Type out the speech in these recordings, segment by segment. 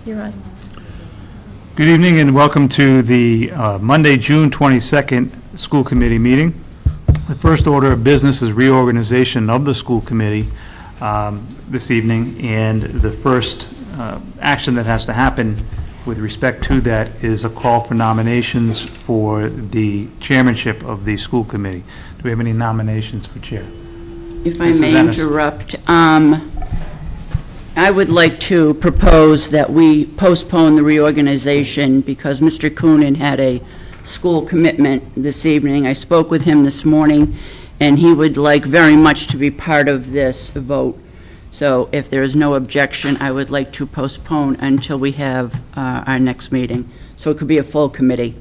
You're on. Good evening and welcome to the Monday, June 22nd school committee meeting. The first order of business is reorganization of the school committee this evening, and the first action that has to happen with respect to that is a call for nominations for the chairmanship of the school committee. Do we have any nominations for chair? If I Mrs. may Ennis. interrupt, I would like to propose that we postpone the reorganization because Mr. Coonan had a school commitment this evening. I spoke with him this morning, and he would like very much to be part of this vote. So if there is no objection, I would like to postpone until we have our next meeting. So it could be a full committee.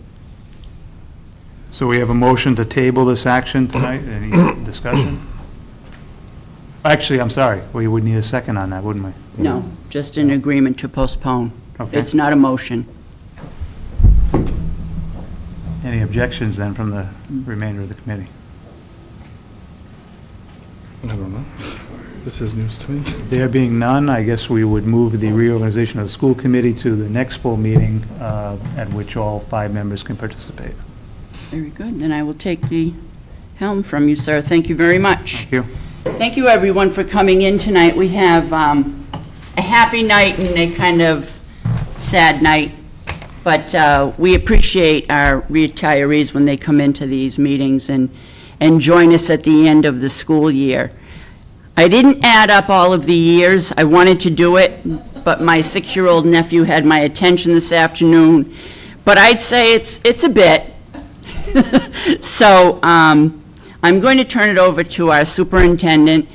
So we have a motion to table this action tonight. Any discussion? Actually, I'm sorry, we would need a second on that, wouldn't we? No, just an agreement to postpone. Okay. It's not a motion. Any objections then from the remainder of the committee? I don't know. This is news to me. There being none, I guess we would move the reorganization of the school committee to the next full meeting at which all 5 members can participate. Very good. Then I will take the helm from you, sir. Thank you very much. Thank you. Thank you, everyone, for coming in tonight. We have a happy night and a kind of sad night, but we appreciate our retirees when they come into these meetings and join us at the end of the school year. I didn't add up all of the years. I wanted to do it, but my 6-year-old nephew had my attention this afternoon. But I'd say it's a bit. So I'm going to turn it over to our superintendent.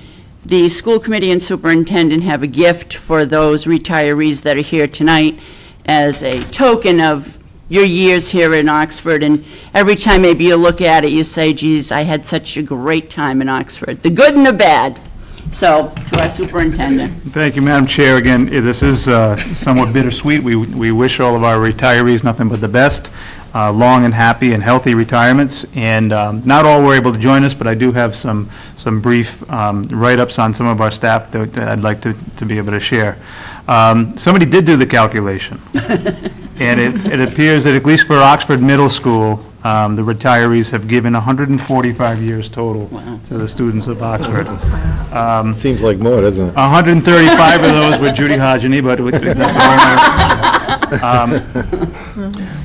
The school committee and superintendent have a gift for those retirees that are here tonight as a token of your years here in Oxford. And every time maybe you look at it, you say, geez, I had such a great time in Oxford, the good and the bad. So, to our superintendent. Thank you, Madam Chair. Again, this is somewhat bittersweet. We wish all of our retirees nothing but the best, long and happy and healthy retirements. And not all were able to join us, but I do have some brief write-ups on some of our staff that I'd like to be able to share. Somebody did do the calculation. And it appears that at least for Oxford Middle School, the retirees have given 145 years total to the students of Oxford. Seems like more, doesn't it? 135 of those were Judy Hodgeny, but that's all.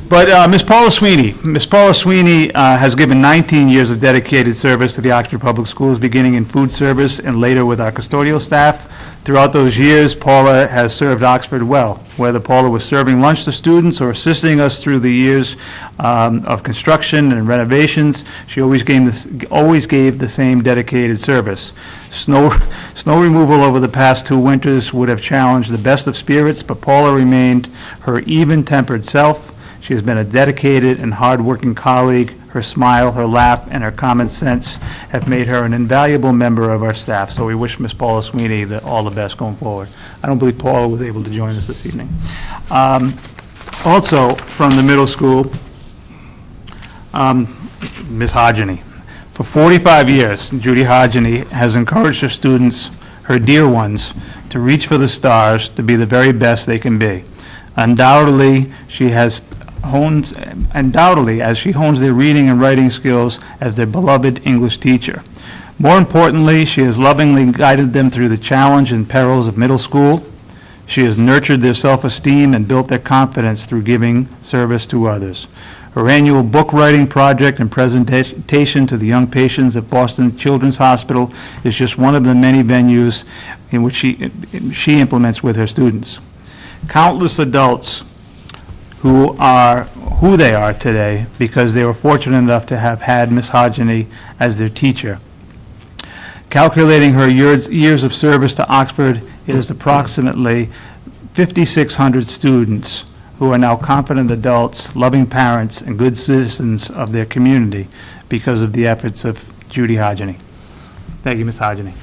But Ms. Paula Sweeney has given 19 years of dedicated service to the Oxford Public Schools, beginning in food service and later with our custodial staff. Throughout those years, Paula has served Oxford well, whether Paula was serving lunch to students or assisting us through the years of construction and renovations. She always gave the same dedicated service. Snow removal over the past 2 winters would have challenged the best of spirits, but Paula remained her even-tempered self. She has been a dedicated and hard-working colleague. Her smile, her laugh, and her common sense have made her an invaluable member of our staff. So we wish Ms. Paula Sweeney all the best going forward. I don't believe Paula was able to join us this evening. Also, from the middle school, Ms. Hodgeny. For 45 years, Judy Hodgeny has encouraged her students, her dear ones, to reach for the stars, to be the very best they can be. Undoubtedly, as she hones their reading and writing skills as their beloved English teacher. More importantly, she has lovingly guided them through the challenge and perils of middle school. She has nurtured their self-esteem and built their confidence through giving service to others. Her annual book writing project and presentation to the young patients at Boston Children's Hospital is just one of the many venues in which she implements with her students. Countless adults who they are today because they were fortunate enough to have had Ms. Hodgeny as their teacher. Calculating her years of service to Oxford, it is approximately 5,600 students who are now confident adults, loving parents, and good citizens of their community because of the efforts of Judy Hodgeny. Thank you, Ms. Hodgeny.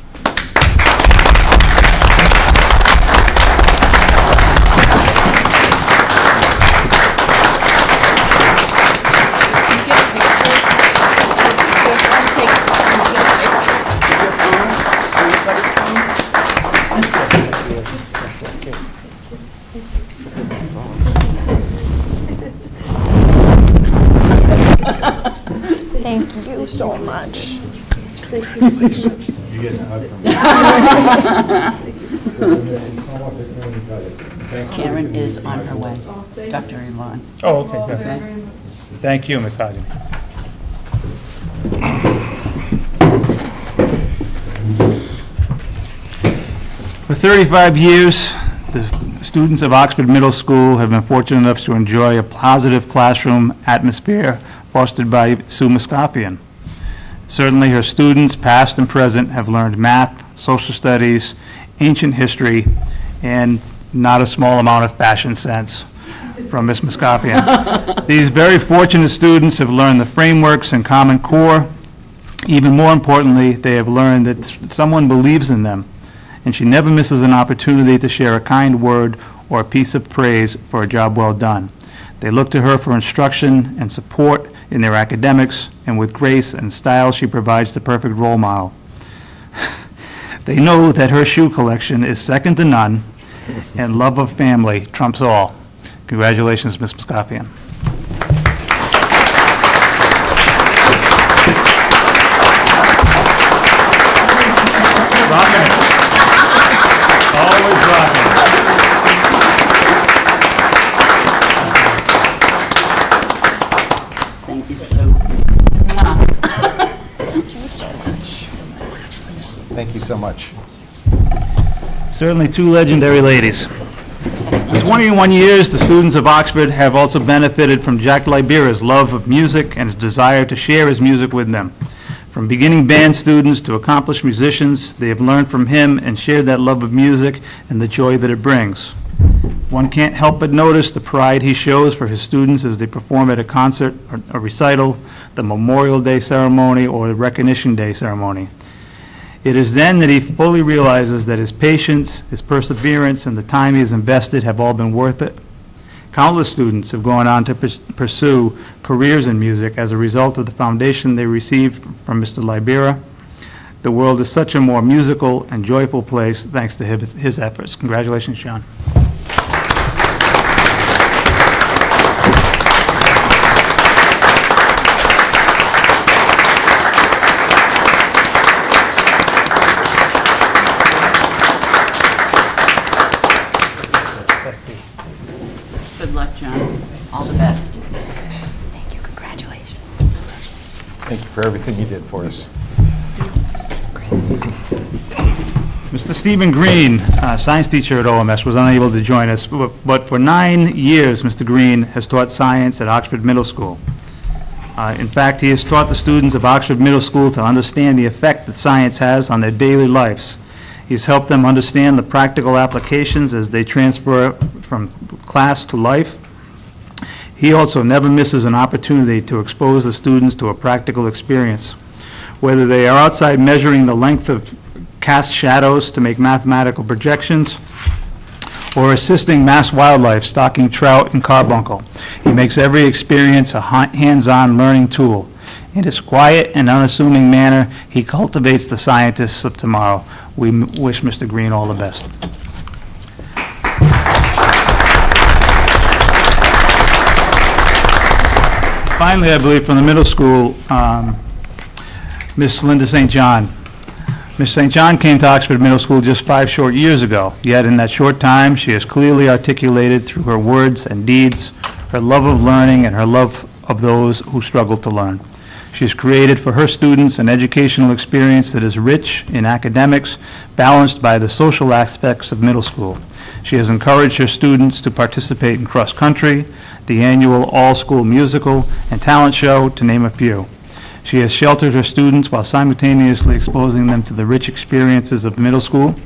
Karen is on her way. Dr. Yvonne. Oh, okay, good. Thank you, Ms. Hodgman. For 35 years, the students of Oxford Middle School have been fortunate enough to enjoy a positive classroom atmosphere fostered by Sue Muscapian. Certainly, her students, past and present, have learned math, social studies, ancient history, and not a small amount of fashion sense from Ms. Muscapian. These very fortunate students have learned the frameworks and Common Core. Even more importantly, they have learned that someone believes in them, and she never misses an opportunity to share a kind word or a piece of praise for a job well done. They look to her for instruction and support in their academics, and with grace and style, she provides the perfect role model. They know that her shoe collection is second to none, and love of family trumps all. Congratulations, Ms. Muscapian. Rocking it. Always rocking it. Thank you so Thank you so much. Certainly two legendary ladies. For 21 years, the students of Oxford have also benefited from Jack Libera's love of music and his desire to share his music with them. From beginning band students to accomplished musicians, they have learned from him and shared that love of music and the joy that it brings. One can't help but notice the pride he shows for his students as they perform at a concert or a recital, the Memorial Day ceremony, or the Recognition Day ceremony. It is then that he fully realizes that his patience, his perseverance, and the time he has invested have all been worth it. Countless students have gone on to pursue careers in music as a result of the foundation they received from Mr. Libera. The world is such a more musical and joyful place thanks to his efforts. Congratulations, John. Good luck, John. All the best. Thank you. Congratulations. Thank you for everything you did for us. Mr. Stephen Green, science teacher at OMS, was unable to join us, but for 9 years, Mr. Green has taught science at Oxford Middle School. In fact, he has taught the students of Oxford Middle School to understand the effect that science has on their daily lives. He's helped them understand the practical applications as they transfer from class to life. He also never misses an opportunity to expose the students to a practical experience. Whether they are outside measuring the length of cast shadows to make mathematical projections, or assisting mass wildlife stocking trout and carbuncle, he makes every experience a hands-on learning tool. In his quiet and unassuming manner, he cultivates the scientists of tomorrow. We wish Mr. Green all the best. Finally, I believe from the middle school, Miss Linda St. John. Miss St. John came to Oxford Middle School just 5 short years ago, yet in that short time, she has clearly articulated through her words and deeds her love of learning and her love of those who struggle to learn. She has created for her students an educational experience that is rich in academics, balanced by the social aspects of middle school. She has encouraged her students to participate in cross-country, the annual all-school musical, and talent show, to name a few. She has sheltered her students while simultaneously exposing them to the rich experiences of middle school.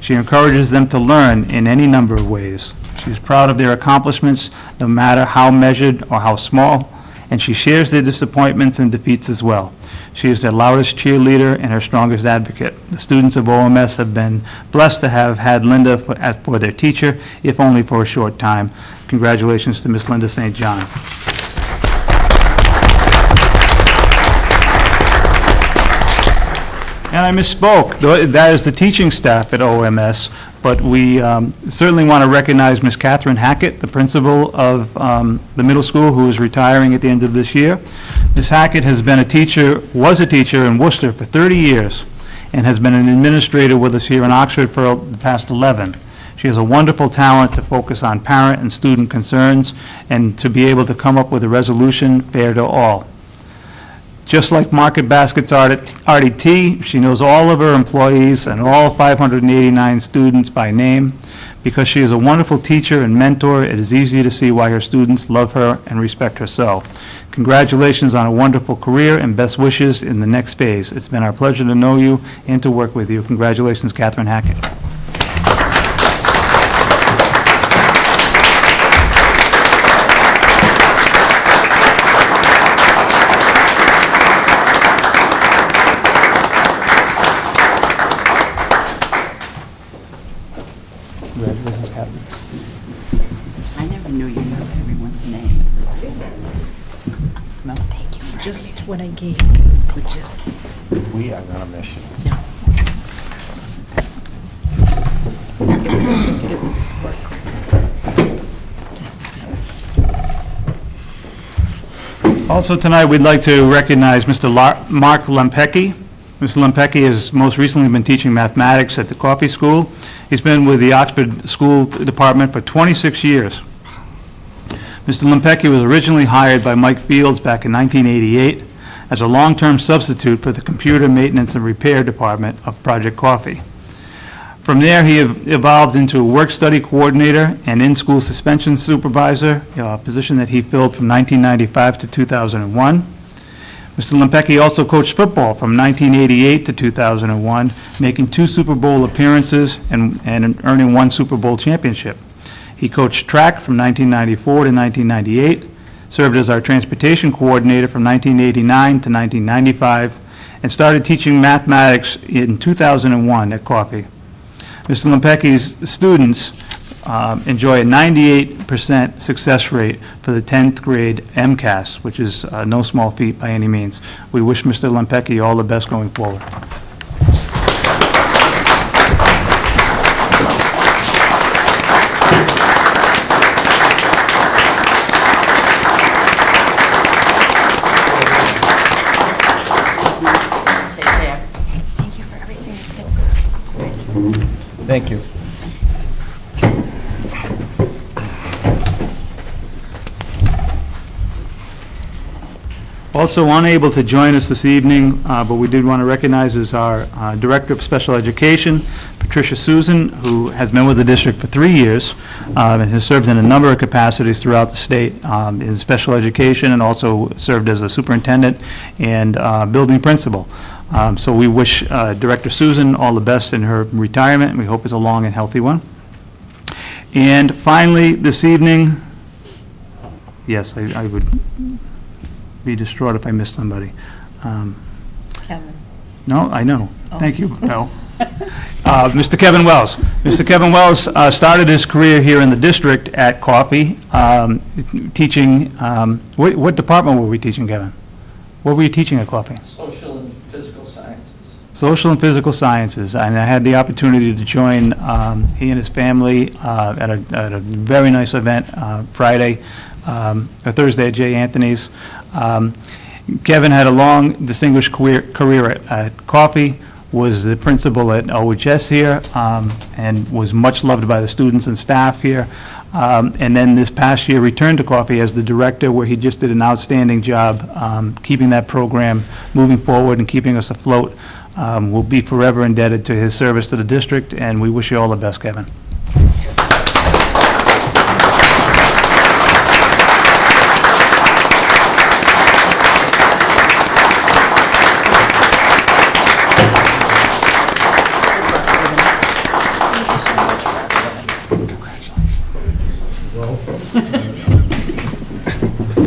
She encourages them to learn in any number of ways. She is proud of their accomplishments, no matter how measured or how small, and she shares their disappointments and defeats as well. She is their loudest cheerleader and her strongest advocate. The students of OMS have been blessed to have had Linda for their teacher, if only for a short time. Congratulations to Miss Linda St. John. And And I misspoke. That is the teaching staff at OMS, but we certainly want to recognize Ms. Catherine Hackett, the principal of the middle school, who is retiring at the end of this year. Ms. Hackett has been was a teacher in Worcester for 30 years and has been an administrator with us here in Oxford for the past 11. She has a wonderful talent to focus on parent and student concerns and to be able to come up with a resolution fair to all. Just like Market Basket's RDT, she knows all of her employees and all 589 students by name. Because she is a wonderful teacher and mentor, it is easy to see why her students love her and respect her so. Congratulations on a wonderful career and best wishes in the next phase. It's been our pleasure to know you and to work with you. Congratulations, Catherine Hackett. Congratulations, Catherine. I never knew you knew everyone's name at the school. No? Thank you. Just what I gave you, which is, We are going to miss you. no. It was his work. Also tonight, we'd like to recognize Mr. Mark Lempecki. Mr. Lempecki has most recently been teaching mathematics at the Coffee School. He's been with the Oxford School Department for 26 years. Mr. Lempecki was originally hired by Mike Fields back in 1988 as a long-term substitute for the Computer Maintenance and Repair Department of Project Coffee. From there, he evolved into a work-study coordinator and in-school suspension supervisor, a position that he filled from 1995 to 2001. Mr. Lempecki also coached football from 1988 to 2001, making 2 Super Bowl appearances and earning 1 Super Bowl championship. He coached track from 1994 to 1998, served as our transportation coordinator from 1989 to 1995, and started teaching mathematics in 2001 at Coffee. Mr. Lempecki's students enjoy a 98% success rate for the 10th grade MCAS, which is no small feat by any means. We wish Mr. Lempecki all the best going forward. Stay there. Thank you for everything you did for us. Thank you. Also unable to join us this evening, but we did want to recognize is our Director of Special Education, Patricia Susan, who has been with the district for 3 years and has served in a number of capacities throughout the state in special education and also served as a superintendent and building principal. So we wish Director Susan all the best in her retirement, and we hope it's a long and healthy one. And finally, this evening, yes, I would be distraught if I missed somebody. Kevin. No, I know. Thank you, Bill. Mr. Kevin Wells. Mr. Kevin Wells started his career here in the district at Coffee, teaching, what department were we teaching, Kevin? What were you teaching at Coffee? Social and physical sciences. Social and physical sciences, and I had the opportunity to join he and his family at a very nice event Friday, or Thursday at J. Anthony's. Kevin had a long, distinguished career at Coffee, was the principal at OHS here, and was much loved by the students and staff here. And then this past year returned to Coffee as the director, where he just did an outstanding job keeping that program moving forward and keeping us afloat. We'll be forever indebted to his service to the district, and we wish you all the best, Kevin.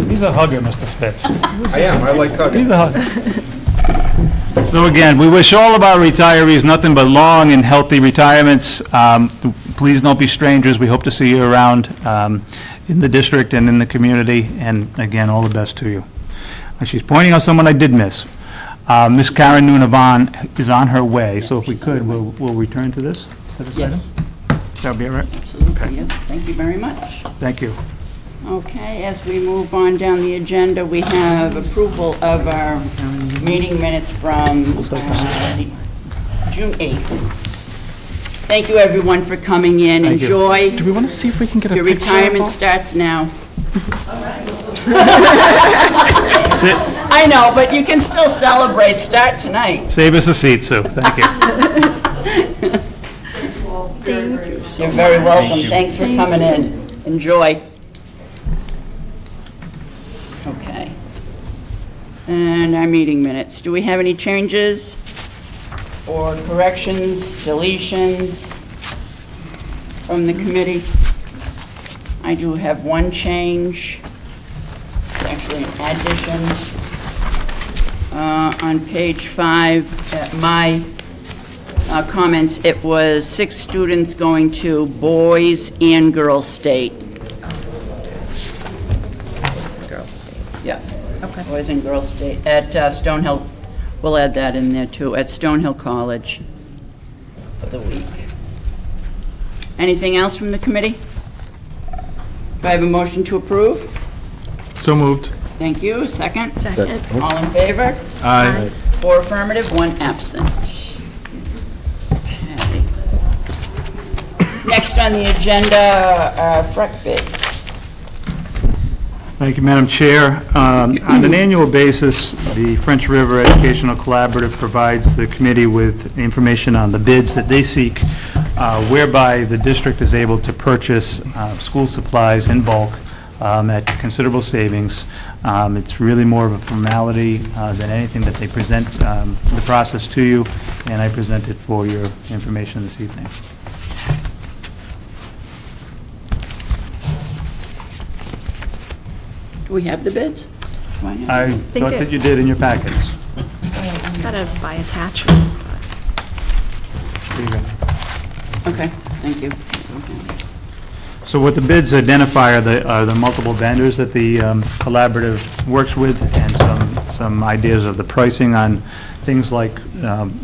He's a hugger, Mr. Spitz. I am, I like hugging. He's a hugger. So again, we wish all of our retirees nothing but long and healthy retirements. Please don't be strangers. We hope to see you around in the district and in the community. And again, all the best to you. She's pointing out someone I did miss. Ms. Karen Nunavan is on her way, so if we could, we'll return to this item? Yes, That would be all right? absolutely, yes. Thank you very much. Thank you. Okay, as we move on down the agenda, we have approval of our meeting minutes from June 8th. Thank you, everyone, for coming in. Thank you. Enjoy. Do we want to see if we can get a Your picture? retirement starts now. Sit, I know, but you can still celebrate. Start tonight. save us a seat, Sue. Thank you. You're very welcome. Thanks for coming in. Enjoy. Okay. And our meeting minutes. Do we have any changes or corrections, deletions from the committee? I do have one change. It's actually an addition. On page 5, at my comments, it was 6 students going to Boys and Girls State. Girls State. Yeah. Okay. Boys and Girls State at Stonehill. We'll add that in there too, at Stonehill College for the week. Anything else from the committee? Do I have a motion to approve? So moved. Thank you. Second? Second. All in favor? Aye. 4 affirmative, 1 absent. Okay. Next on the agenda, FREC bids. Thank you, Madam Chair. On an annual basis, the French River Educational Collaborative provides the committee with information on the bids that they seek, whereby the district is able to purchase school supplies in bulk at considerable savings. It's really more of a formality than anything that they present the process to you, and I present it for your information this evening. Do we have the bids? Do I have I them? thought that you did in your packets. Gotta by attachment. Here you go. Okay, thank you. So what the bids identify are the multiple vendors that the collaborative works with, and some ideas of the pricing on things like,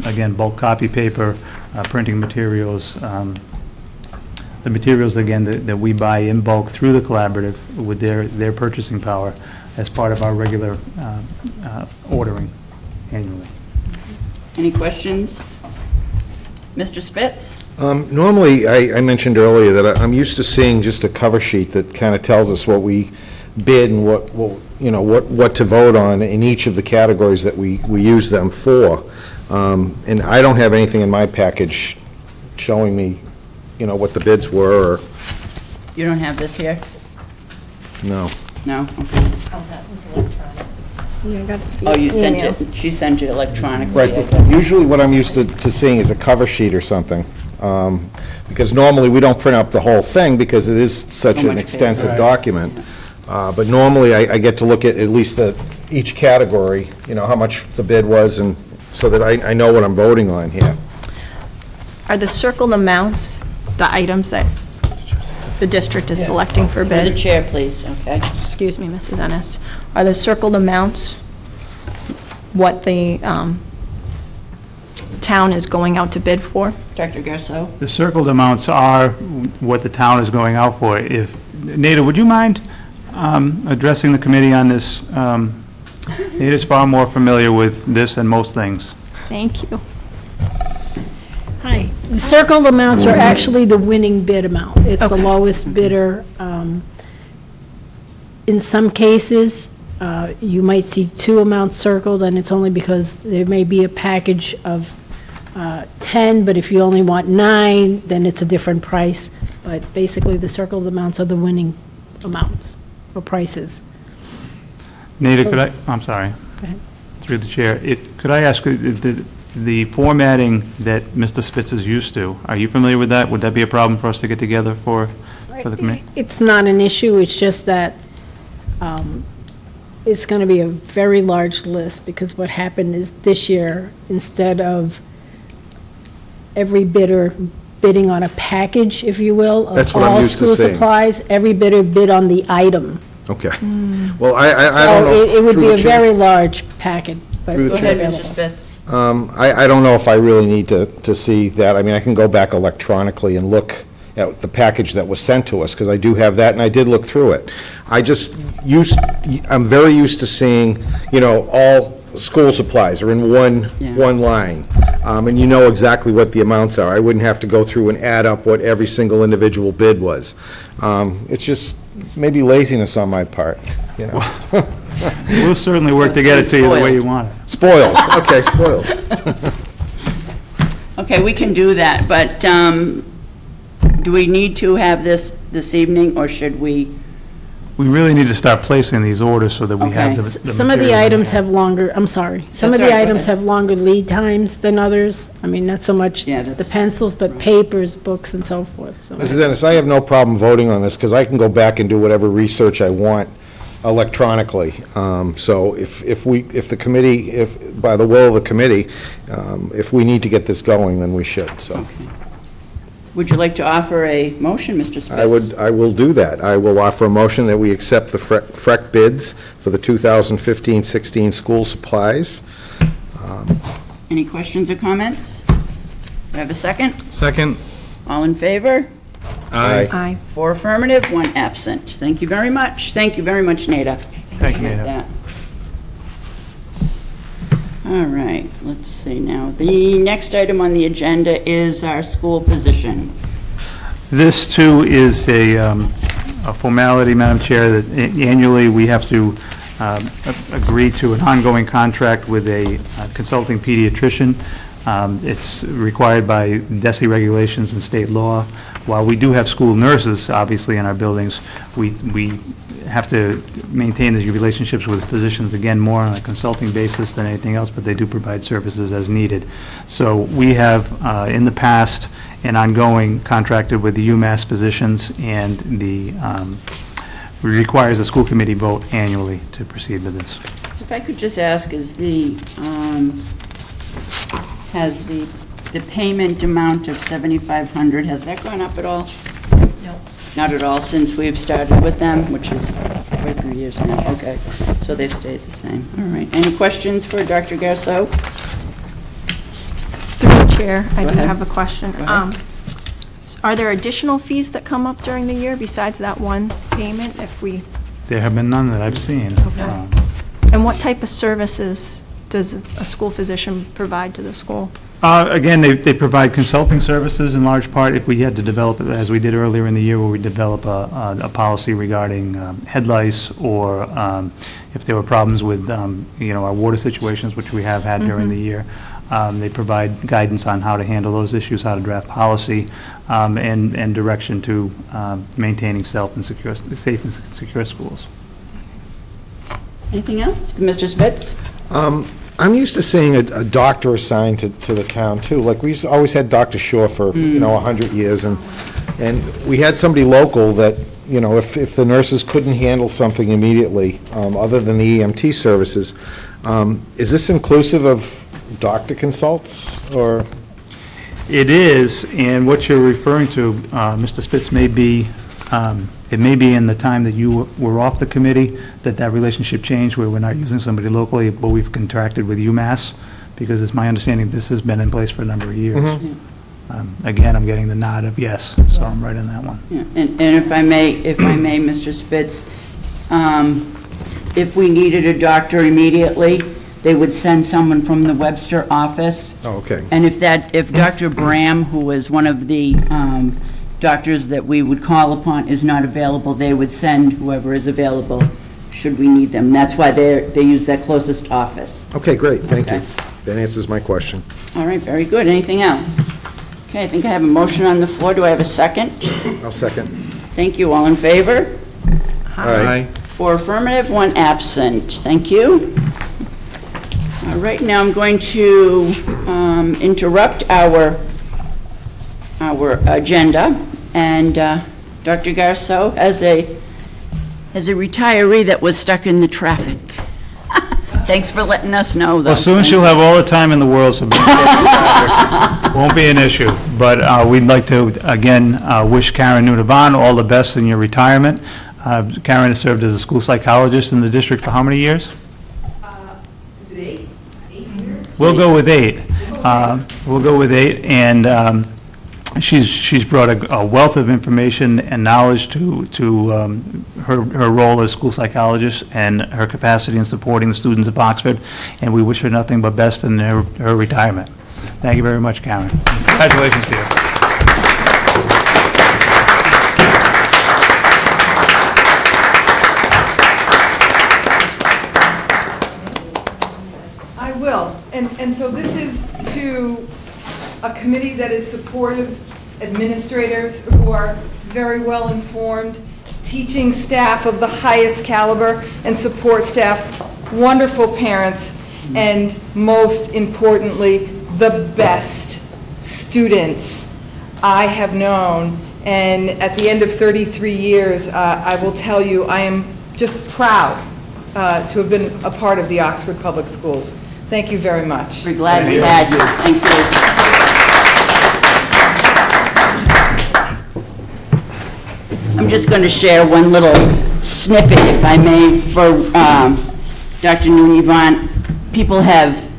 again, bulk copy paper, printing materials, the materials, again, that we buy in bulk through the collaborative with their purchasing power as part of our regular ordering annually. Any questions? Mr. Spitz? Normally, I mentioned earlier that I'm used to seeing just a cover sheet that kind of tells us what we bid and what to vote on in each of the categories that we use them for. And I don't have anything in my package showing me, what the bids were, or, You don't have this here? no. No? Okay. Oh, that was electronic. You got Oh, you sent email. it, she sent it electronically, Right, I but guess. usually what I'm used to seeing is a cover sheet or something. Because normally we don't print up the whole thing because it is such So an much extensive paper. document. But normally I get to look at least each category, how much the bid was, and so that I know what I'm voting on here. Are the circled amounts the items that the district is selecting for For the bid? chair, please, okay? Excuse me, Mrs. Ennis. Are the circled amounts what the town is going out to bid for? Dr. Garceau? The circled amounts are what the town is going out for. Nada, would you mind addressing the committee on this? Nada's far more familiar with this than most things. Thank you. Hi. The circled amounts are actually the winning bid amount. It's the Okay. lowest bidder. In some cases, you might see 2 amounts circled, and it's only because there may be a package of 10, but if you only want 9, then it's a different price. But basically, the circled amounts are the winning amounts or prices. Nada, I'm sorry. Go ahead. Through the chair, could I ask, the formatting that Mr. Spitz is used to, are you familiar with that? Would that be a problem for us to get together for the committee? It's not an issue, it's just that it's going to be a very large list, because what happened is this year, instead of every bidder bidding on a package, if you will, That's of what I'm all used to school seeing. supplies, every bidder bid on the item. Okay. Well, I don't know. So it would through be the a chair- very large packet, but Through the Go it's ahead, available. Mr. Spitz. I don't know if I really need to see that. I mean, I can go back electronically and look at the package that was sent to us, because I do have that, and I did look through it. I'm very used to seeing, all school supplies are in Yeah. one line, and you know exactly what the amounts are. I wouldn't have to go through and add up what every single individual bid was. It's just maybe laziness on my part, We'll certainly work to get it to you the way you want it. Spoiled, okay, spoiled. Okay, we can do that, but do we need to have this evening, or should we? We really need to start placing these orders so that we have Okay. the Some of the material. items have longer, I'm sorry, some of That's the all right, go items ahead. have longer lead times than others. I mean, not so much Yeah, the that's- pencils, but papers, books, and so forth, so. Mrs. Ennis, I have no problem voting on this, because I can go back and do whatever research I want electronically. So if the committee, by the will of the committee, if we need to get this going, then we should, so. Would you like to offer a motion, Mr. Spitz? I will do that. I will offer a motion that we accept the FREC bids for the 2015-16 school supplies. Any questions or comments? Do I have a second? Second. All in favor? Aye. Aye. 4 affirmative, 1 absent. Thank you very much. Thank you very much, Nada. Thank you, Appreciate Nada. that. All right, let's see now. The next item on the agenda is our school physician. This, too, is a formality, Madam Chair, that annually we have to agree to an ongoing contract with a consulting pediatrician. It's required by DESI regulations and state law. While we do have school nurses, obviously, in our buildings, we have to maintain these relationships with physicians, again, more on a consulting basis than anything else, but they do provide services as needed. So we have, in the past, and ongoing, contracted with the UMass physicians, and the, requires a school committee vote annually to proceed with this. If I could just ask, has the payment amount of $7,500, has that gone up at all? No. Not at all since we've started with them, which is quite a few years now. Okay, so they've stayed the same. All right. Any questions for Dr. Garceau? Through the chair, I Go do ahead. have a question. Go ahead. Are there additional fees that come up during the year besides that one payment if we, There have been none that I've seen. Okay. And what type of services does a school physician provide to the school? Again, they provide consulting services in large part. If we had to develop, it as we did earlier in the year, where we develop a policy regarding head lice, or if there were problems with, our water situations, which we have had during the year. They provide guidance on how to handle those issues, how to draft policy, and direction to maintaining safe and secure schools. Anything else? Mr. Spitz? I'm used to seeing a doctor assigned to the town, too. Like, always had Dr. Shaw for, 100 years, and we had somebody local that, if the nurses couldn't handle something immediately, other than the EMT services, is this inclusive of doctor consults, or? It is, and what you're referring to, Mr. Spitz, may be, it may be in the time that you were off the committee, that relationship changed, where we're not using somebody locally, but we've contracted with UMass, because it's my understanding this has been in place for a number of years. Again, I'm getting the nod of yes, so I'm right on that one. Yeah, and if I may, Mr. Spitz, if we needed a doctor immediately, they would send someone from the Webster office. Oh, okay. And if Dr. Bram, who is one of the doctors that we would call upon, is not available, they would send whoever is available, should we need them. That's why they use that closest office. Okay, great, thank you. Okay. That answers my question. All right, very good. Anything else? Okay, I think I have a motion on the floor. Do I have a second? I'll second. Thank you. All in favor? Aye. 4 affirmative, 1 absent. Thank you. All right, now I'm going to interrupt our agenda, and Dr. Garceau, as a retiree that was stuck in the traffic. Thanks for letting us know, though. Well, soon she'll have all the time in the world, so won't be an issue. But we'd like to, again, wish Karen Nudavan all the best in your retirement. Karen has served as a school psychologist in the district for how many years? Is it 8? We'll go with 8. We'll go with 8, and she's brought a wealth of information and knowledge to her role as school psychologist and her capacity in supporting the students of Oxford, and we wish her nothing but best in her retirement. Thank you very much, Karen. Congratulations to you. I will. And so this is to a committee that is supportive, administrators who are very well informed, teaching staff of the highest caliber, and support staff, wonderful parents, and most importantly, the best students I have known. And at the end of 33 years, I will tell you, I am just proud to have been a part of the Oxford Public Schools. Thank you very much. We're glad we had you. Thank you. I'm just going to share one little snippet, if I may, for Dr. Noon-Yvonne. People have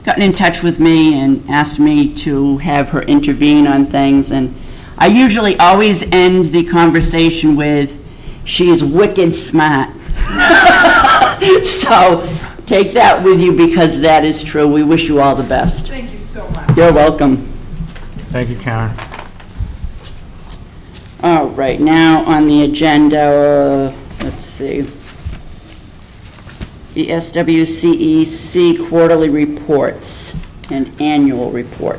gotten in touch with me and asked me to have her intervene on things, and I usually always end the conversation with, "She's wicked smart." So take that with you, because that is true. We wish you all the best. Thank you so much. You're welcome. Thank you, Karen. All right, now on the agenda, let's see. The SWCEC quarterly reports and annual report.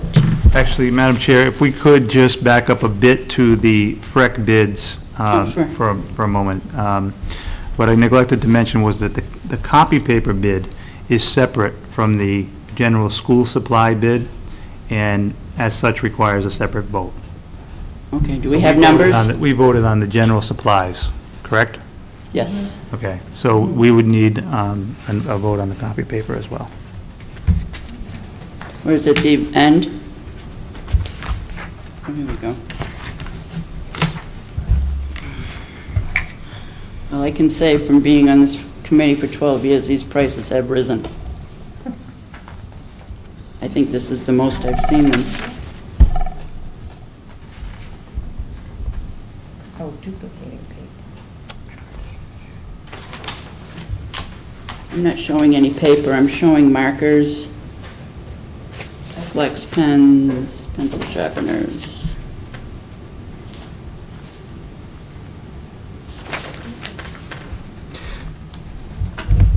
Actually, Madam Chair, if we could just back up a bit to the FREC bids Sure. for a moment. What I neglected to mention was that the copy paper bid is separate from the general school supply bid, and as such requires a separate vote. Okay, do we have numbers? We voted on the general supplies, correct? Yes. Okay, so we would need a vote on the copy paper as well. Where is it, the end? Oh, here we go. Well, I can say from being on this committee for 12 years, these prices have risen. I think this is the most I've seen them. Oh, duplicating paper. I'm not showing any paper, I'm showing markers, flex pens, pencil sharpeners.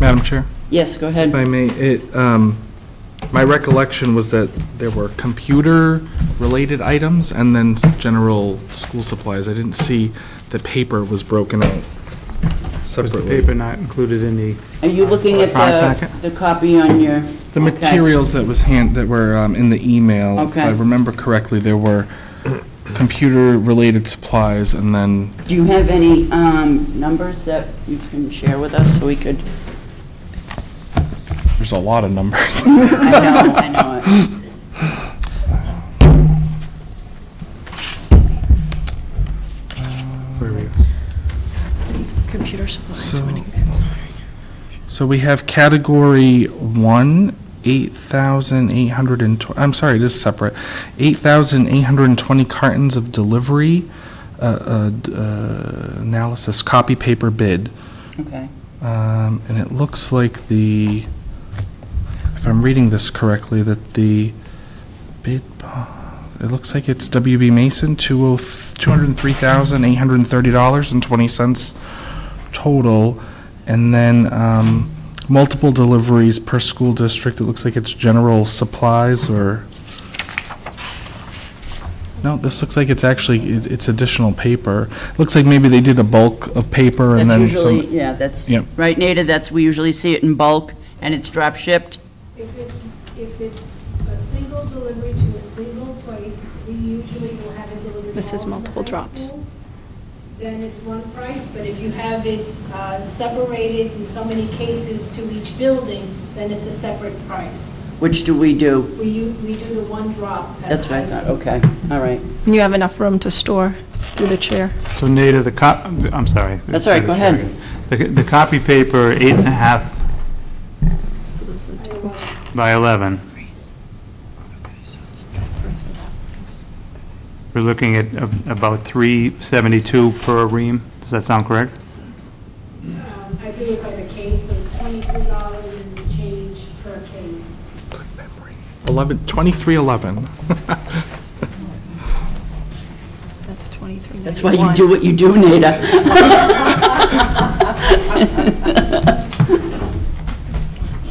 Madam Chair, Yes, go ahead. if I may, my recollection was that there were computer-related items and then general school supplies. I didn't see that paper was broken out Was the separately. paper not included in the, Are you looking at Hard packet? the copy on your? The Okay. materials that were in the email, if I Okay. remember correctly, there were computer-related supplies and then, Do you have any numbers that you can share with us so we could? there's a lot of numbers. I know it. where are you? Computer supplies, So- winning bids. So we have category 1, 8,820, I'm sorry, it is separate. 8,820 cartons of delivery, analysis, copy paper bid. Okay. And it looks like if I'm reading this correctly, that the bid, it looks like it's WB Mason, $203,830.20 total. And then multiple deliveries per school district. It looks like it's general supplies or, no, this looks like it's actually, it's additional paper. Looks like maybe they did a bulk of paper and then That's some. usually, yeah, that's, Yep. right, Nada, we usually see it in bulk, and it's drop shipped. If it's a single delivery to a single place, we usually will have it delivered. This is all to the multiple high drops. school, Then it's one price, but if you have it separated in so many cases to each building, then it's a separate price. Which do we do? We do the one drop at That's the what I high thought, school. okay, all right. And you have enough room to store through the chair. So Nada, I'm sorry. That's all right, go ahead. The copy paper, 8.5, Oops. by 11. We're looking at about $372 per ream. Does that sound correct? I do it by the case, so $23 and change per case. 2311. That's 2391. That's why you do what you do, Nada.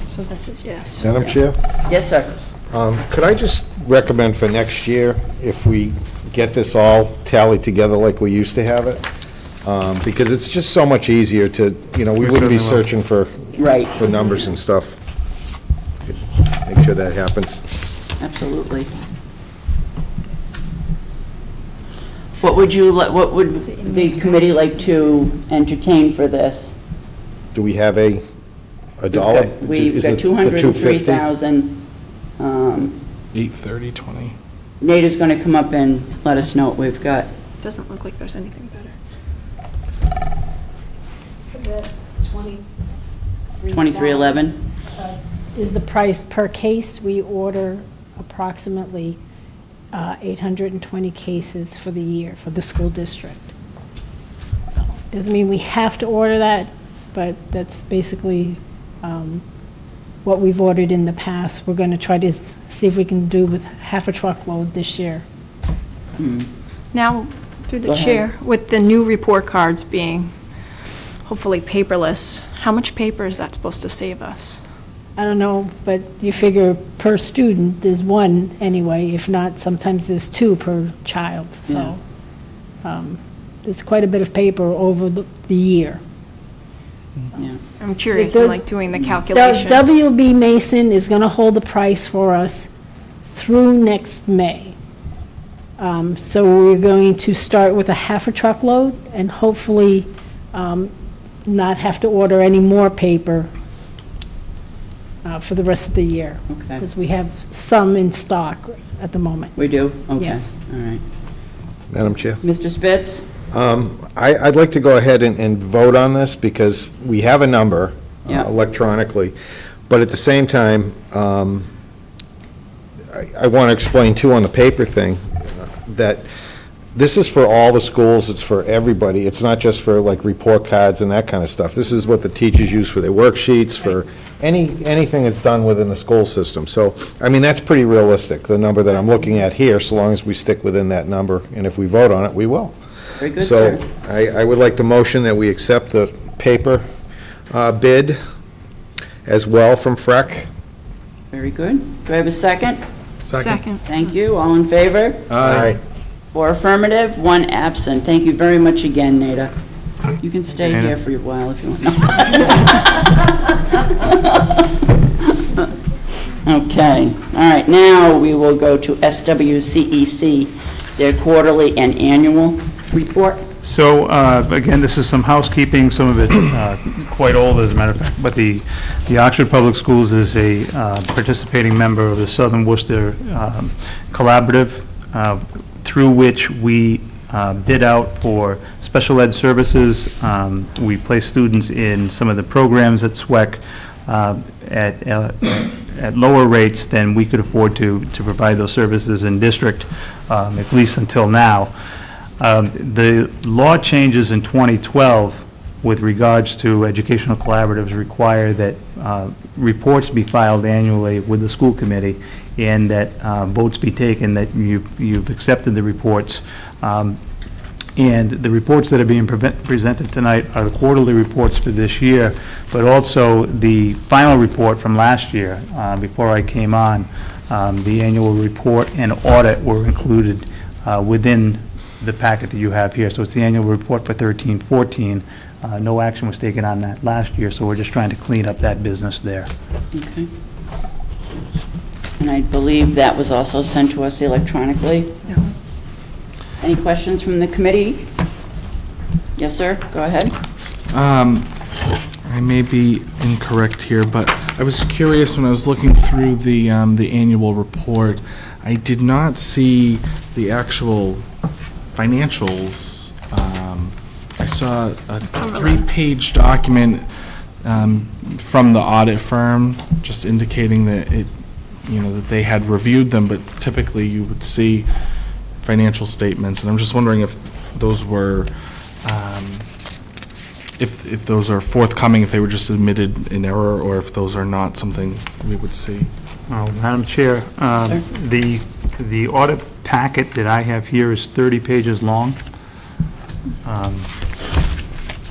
So this is, yes. Madam Chair? Yes, sir. Could I just recommend for next year, if we get this all tallied together like we used to have it? Because it's just so much easier to, we wouldn't be searching for Right. numbers and stuff. Make sure that happens. Absolutely. What would the committee like to entertain for this? Do we have a dollar? We've Is got it the 250? 203,000. 83020. Nada's going to come up and let us know what we've got. Doesn't look like there's anything better. 2311? Is the price per case. We order approximately 820 cases for the year for the school district. So, doesn't mean we have to order that, but that's basically what we've ordered in the past. We're going to try to see if we can do with half a truckload this year. Now, through Go the ahead. chair, with the new report cards being hopefully paperless, how much paper is that supposed to save us? I don't know, but you figure per student, there's one anyway. If not, sometimes there's two per child. So it's quite a bit of paper over the year. Yeah. I'm curious, It in does- like doing the calculation. WB Mason is going to hold the price for us through next May. So we're going to start with a half a truckload and hopefully not have to order any more paper for the rest of the year. Okay. Because we have some in stock at the moment. We do? Okay. Yes. All right. Madam Chair? Mr. Spitz? I'd like to go ahead and vote on this because we have a number Yeah. electronically, but at the same time, I want to explain too on the paper thing, that this is for all the schools, it's for everybody, it's not just for like report cards and that kind of stuff. This is what the teachers use for their worksheets, for anything that's done within the school system. So, I mean, that's pretty realistic, the number that I'm looking at here, so long as we stick within that number, and if we vote on it, we will. Very good, sir. So I would like to motion that we accept the paper bid as well from Freck. Very good. Do I have a second? Second. Thank you. All in favor? Aye. 4 affirmative, 1 absent. Thank you very much again, Nada. You can stay Nada. here for a while if you want. Okay. All right, now we will go to SWCEC, their quarterly and annual report. So, again, this is some housekeeping, some of it quite old, as a matter of fact, but the Oxford Public Schools is a participating member of the Southern Worcester Collaborative, through which we bid out for special ed services. We place students in some of the programs at SWEC at lower rates than we could afford to provide those services in district, at least until now. The law changes in 2012 with regards to educational collaboratives require that reports be filed annually with the school committee and that votes be taken that you've accepted the reports. And the reports that are being presented tonight are the quarterly reports for this year, but also the final report from last year, before I came on. The annual report and audit were included within the packet that you have here. So it's the annual report for 13-14. No action was taken on that last year, so we're just trying to clean up that business there. Okay. And I believe that was also sent to us electronically. No. Any questions from the committee? Yes, sir, go ahead. I may be incorrect here, but I was curious when I was looking through the annual report, I did not see the actual financials. I saw a 3-page document from the audit firm, just indicating that that they had reviewed them, but typically you would see financial statements, and I'm just wondering if those were, if those are forthcoming, if they were just admitted in error, or if those are not something we would see. Madam Chair, the audit packet that I have here is 30 pages long.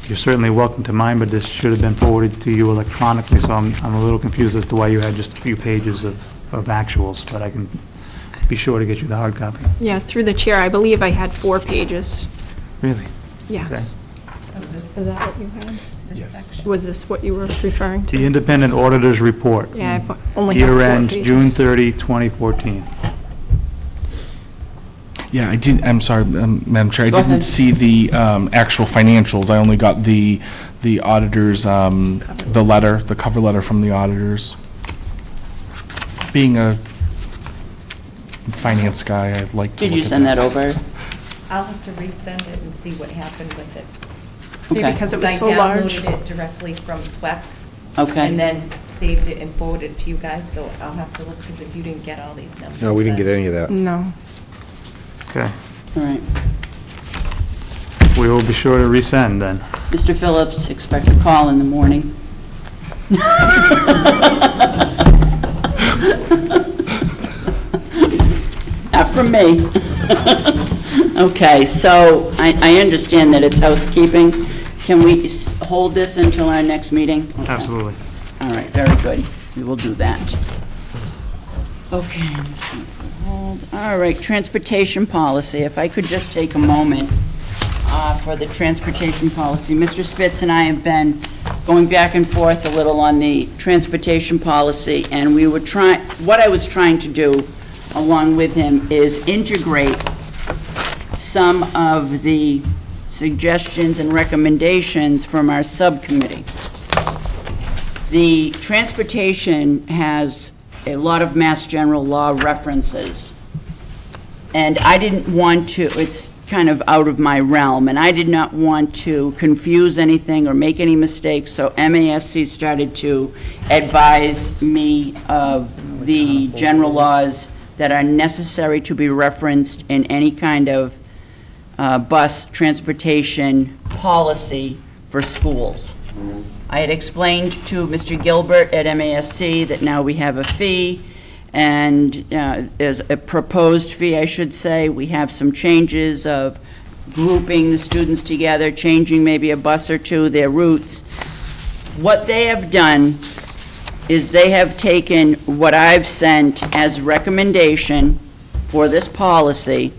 You're certainly welcome to mine, but this should have been forwarded to you electronically, so I'm a little confused as to why you had just a few pages of actuals, but I can be sure to get you the hard copy. Yeah, through the chair, I believe I had 4 pages. Really? Yes. So this, Is that what you had? this section. Was this what you were referring to? The Independent Auditor's Report. Yeah, I've only got 4 Year-end, pages. June 30, 2014. Yeah, I'm sorry, Madam Chair, I Go didn't ahead. see the actual financials. I only got the auditors, the letter, the cover letter from the auditors. Being a finance guy, I'd like to Did look you at send that over? I'll have to resend it and see what happened with it. Maybe Okay. because it was so large. I downloaded it directly from SWEP. Okay. And then saved it and forwarded it to you guys, so I'll have to look, because if you didn't get all these numbers. No, we didn't get then- any of that. No. Okay. All right. We will be sure to resend then. Mr. Phillips, expect a call in the morning. Not from me. Okay, so I understand that it's housekeeping. Can we hold this until our next meeting? Okay. Absolutely. All right, very good. We will do that. Okay. Hold. All right, transportation policy. If I could just take a moment for the transportation policy. Mr. Spitz and I have been going back and forth a little on the transportation policy, and we were trying, what I was trying to do along with him is integrate some of the suggestions and recommendations from our subcommittee. The transportation has a lot of Mass General Law references, and I didn't want to, it's kind of out of my realm, and I did not want to confuse anything or make any mistakes, so MASC started to advise me of the general laws that are necessary to be referenced in any kind of bus transportation policy for schools. I had explained to Mr. Gilbert at MASC that now we have a fee, and as a proposed fee, I should say. We have some changes of grouping the students together, changing maybe a bus or two, their routes. What they have done is they have taken what I've sent as recommendation for this policy,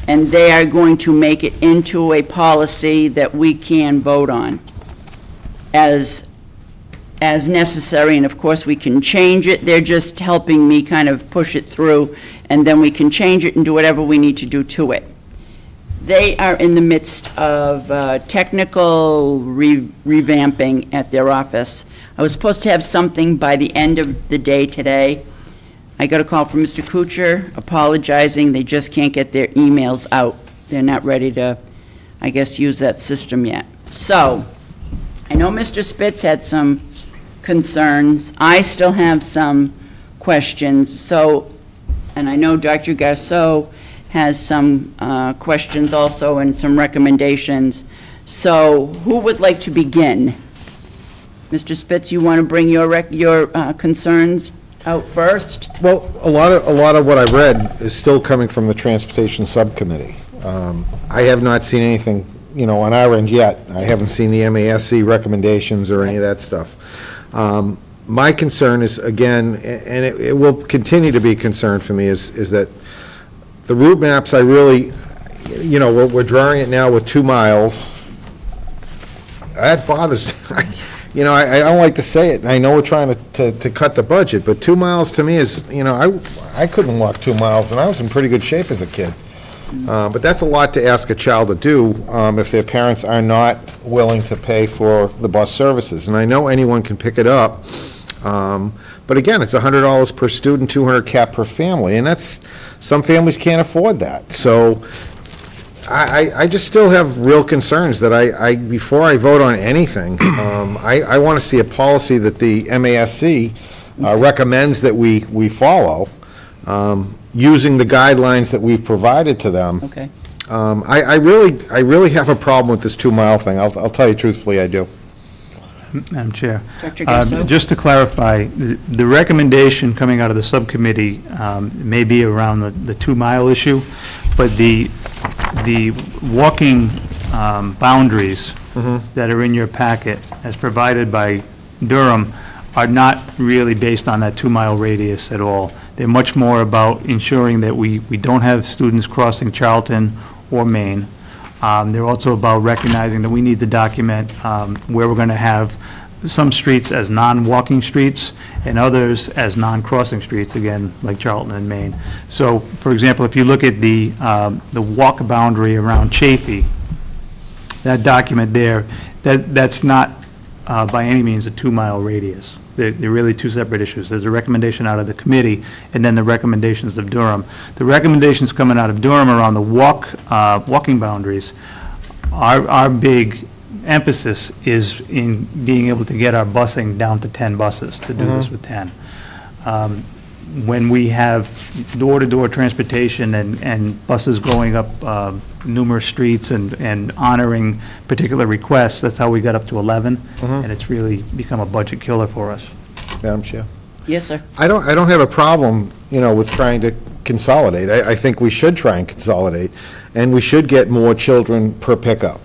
and they are going to make it into a policy that we can vote on as necessary, and of course, we can change it. They're just helping me kind of push it through, and then we can change it and do whatever we need to do to it. They are in the midst of technical revamping at their office. I was supposed to have something by the end of the day today. I got a call from Mr. Kuchar apologizing, they just can't get their emails out. They're not ready to, I guess, use that system yet. So, I know Mr. Spitz had some concerns. I still have some questions, so, and I know Dr. Garceau has some questions also and some recommendations. So, who would like to begin? Mr. Spitz, you want to bring your concerns out first? Well, a lot of what I read is still coming from the Transportation Subcommittee. I have not seen anything, on our end yet. I haven't seen the MASC recommendations or any of that stuff. My concern is, again, and it will continue to be a concern for me, is that the route maps, I really, we're drawing it now with 2 miles. That bothers, I don't like to say it, and I know we're trying to cut the budget, but 2 miles to me is, I couldn't walk 2 miles, and I was in pretty good shape as a kid. But that's a lot to ask a child to do if their parents are not willing to pay for the bus services. And I know anyone can pick it up, but again, it's $100 per student, 200 cap per family, and some families can't afford that. So I just still have real concerns that before I vote on anything, I want to see a policy that the MASC recommends that we follow, using the guidelines that we've provided to them. Okay. I really have a problem with this 2-mile thing. I'll tell you truthfully, I do. Madam Chair. Dr. Gasso? Just to clarify, the recommendation coming out of the subcommittee may be around the 2-mile issue, but the walking boundaries that are in your packet, as provided by Durham, are not really based on that 2-mile radius at all. They're much more about ensuring that we don't have students crossing Charlton or Maine. They're also about recognizing that we need to document where we're going to have some streets as non-walking streets and others as non-crossing streets, again, like Charlton and Maine. So, for example, if you look at the walk boundary around Chafee, that document there, that's not by any means a 2-mile radius. They're really two separate issues. There's a recommendation out of the committee, and then the recommendations of Durham. The recommendations coming out of Durham around the walking boundaries, our big emphasis is in being able to get our busing down to 10 buses, to do this with 10. When we have door-to-door transportation and buses going up numerous streets and honoring particular requests, that's how we got up to 11, and it's really become a budget killer for us. Madam Chair? Yes, sir. I don't have a problem, with trying to consolidate. I think we should try and consolidate, and we should get more children per pickup.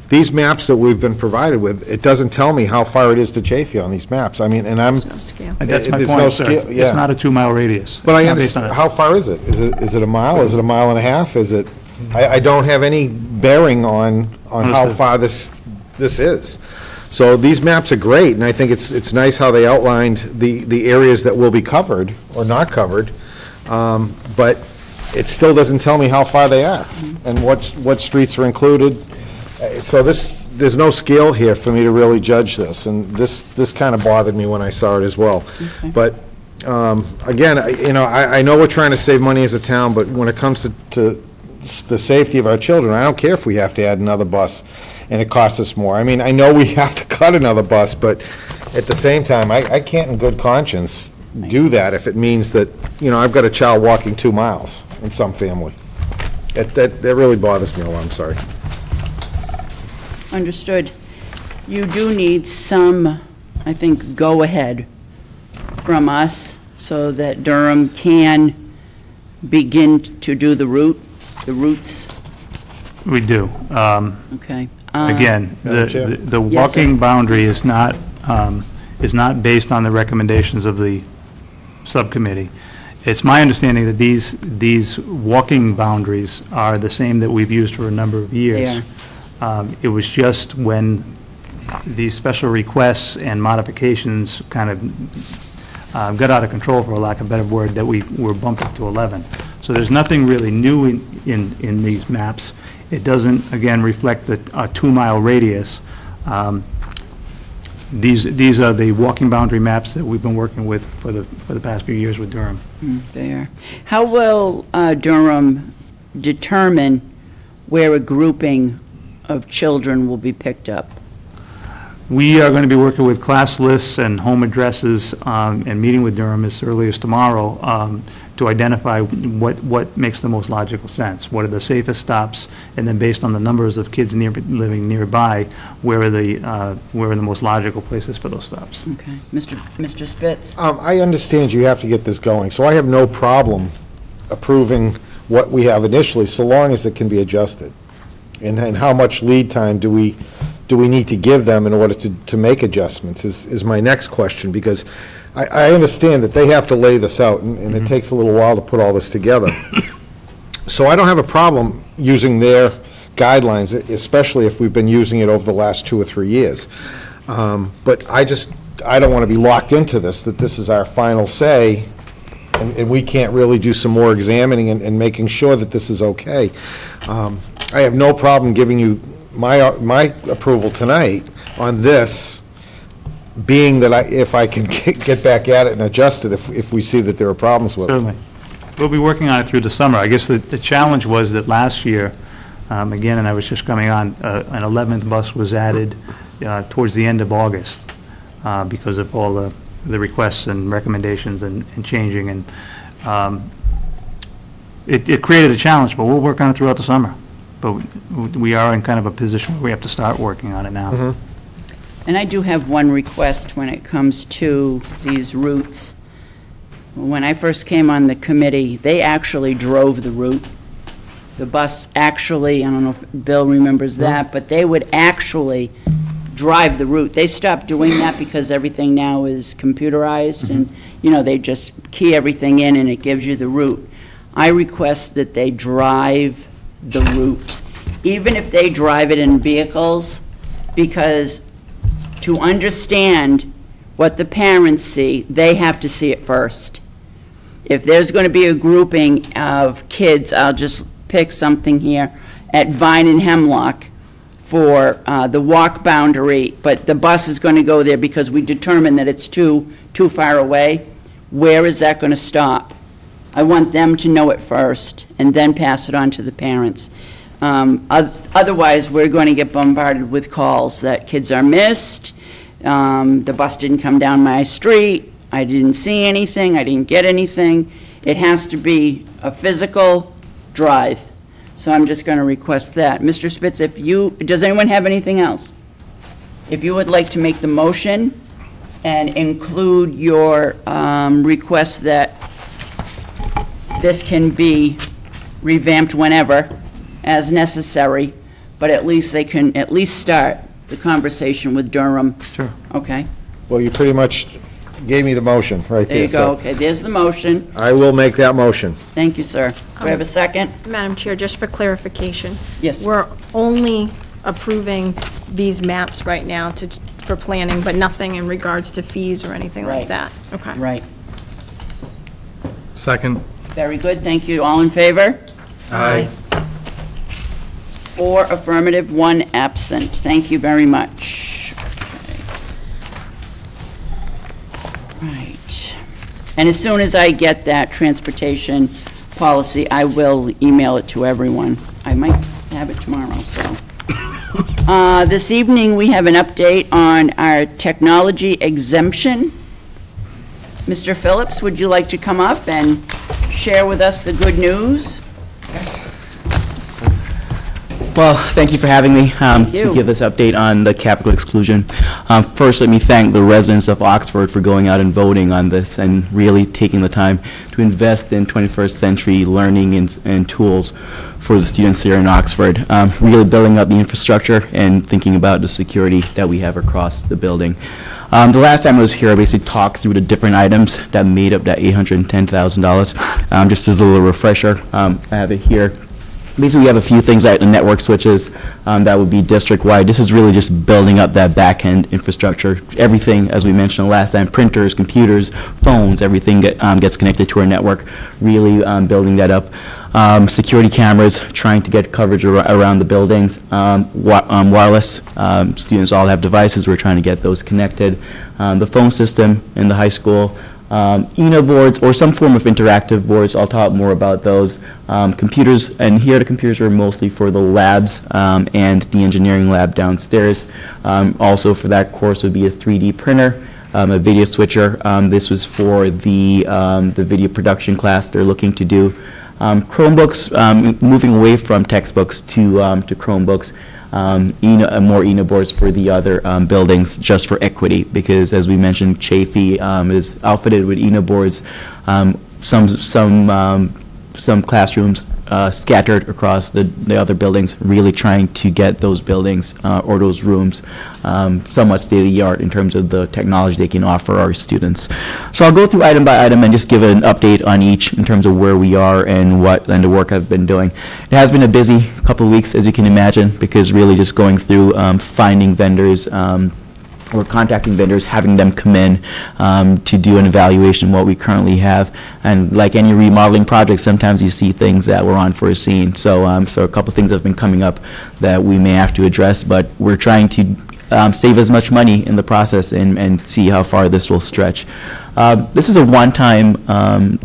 These maps that we've been provided with, it doesn't tell me how far it is to Chafee on these maps. I mean, and I'm... No scale. And that's my There's no point, sir. scale, yeah. It's not a 2-mile radius. But I It's not based on understand, it. how far is it? Is it a mile? Is it a mile and a half? Is it, I don't have any bearing on how Understood. far this is. So these maps are great, and I think it's nice how they outlined the areas that will be covered or not covered, but it still doesn't tell me how far they are and what streets are included. So there's no scale here for me to really judge this, and this kind of bothered me when I saw it as well. But, again, I know we're trying to save money as a town, but when it comes to the safety of our children, I don't care if we have to add another bus and it costs us more. I mean, I know we have to cut another bus, but at the same time, I can't in good conscience do that if it means that, I've got a child walking 2 miles in some family. That really bothers me a lot, I'm sorry. Understood. You do need some, I think, go-ahead from us so that Durham can begin to do the routes, We do. okay? Again, Madam Chair? the Yes, sir. walking boundary is not based on the recommendations of the subcommittee. It's my understanding that these walking boundaries are the same that we've used for a number of years. It was just when these special requests and modifications kind of got out of control, for lack of a better word, that we were bumped up to 11. So there's nothing really new in these maps. It doesn't, again, reflect a 2-mile radius. These are the walking boundary maps that we've been working with for the past few years with Durham. There. How will Durham determine where a grouping of children will be picked up? We are going to be working with class lists and home addresses and meeting with Durham as early as tomorrow to identify what makes the most logical sense. What are the safest stops? And then based on the numbers of kids living nearby, where are the most logical places for those stops? Okay. Mr. Spitz? I understand you have to get this going, so I have no problem approving what we have initially, so long as it can be adjusted. And how much lead time do we need to give them in order to make adjustments is my next question, because I understand that they have to lay this out, and it takes a little while to put all this together. So I don't have a problem using their guidelines, especially if we've been using it over the last 2 or 3 years. But I don't want to be locked into this, that this is our final say, and we can't really do some more examining and making sure that this is okay. I have no problem giving you my approval tonight on this, being that if I can get back at it and adjust it if we see that there are problems with it. Certainly. We'll be working on it through the summer. I guess the challenge was that last year, Again, and I was just coming on, an 11th bus was added towards the end of August because of all the requests and recommendations and changing, and it created a challenge, but we'll work on it throughout the summer. But we are in kind of a position where we have to start working on it now. And I do have one request when it comes to these routes. When I first came on the committee, they actually drove the route. The bus actually, I don't know if Bill remembers that, but they would actually drive the route. They stopped doing that because everything now is computerized, and, they just key everything in and it gives you the route. I request that they drive the route, even if they drive it in vehicles, because to understand what the parents see, they have to see it first. If there's going to be a grouping of kids, I'll just pick something here, at Vine and Hemlock for the walk boundary, but the bus is going to go there because we determined that it's too far away, where is that going to stop? I want them to know it first and then pass it on to the parents. Otherwise, we're going to get bombarded with calls that kids are missed, the bus didn't come down my street, I didn't see anything, I didn't get anything. It has to be a physical drive. So I'm just going to request that. Mr. Spitz, does anyone have anything else? If you would like to make the motion and include your request that this can be revamped whenever, as necessary, but at least they can at least start the conversation with Durham. Sure. Okay, Well, you pretty much gave me the motion right there. there you go. so Okay, there's the motion. I will make that motion. Thank you, sir. Do I have a second? Madam Chair, just for clarification. Yes. We're only approving these maps right now for planning, but nothing in regards to fees or anything Right. like that? Okay. Right. Second. Very good, thank you. All in favor? Aye. 4 affirmative, 1 absent. Thank you very much. Okay. Right. And as soon as I get that transportation policy, I will email it to everyone. I might have it tomorrow, so. This evening, we have an update on our technology exemption. Mr. Phillips, would you like to come up and share with us the good news? Well, thank you for having me you. to give this update on the capital exclusion. First, let me thank the residents of Oxford for going out and voting on this and really taking the time to invest in 21st century learning and tools for the students here in Oxford, really building up the infrastructure and thinking about the security that we have across the building. The last time I was here, I basically talked through the different items that made up that $810,000. Just as a little refresher, I have it here. Basically, we have a few things like the network switches that would be district-wide. This is really just building up that back-end infrastructure. Everything, as we mentioned last time, printers, computers, phones, everything gets connected to our network, really building that up. Security cameras, trying to get coverage around the buildings. Wireless, students all have devices. We're trying to get those connected. The phone system in the high school. ENO boards or some form of interactive boards. I'll talk more about those. Computers, and here the computers are mostly for the labs and the engineering lab downstairs. Also for that course would be a 3D printer, a video switcher. This was for the video production class they're looking to do. Chromebooks, moving away from textbooks to Chromebooks. More ENO boards for the other buildings, just for equity, because as we mentioned, Chafee is outfitted with ENO boards. Some classrooms scattered across the other buildings, really trying to get those buildings or those rooms somewhat state-of-the-art in terms of the technology they can offer our students. So I'll go through item by item and just give an update on each in terms of where we are and the work I've been doing. It has been a busy couple of weeks, as you can imagine, because really just going through finding vendors, or contacting vendors, having them come in to do an evaluation of what we currently have. And like any remodeling project, sometimes you see things that were unforeseen. So a couple things have been coming up that we may have to address, but we're trying to save as much money in the process and see how far this will stretch. This is a one-time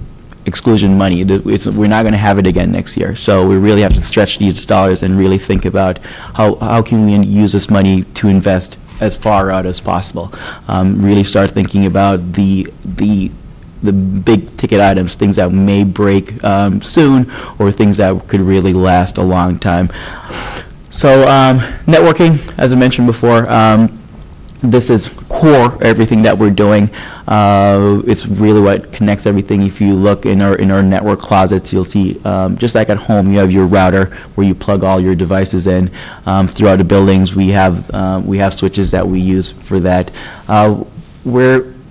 exclusion money. We're not going to have it again next year. So we really have to stretch these dollars and really think about how can we use this money to invest as far out as possible. Really start thinking about the big ticket items, things that may break soon, or things that could really last a long time. So networking, as I mentioned before, this is core everything that we're doing. It's really what connects everything. If you look in our network closets, you'll see, just like at home, you have your router where you plug all your devices in. Throughout the buildings, we have switches that we use for that.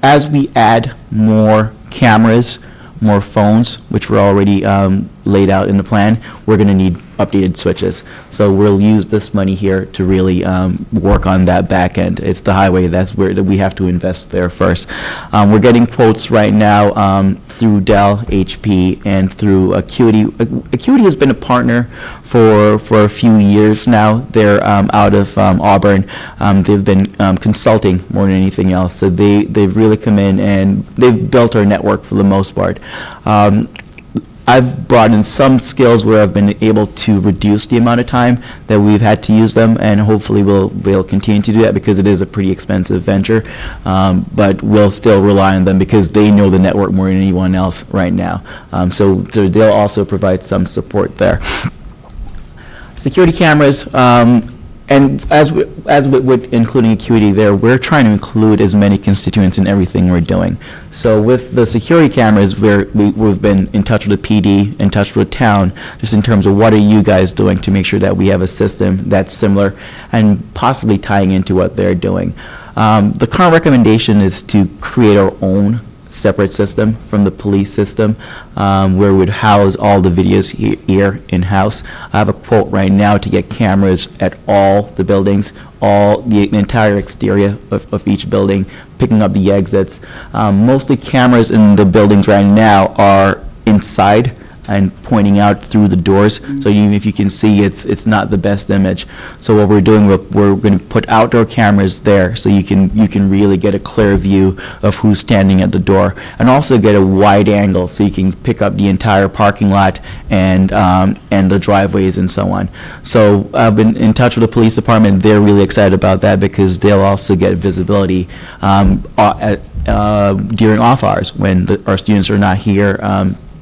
As we add more cameras, more phones, which were already laid out in the plan, we're going to need updated switches. So we'll use this money here to really work on that back end. It's the highway, that's where we have to invest there first. We're getting quotes right now through Dell, HP, and through Acuity. Acuity has been a partner for a few years now. They're out of Auburn. They've been consulting more than anything else. So they've really come in and they've built our network for the most part. I've brought in some skills where I've been able to reduce the amount of time that we've had to use them, and hopefully we'll continue to do that because it is a pretty expensive venture, but we'll still rely on them because they know the network more than anyone else right now. So they'll also provide some support there. Security cameras, and as with including Acuity there, we're trying to include as many constituents in everything we're doing. So with the security cameras, we've been in touch with the PD, in touch with town, just in terms of what are you guys doing to make sure that we have a system that's similar and possibly tying into what they're doing. The current recommendation is to create our own separate system from the police system, where we'd house all the videos here in-house. I have a quote right now to get cameras at all the buildings, the entire exterior of each building, picking up the exits. Mostly cameras in the buildings right now are inside and pointing out through the doors. So even if you can see, it's not the best image. So what we're doing, we're going to put outdoor cameras there so you can really get a clear view of who's standing at the door, and also get a wide angle so you can pick up the entire parking lot and the driveways and so on. So I've been in touch with the police department. They're really excited about that because they'll also get visibility during off hours when our students are not here.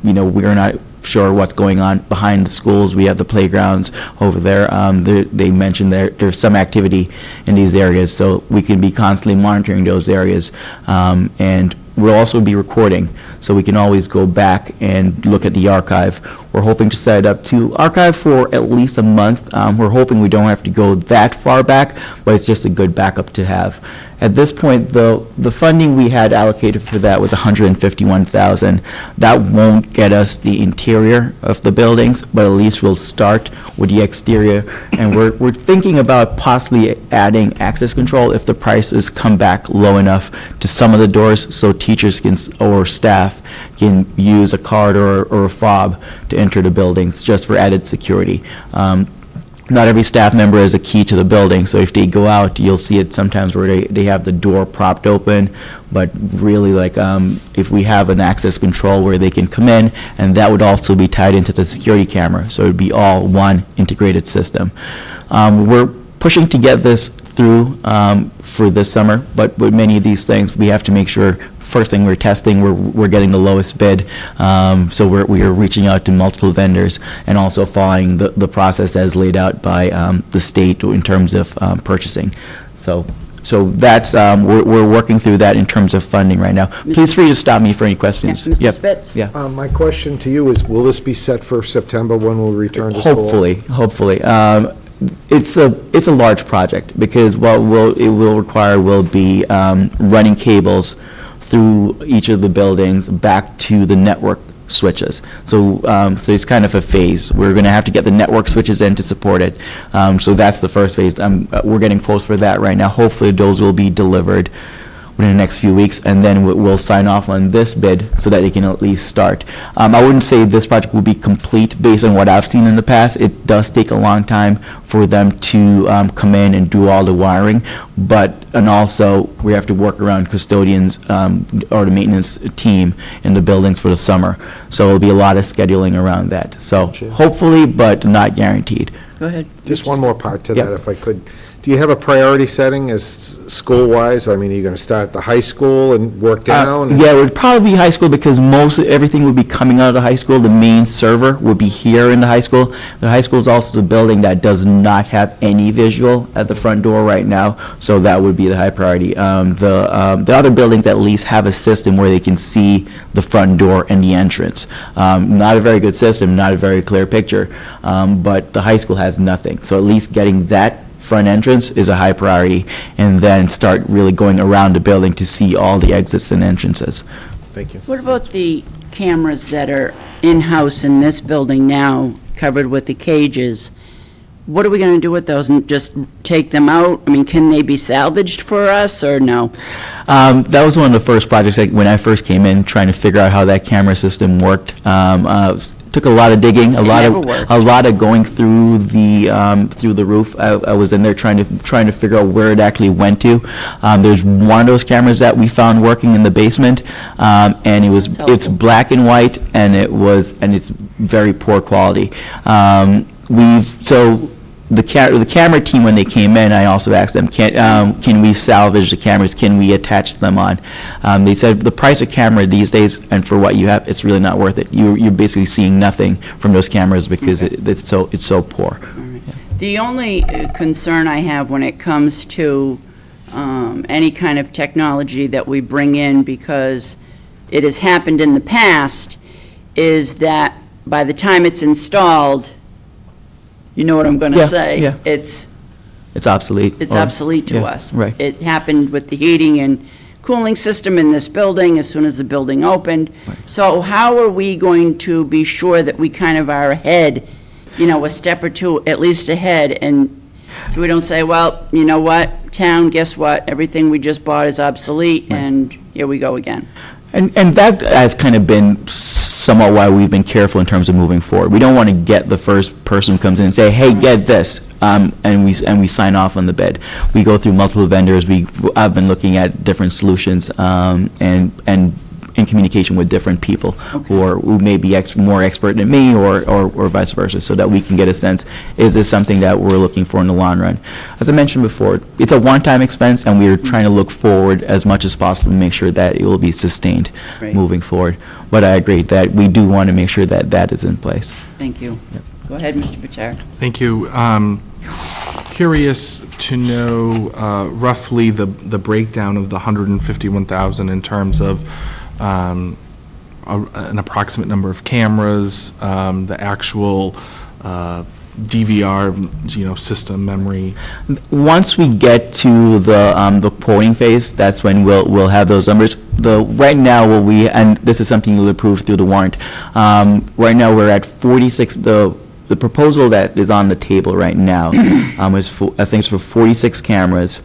We're not sure what's going on behind the schools. We have the playgrounds over there. They mentioned there's some activity in these areas, so we can be constantly monitoring those areas. And we'll also be recording, so we can always go back and look at the archive. We're hoping to set it up to archive for at least a month. We're hoping we don't have to go that far back, but it's just a good backup to have. At this point, the funding we had allocated for that was $151,000. That won't get us the interior of the buildings, but at least we'll start with the exterior. And we're thinking about possibly adding access control if the prices come back low enough to some of the doors, so teachers or staff can use a card or a fob to enter the buildings just for added security. Not every staff member has a key to the building, so if they go out, you'll see it sometimes where they have the door propped open, but really if we have an access control where they can come in, and that would also be tied into the security camera, so it would be all one integrated system. We're pushing to get this through for this summer, but with many of these things, we have to make sure first thing we're testing, we're getting the lowest bid, so we are reaching out to multiple vendors and also following the process as laid out by the state in terms of purchasing. So that's we're working through that in terms of funding right now. Please free to stop me for any questions. Mr. Yep. Spitz? Yeah. My question to you is, will this be set for September when we'll return to school? Hopefully. It's a large project because what it will require will be running cables through each of the buildings back to the network switches. So it's kind of a phase. We're going to have to get the network switches in to support it. So that's the first phase. We're getting quotes for that right now. Hopefully those will be delivered within the next few weeks, and then we'll sign off on this bid so that they can at least start. I wouldn't say this project will be complete based on what I've seen in the past. It does take a long time for them to come in and do all the wiring, and also we have to work around custodians or the maintenance team in the buildings for the summer. So there'll be a lot of scheduling around that. So hopefully, but not guaranteed. Go ahead. Just one more part to Yeah. that, if I could. Do you have a priority setting as school-wise? I mean, are you going to start at the high school and work down? Yeah, it would probably be high school because everything would be coming out of the high school. The main server would be here in the high school. The high school is also the building that does not have any visual at the front door right now, so that would be the high priority. The other buildings at least have a system where they can see the front door and the entrance. Not a very good system, not a very clear picture, but the high school has nothing. So at least getting that front entrance is a high priority, and then start really going around the building to see all the exits and entrances. Thank you. What about the cameras that are in-house in this building now, covered with the cages? What are we going to do with those, and just take them out? I mean, can they be salvaged for us, or no? That was one of the first projects, like, when I first came in, trying to figure out how that camera system worked. Took a lot of digging, a lot of going through the roof. I was in there trying to figure out where it actually went to. There's one of those cameras that we found working in the basement, and it's black and white, and it's very poor quality. The camera team, when they came in, I also asked them, can we salvage the cameras? Can we attach them on? They said the price of camera these days, and for what you have, it's really not worth it. You're basically seeing nothing from those cameras because it's so poor. The only concern I have when it comes to any kind of technology that we bring in, because it has happened in the past, is that by the time it's installed, you know what I'm going to say? Yeah. It's obsolete. It's obsolete to us. Right. It happened with the heating and cooling system in this building as soon as the building opened. Right. So how are we going to be sure that we kind of are ahead, a step or two at least ahead, and so we don't say, well, you know what, town, guess what? Everything we just bought is obsolete, and here we go again. And that has kind of been somewhat why we've been careful in terms of moving forward. We don't want to get the first person who comes in and say, hey, get this, and we sign off on the bid. We go through multiple vendors. I've been looking at different solutions, and in communication with different people who may be more expert than me, or vice versa, so that we can get a sense, is this something that we're looking for in the long run? As I mentioned before, it's a one-time expense, and we're trying to look forward as much as possible to make sure that it will be sustained moving forward. But I agree that we do want to make sure that that is in place. Thank you. Go ahead, Mr. Butcher. Thank you. Curious to know roughly the breakdown of the 151,000 in terms of an approximate number of cameras, the actual DVR, system memory. Once we get to the quoting phase, that's when we'll have those numbers. Right now, and this is something you'll approve through the warrant. Right now, we're at 46. The proposal that is on the table right now is I think it's for 46 cameras,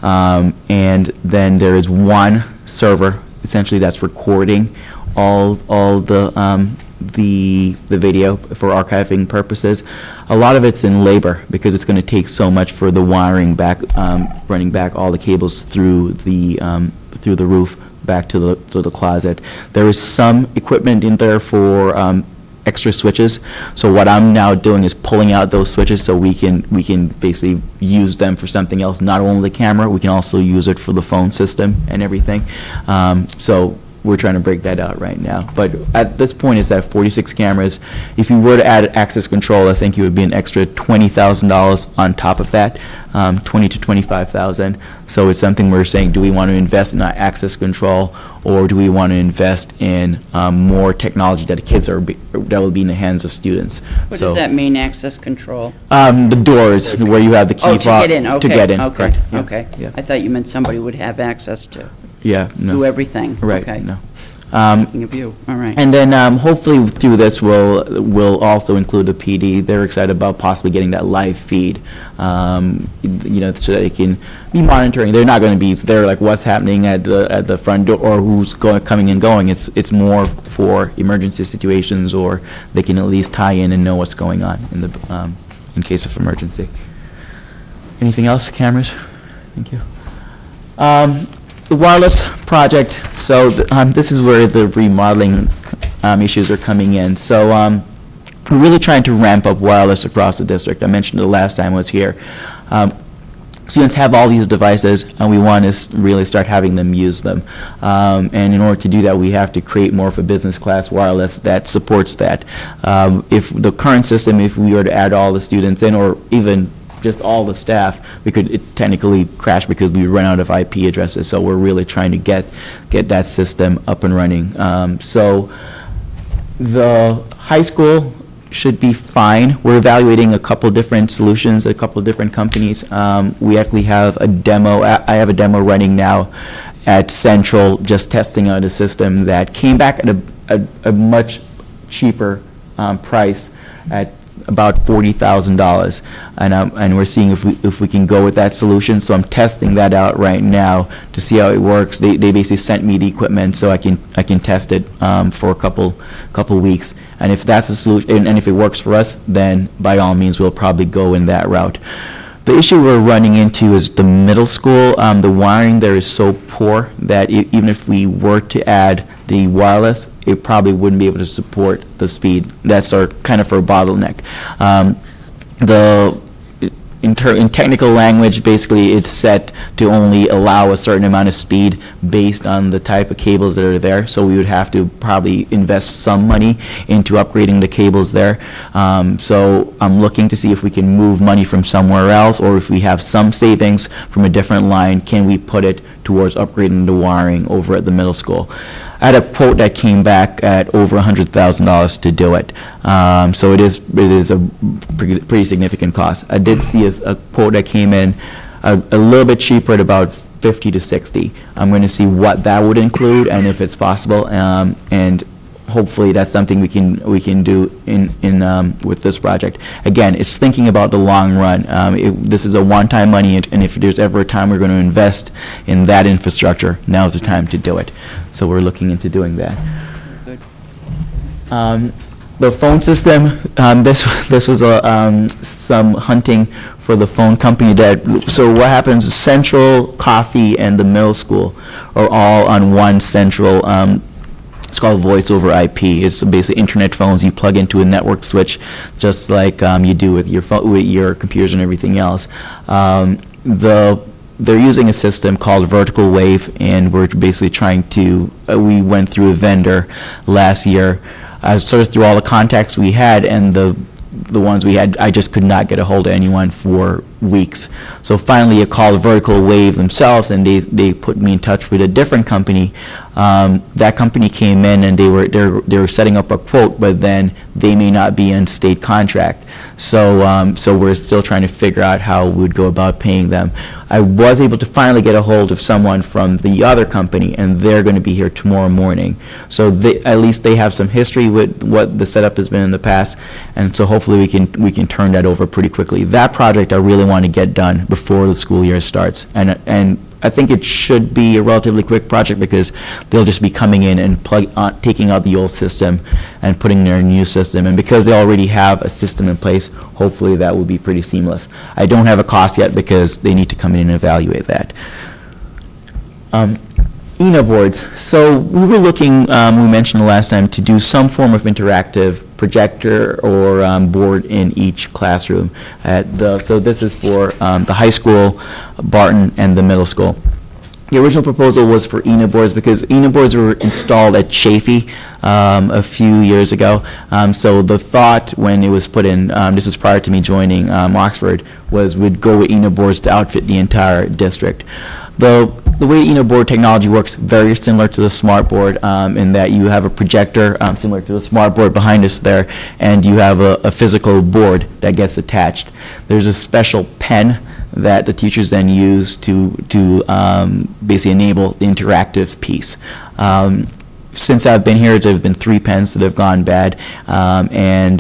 and then there is one server essentially that's recording all the video for archiving purposes. A lot of it's in labor because it's going to take so much for the wiring back, running back all the cables through the roof back to the closet. There is some equipment in there for extra switches. So what I'm now doing is pulling out those switches so we can basically use them for something else. Not only the camera, we can also use it for the phone system and everything. So we're trying to break that out right now. But at this point, it's at 46 cameras. If you were to add access control, I think it would be an extra $20,000 on top of that, 20 to 25,000. So it's something we're saying, do we want to invest in that access control, or do we want to invest in more technology that that will be in the hands of students? What does that mean, access control? The doors where you have the key fob. To get in, okay. To get in, okay. correct. Yeah. Okay. Yeah. I thought you meant somebody would have access to No. do everything. Right, Okay. no. Speaking of you, all right. And then hopefully through this, we'll also include the PD. They're excited about possibly getting that live feed, so that they can be monitoring. They're not going to be there like what's happening at the front door or who's coming and going. It's more for emergency situations, or they can at least tie in and know what's going on in in case of emergency. Anything else? Cameras? Thank you. The wireless project, so this is where the remodeling issues are coming in. So we're really trying to ramp up wireless across the district. I mentioned it the last time I was here. Students have all these devices, and we want to really start having them use them. And in order to do that, we have to create more of a business class wireless that supports that. If the current system, if we were to add all the students in, or even just all the staff, we could technically crash because we run out of IP addresses. So we're really trying to get that system up and running. So the high school should be fine. We're evaluating a couple different solutions, a couple different companies. We actually have a demo. I have a demo running now at Central, just testing out a system that came back at a much cheaper price at about $40,000, and we're seeing if we can go with that solution. So I'm testing that out right now to see how it works. They basically sent me the equipment so I can test it for a couple weeks, and if that's the solution, and if it works for us, then by all means we'll probably go in that route. The issue we're running into is the middle school. The wiring there is so poor that even if we were to add the wireless, it probably wouldn't be able to support the speed. That's our kind of our bottleneck. In technical language, basically it's set to only allow a certain amount of speed based on the type of cables that are there. So we would have to probably invest some money into upgrading the cables there. So I'm looking to see if we can move money from somewhere else, or if we have some savings from a different line, can we put it towards upgrading the wiring over at the middle school. I had a quote that came back at over $100,000 to do it. So it is a pretty significant cost. I did see a quote that came in a little bit cheaper at about 50 to 60. I'm going to see what that would include and if it's possible, and hopefully that's something we can do in with this project. Again, it's thinking about the long run. This is a one-time money, and if there's ever a time we're going to invest in that infrastructure, now's the time to do it. So we're looking into doing that. The phone system, this was some hunting for the phone company so what happens is Central, Coffee, and the middle school are all on one central it's called Voice over IP. It's basically internet phones you plug into a network switch, just like you do with your phone, with your computers and everything else. They're using a system called Vertical Wave, and we're basically trying to. We went through a vendor last year. I sort of through all the contacts we had, and the ones we had, I just could not get a hold of anyone for weeks. So finally, I called Vertical Wave themselves, and they put me in touch with a different company. That company came in, and they were setting up a quote, but then they may not be in state contract. So so we're still trying to figure out how we would go about paying them. I was able to finally get a hold of someone from the other company, and they're going to be here tomorrow morning. So at least they have some history with what the setup has been in the past, and so hopefully we can turn that over pretty quickly. That project I really want to get done before the school year starts, and I think it should be a relatively quick project because they'll just be coming in and taking out the old system and putting their new system. And because they already have a system in place, hopefully that will be pretty seamless. I don't have a cost yet because they need to come in and evaluate that. ENA boards. So we were looking, we mentioned the last time, to do some form of interactive projector or board in each classroom. So this is for the high school, Barton, and the middle school. The original proposal was for ENA boards because ENA boards were installed at Chafee a few years ago. So the thought when it was put in, this was prior to me joining Oxford, was we'd go with ENA boards to outfit the entire district. The way ENA board technology works, very similar to the smart board in that you have a projector similar to the smart board behind us there, and you have a physical board that gets attached. There's a special pen that the teachers then use to basically enable the interactive piece. Since I've been here, there have been 3 pens that have gone bad, and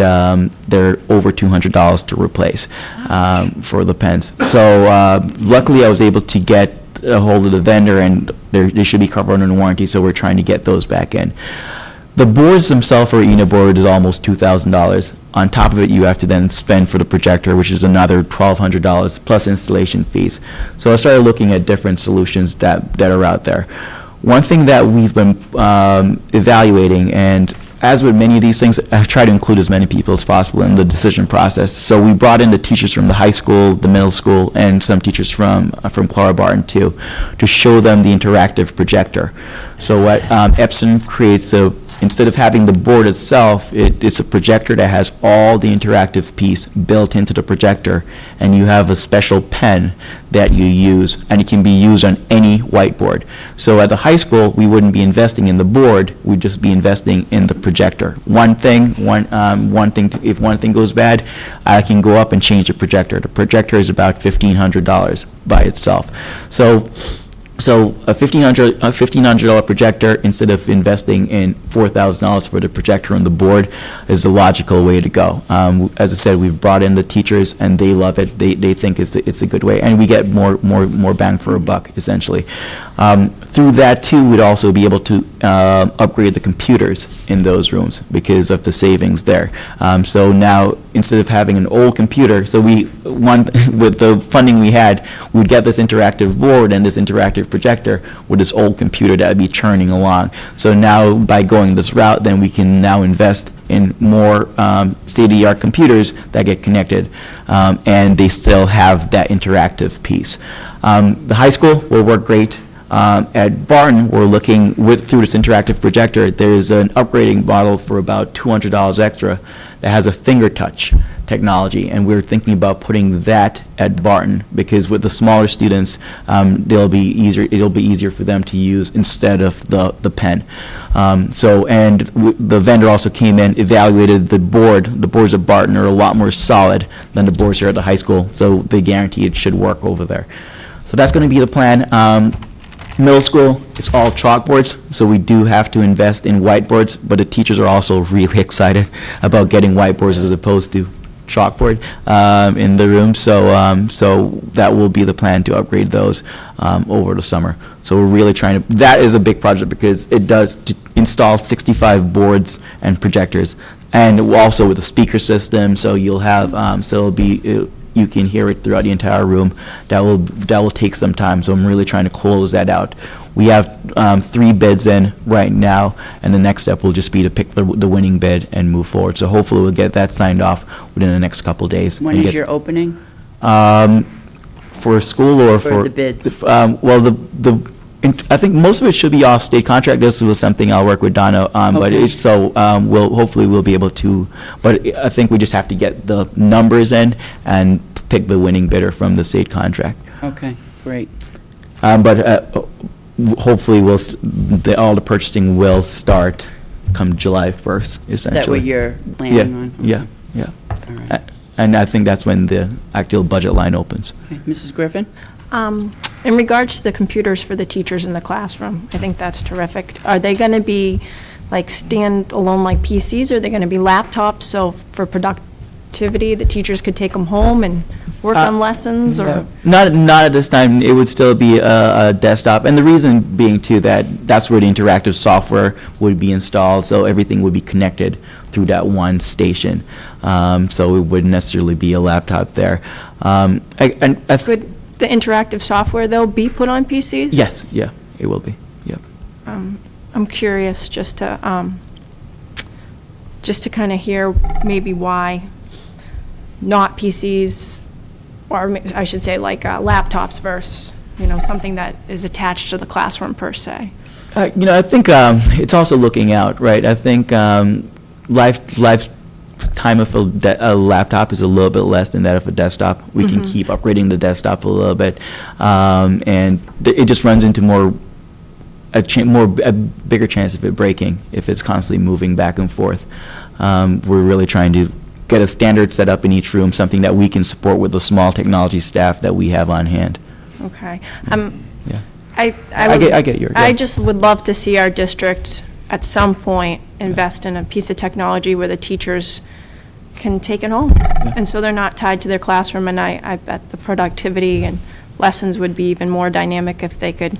they're over $200 to replace for the pens. So luckily I was able to get a hold of the vendor, and they should be covered under warranty, so we're trying to get those back in. The boards themselves for Enid board is almost $2,000. On top of it, you have to then spend for the projector, which is another $1,200 plus installation fees. So I started looking at different solutions that are out there. One thing that we've been evaluating, and as with many of these things, I try to include as many people as possible in the decision process. So we brought in the teachers from the high school, the middle school, and some teachers from Clara Barton too, to show them the interactive projector. So what Epson creates, instead of having the board itself, it's a projector that has all the interactive piece built into the projector, and you have a special pen that you use, and it can be used on any whiteboard. So at the high school, we wouldn't be investing in the board, we'd just be investing in the projector. If one thing goes bad, I can go up and change the projector. The projector is about $1,500 by itself. So a $1,500 projector, instead of investing in $4,000 for the projector on the board, is the logical way to go. As I said, we've brought in the teachers, and they love it. They think it's a good way, and we get more bang for a buck, essentially. Through that, too, we'd also be able to upgrade the computers in those rooms because of the savings there. So now, instead of having an old computer, with the funding we had, we'd get this interactive board and this interactive projector with this old computer that would be churning along. So now, by going this route, then we can now invest in more state-of-the-art computers that get connected, and they still have that interactive piece. The high school will work great. At Barton, we're looking through this interactive projector. There's an upgrading model for about $200 extra that has a finger touch technology, and we're thinking about putting that at Barton because with the smaller students, it'll be easier for them to use instead of the pen. The vendor also came in, evaluated the board. The boards at Barton are a lot more solid than the boards here at the high school, so they guarantee it should work over there. So that's going to be the plan. Middle school, it's all chalkboards, so we do have to invest in whiteboards, but the teachers are also really excited about getting whiteboards as opposed to chalkboard in the room. So that will be the plan, to upgrade those over the summer. So we're really trying to, that is a big project because it does install 65 boards and projectors, and also with a speaker system, so you'll have, you can hear it throughout the entire room. That will take some time, so I'm really trying to close that out. We have 3 bids in right now, and the next step will just be to pick the winning bid and move forward. So hopefully we'll get that signed off within the next couple days. When is your opening? For school or For the bids? I think most of it should be off state contract. This was something I'll work with Donna on, but Okay. hopefully we'll be able to, but I think we just have to get the numbers in and pick the winning bidder from the state contract. Okay, great. Hopefully all the purchasing will start come July 1st, essentially. Is that what you're planning on? Yeah. All right. And I think that's when the actual budget line opens. Okay, Mrs. Griffin? In regards to the computers for the teachers in the classroom, I think that's terrific. Are they going to be like stand-alone like PCs, or are they going to be laptops, so for productivity, the teachers could take them home and work on lessons, or? Not at this time. It would still be a desktop, and the reason being too that's where the interactive software would be installed, so everything would be connected through that one station. So it wouldn't necessarily be a laptop there. Could the interactive software, though, be put on PCs? Yes, yeah, it will be, yep. I'm curious just to kind of hear maybe why not PCs, or I should say like laptops versus, something that is attached to the classroom per se. I think it's also looking out, right? I think lifetime of a laptop is a little bit less than that of a desktop. We can keep upgrading the desktop a little bit, and it just runs into a bigger chance of it breaking if it's constantly moving back and forth. We're really trying to get a standard set up in each room, something that we can support with the small technology staff that we have on hand. Okay. Yeah. I get your. I just would love to see our district at some point invest in a piece of technology where the teachers can take it home. And so they're not tied to their classroom, and I bet the productivity and lessons would be even more dynamic if they could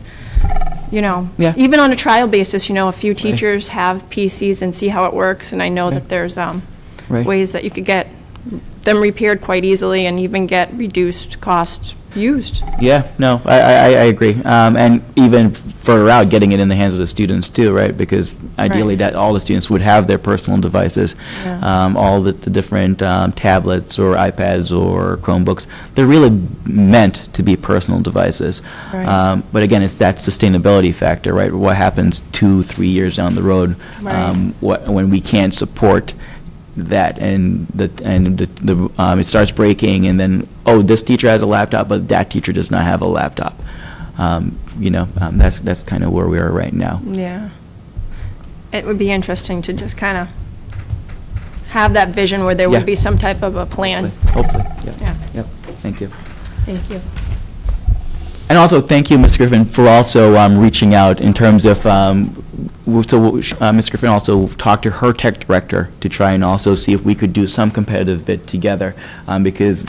Yeah. even on a trial basis, a few teachers have PCs and see how it works, and I know that there's Right. ways that you could get them repaired quite easily and even get reduced cost used. Yeah, no, I agree. And even further out, getting it in the hands of the students too, right? Because ideally, Right. that all the students would have their personal devices, Yeah. all the different tablets or iPads or Chromebooks. They're really meant to be personal devices. Right. But again, it's that sustainability factor, right? What happens 2-3 years down the road Right. when we can't support that and it starts breaking, and then, oh, this teacher has a laptop, but that teacher does not have a laptop. That's kind of where we are right now. Yeah. It would be interesting to just kind of have that vision where there Yeah. would be some type of a plan. Hopefully, yeah. Yeah. Yep, thank you. Thank you. And also, thank you, Ms. Griffin, for also reaching out in terms of, Ms. Griffin also talked to her tech director to try and also see if we could do some competitive bid together, because,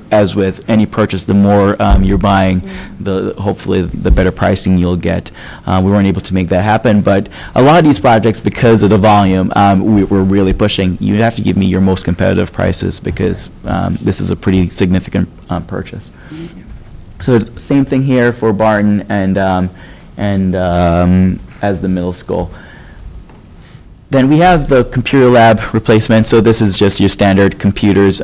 as with any purchase, the more you're buying, hopefully the better pricing you'll get. We weren't able to make that happen, but a lot of these projects, because of the volume, we're really pushing. You have to give me your most competitive prices, because this is a pretty significant purchase. So same thing here for Barton and as the middle school. Then we have the computer lab replacement. So this is just your standard computers,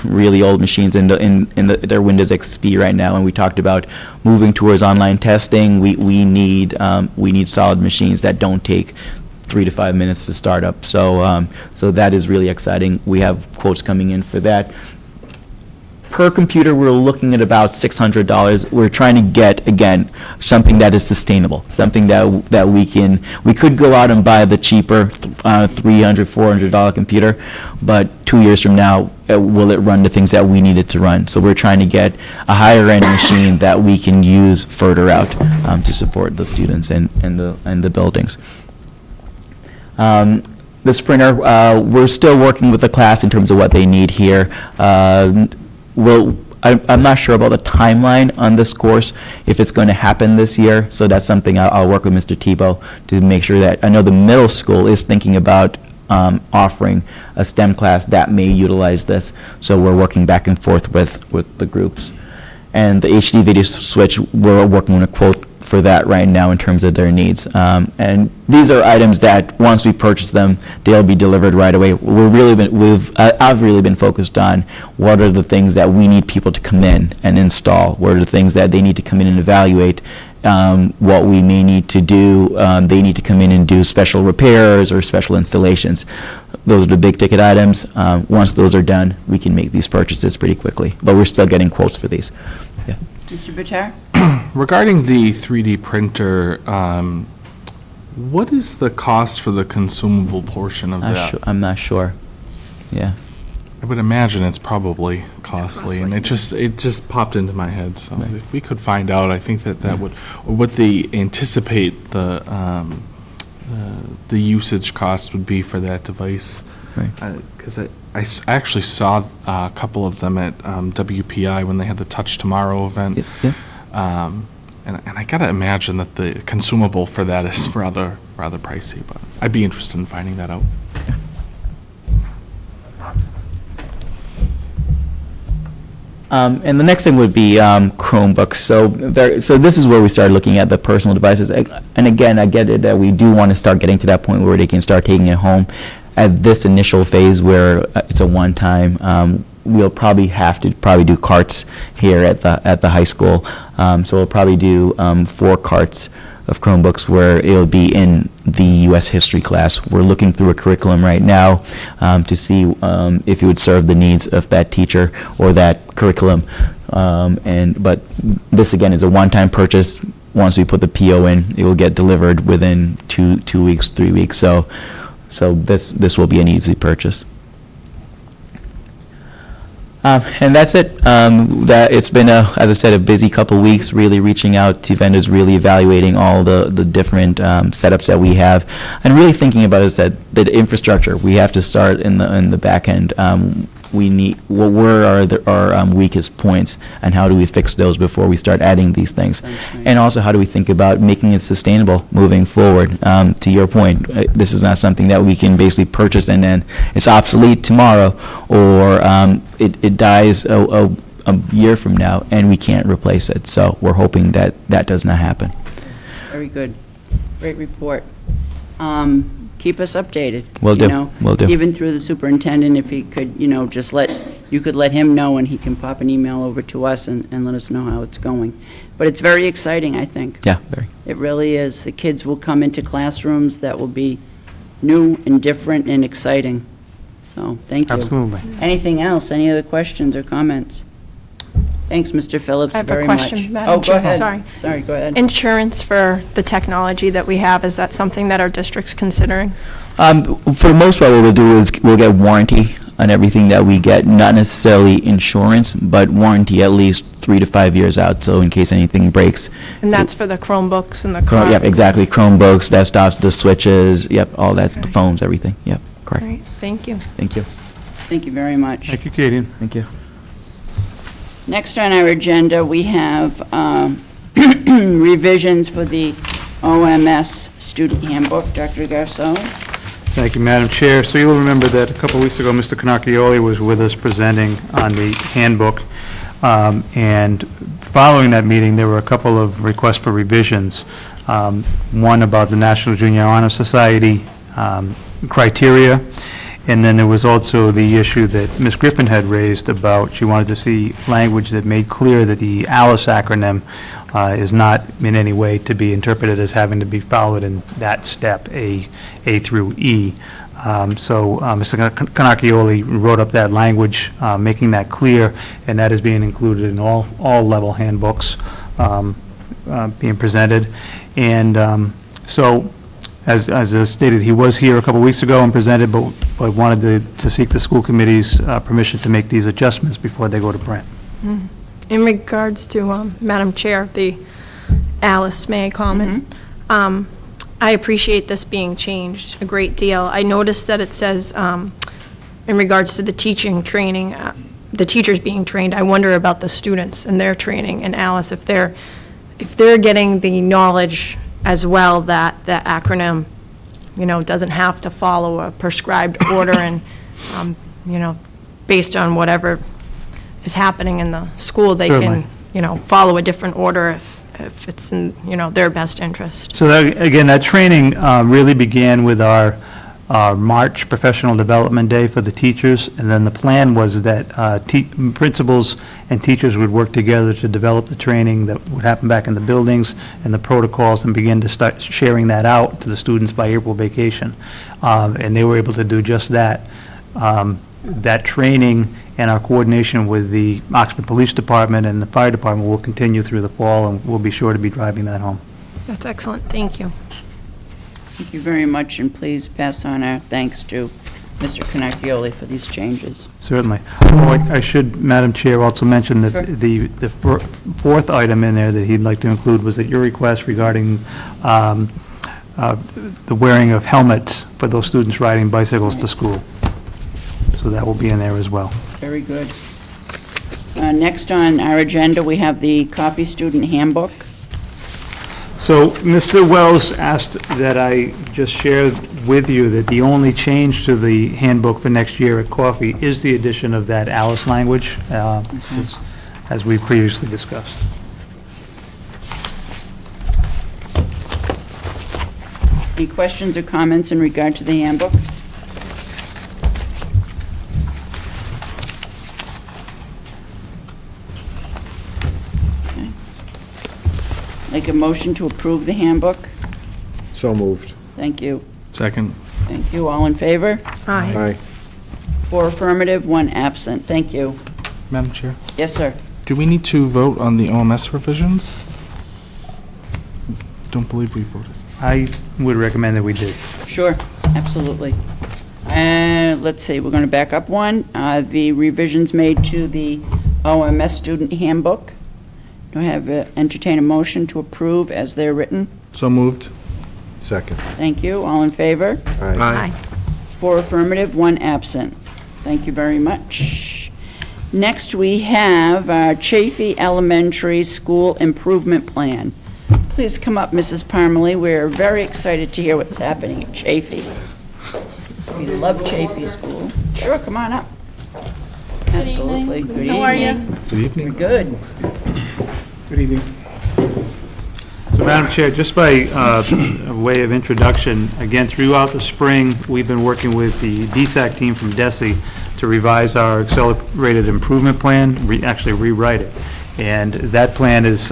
really old machines in their Windows XP right now. And we talked about moving towards online testing. We need solid machines that don't take 3 to 5 minutes to start up. So that is really exciting. We have quotes coming in for that. Per computer, we're looking at about $600. We're trying to get, again, something that is sustainable, something that we could go out and buy the cheaper $300, $400 computer, but 2 years from now, will it run the things that we need it to run? So we're trying to get a higher-end machine that we can use further out to support the students and the buildings. The Sprinter, we're still working with the class in terms of what they need here. I'm not sure about the timeline on this course, if it's going to happen this year, so that's something I'll work with Mr. Tebow to make sure that, I know the middle school is thinking about offering a STEM class that may utilize this, so we're working back and forth with the groups. And the HD video switch, we're working on a quote for that right now in terms of their needs. And these are items that, once we purchase them, they'll be delivered right away. I've really been focused on what are the things that we need people to come in and install, what are the things that they need to come in and evaluate, what we may need to do. They need to come in and do special repairs or special installations. Those are the big ticket items. Once those are done, we can make these purchases pretty quickly, but we're still getting quotes for these. Yeah. Mr. Butcher? Regarding the 3D printer, what is the cost for the consumable portion of that? I'm not sure. Yeah. I would imagine it's probably costly, and it just popped into my head. So if we could find out, I think that would, or what they anticipate the usage cost would be for that device. Right. Because I actually saw a couple of them at WPI when they had the Touch Tomorrow event. Yeah. And I gotta imagine that the consumable for that is rather pricey, but I'd be interested in finding that out. And the next thing would be Chromebooks. So this is where we started looking at the personal devices. And again, I get it that we do want to start getting to that point where they can start taking it home. At this initial phase where it's a one-time, we'll probably have to do carts here at the high school. So we'll probably do 4 carts of Chromebooks where it'll be in the U.S. history class. We're looking through a curriculum right now to see if it would serve the needs of that teacher or that curriculum. But this again is a one-time purchase. Once we put the PO in, it will get delivered within 2 weeks, 3 weeks. So this will be an easy purchase. And that's it. It's been, as I said, a busy couple weeks, really reaching out to vendors, really evaluating all the different setups that we have, and really thinking about is that the infrastructure, we have to start in the back end. we need, where are our weakest points, and how do we fix those before we start adding these things? And also, how do we think about making it sustainable moving forward? To your point, this is not something that we can basically purchase and then it's obsolete tomorrow, or it dies a year from now and we can't replace it. So we're hoping that that does not happen. Very good. Great report. Keep us updated. Will do. You know, Will do. Even through the superintendent, if he could, you know, just you could let him know, and he can pop an email over to us and let us know how it's going. But it's very exciting, I think. Yeah, very. It really is. The kids will come into classrooms that will be new and different and exciting. So, thank you. Absolutely. Anything else? Any other questions or comments? Thanks, Mr. Phillips, I have a very much. question, Madam Oh, go Chair. ahead. Sorry. Sorry, go ahead. Insurance for the technology that we have, is that something that our district's considering? For the most part, what we'll do is we'll get warranty on everything that we get, not necessarily insurance, but warranty at least 3 to 5 years out, so in case anything breaks. And that's for the Chromebooks and the car? Yep, exactly. Chromebooks, desktops, the switches, yep, all that, the phones, everything. Yep, correct. Great, thank you. Thank you. Thank you very much. Thank you, Katie. Thank you. Next on our agenda, we have revisions for the OMS Student Handbook. Dr. Garceau? Thank you, Madam Chair. So you'll remember that a couple weeks ago, Mr. Canacchioli was with us presenting on the handbook. And following that meeting, there were a couple of requests for revisions. One about the National Junior Honor Society criteria, and then there was also the issue that Ms. Griffin had raised about, she wanted to see language that made clear that the ALICE acronym is not in any way to be interpreted as having to be followed in that step, A through E. So Mr. Canacchioli wrote up that language, making that clear, and that is being included in all level handbooks being presented. And so, as stated, he was here a couple weeks ago and presented, but wanted to seek the school committee's permission to make these adjustments before they go to print. In regards to, Madam Chair, the Alice, may I comment? I appreciate this being changed a great deal. I noticed that it says, in regards to the teaching training, the teachers being trained, I wonder about the students and their training, and Alice, if they're getting the knowledge as well that the acronym, you know, doesn't have to follow a prescribed order and, you know, based on whatever is happening in the school, they Certainly. can, you know, follow a different order if it's in, you know, their best interest. So that, again, that training really began with our March Professional Development Day for the teachers, and then the plan was that principals and teachers would work together to develop the training that would happen back in the buildings and the protocols, and begin to start sharing that out to the students by April vacation. And they were able to do just that. That training and our coordination with the Oxford Police Department and the Fire Department will continue through the fall, and we'll be sure to be driving that home. That's excellent, thank you. Thank you very much, and please pass on our thanks to Mr. Canacchioli for these changes. Certainly. I should, Madam Chair, also mention that Sure. the fourth item in there that he'd like to include was at your request regarding the wearing of helmets for those students riding bicycles to school. So that will be in there as well. Very good. Next on our agenda, we have the Coffee Student Handbook. So Mr. Wells asked that I just share with you that the only change to the handbook for next year at Coffee is the addition of that Alice language, as we previously discussed. Any questions or comments in regard to the handbook? Okay. Make a motion to approve the handbook? So moved. Thank you. Second. Thank you. All in favor? Aye. Aye. 4 affirmative, 1 absent. Thank you. Madam Chair, Yes, sir. do we need to vote on the OMS revisions? Don't believe we voted. I would recommend that we do. Sure, absolutely. Let's see, we're going to back up one. The revisions made to the OMS Student Handbook. Do I have entertain a motion to approve as they're written? So moved. Second. Thank you. All in favor? Aye. Aye. 4 affirmative, 1 absent. Thank you very much. Next, we have our Chafee Elementary School Improvement Plan. Please come up, Mrs. Parmalee. We're very excited to hear what's happening at Chafee. We love Chafee School. Sure, come on up. Absolutely. Good evening. How are you? Good evening. We're good. Good evening. So, Madam Chair, just by a way of introduction, again, throughout the spring, we've been working with the DSAC team from DESE to revise our accelerated improvement plan, actually rewrite it. And that plan is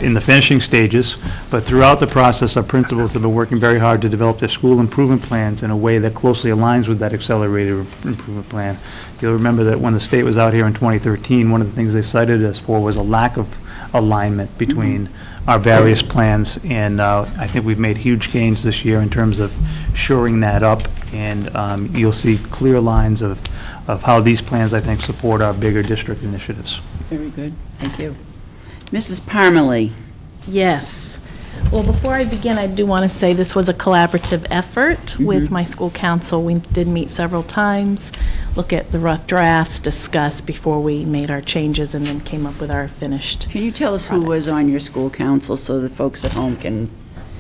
in the finishing stages, but throughout the process, our principals have been working very hard to develop their school improvement plans in a way that closely aligns with that accelerated improvement plan. You'll remember that when the state was out here in 2013, one of the things they cited us for was a lack of alignment between our various plans, and I think we've made huge gains this year in terms of shoring that up, and you'll see clear lines of how these plans, I think, support our bigger district initiatives. Very good. Thank you. Mrs. Parmalee. Yes. Well, before I begin, I do want to say this was a collaborative effort with my school council. We did meet several times, look at the rough drafts, discuss before we made our changes, and then came up with our finished. Can you tell us who was on your school council so the folks at home can...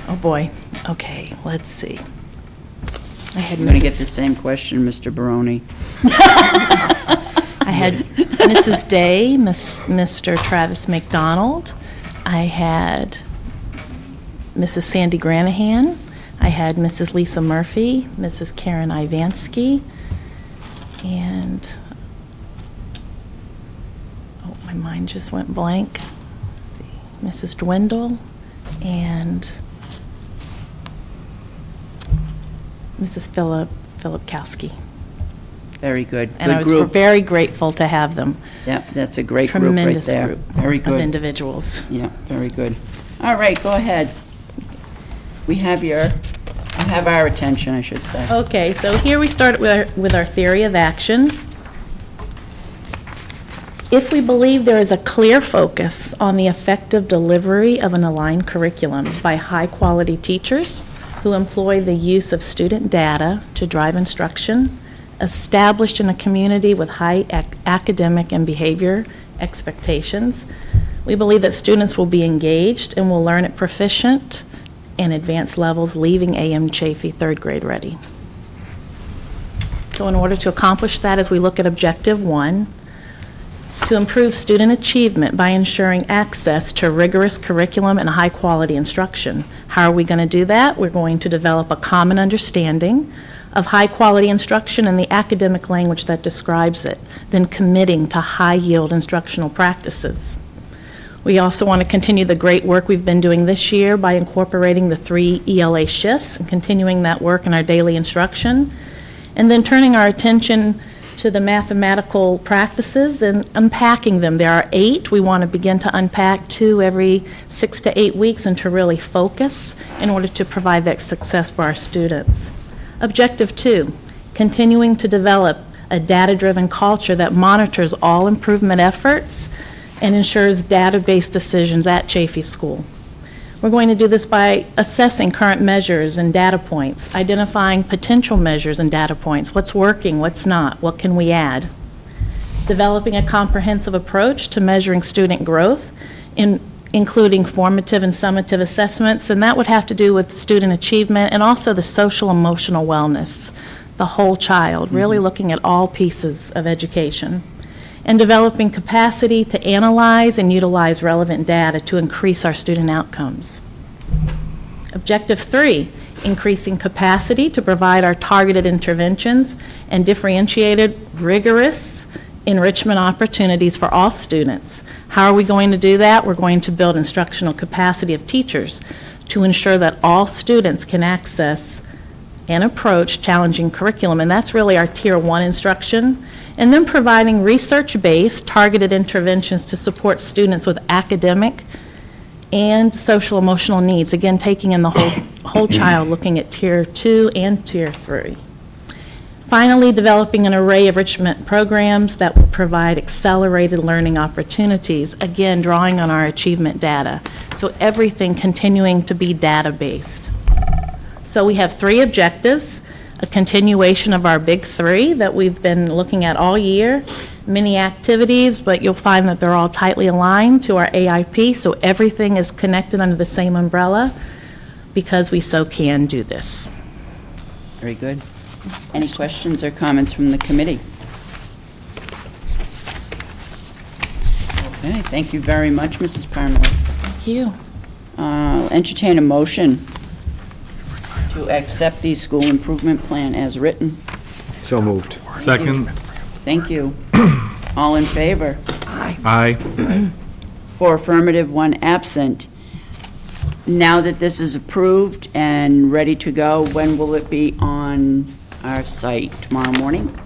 Oh, boy. Okay, let's see. I had I'm going to get the same question, Mr. Barone. I had Mrs. Day, Mr. Travis McDonald. I had Mrs. Sandy Granahan. I had Mrs. Lisa Murphy, Mrs. Karen Ivansky, and, oh, my mind just went blank. Let's see, Mrs. Dwindle, and Mrs. Philipkowski. Very good. And I was very grateful to have them. Yeah, that's a great group right Tremendous there. group Very of good. individuals. Yeah, very good. All right, go ahead. We have you have our attention, I should say. Okay, so here we start with our theory of action. If we believe there is a clear focus on the effective delivery of an aligned curriculum by high-quality teachers who employ the use of student data to drive instruction, established in a community with high academic and behavior expectations, we believe that students will be engaged and will learn at proficient and advanced levels, leaving AM Chafee third grade ready. So in order to accomplish that, as we look at Objective 1, to improve student achievement by ensuring access to rigorous curriculum and high-quality instruction. How are we going to do that? We're going to develop a common understanding of high-quality instruction and the academic language that describes it, then committing to high-yield instructional practices. We also want to continue the great work we've been doing this year by incorporating the 3 ELA shifts and continuing that work in our daily instruction, and then turning our attention to the mathematical practices and unpacking them. There are 8. We want to begin to unpack 2 every 6 to 8 weeks and to really focus in order to provide that success for our students. Objective 2, continuing to develop a data-driven culture that monitors all improvement efforts and ensures data-based decisions at Chafee School. We're going to do this by assessing current measures and data points, identifying potential measures and data points, what's working, what's not, what can we add, developing a comprehensive approach to measuring student growth, including formative and summative assessments, and that would have to do with student achievement and also the social emotional wellness, the whole child, really looking at all pieces of education, and developing capacity to analyze and utilize relevant data to increase our student outcomes. Objective 3, increasing capacity to provide our targeted interventions and differentiated, rigorous enrichment opportunities for all students. How are we going to do that? We're going to build instructional capacity of teachers to ensure that all students can access and approach challenging curriculum, and that's really our Tier 1 instruction. And then providing research-based targeted interventions to support students with academic and social emotional needs, again, taking in the whole child, looking at Tier 2 and Tier 3. Finally, developing an array of enrichment programs that will provide accelerated learning opportunities, again, drawing on our achievement data. So everything continuing to be data-based. So we have 3 objectives. a continuation of our big three that we've been looking at all year. Many activities, but you'll find that they're all tightly aligned to our AIP, so everything is connected under the same umbrella because we so can do this. Very good. Any questions or comments from the committee? Okay, thank you very much, Mrs. Parmalee. Thank you. I'll entertain a motion to accept the school improvement plan as written. So moved. Second? Thank you. All in favor? Aye. 4 affirmative, 1 absent. Now that this is approved and ready to go, when will it be on our site? Tomorrow morning?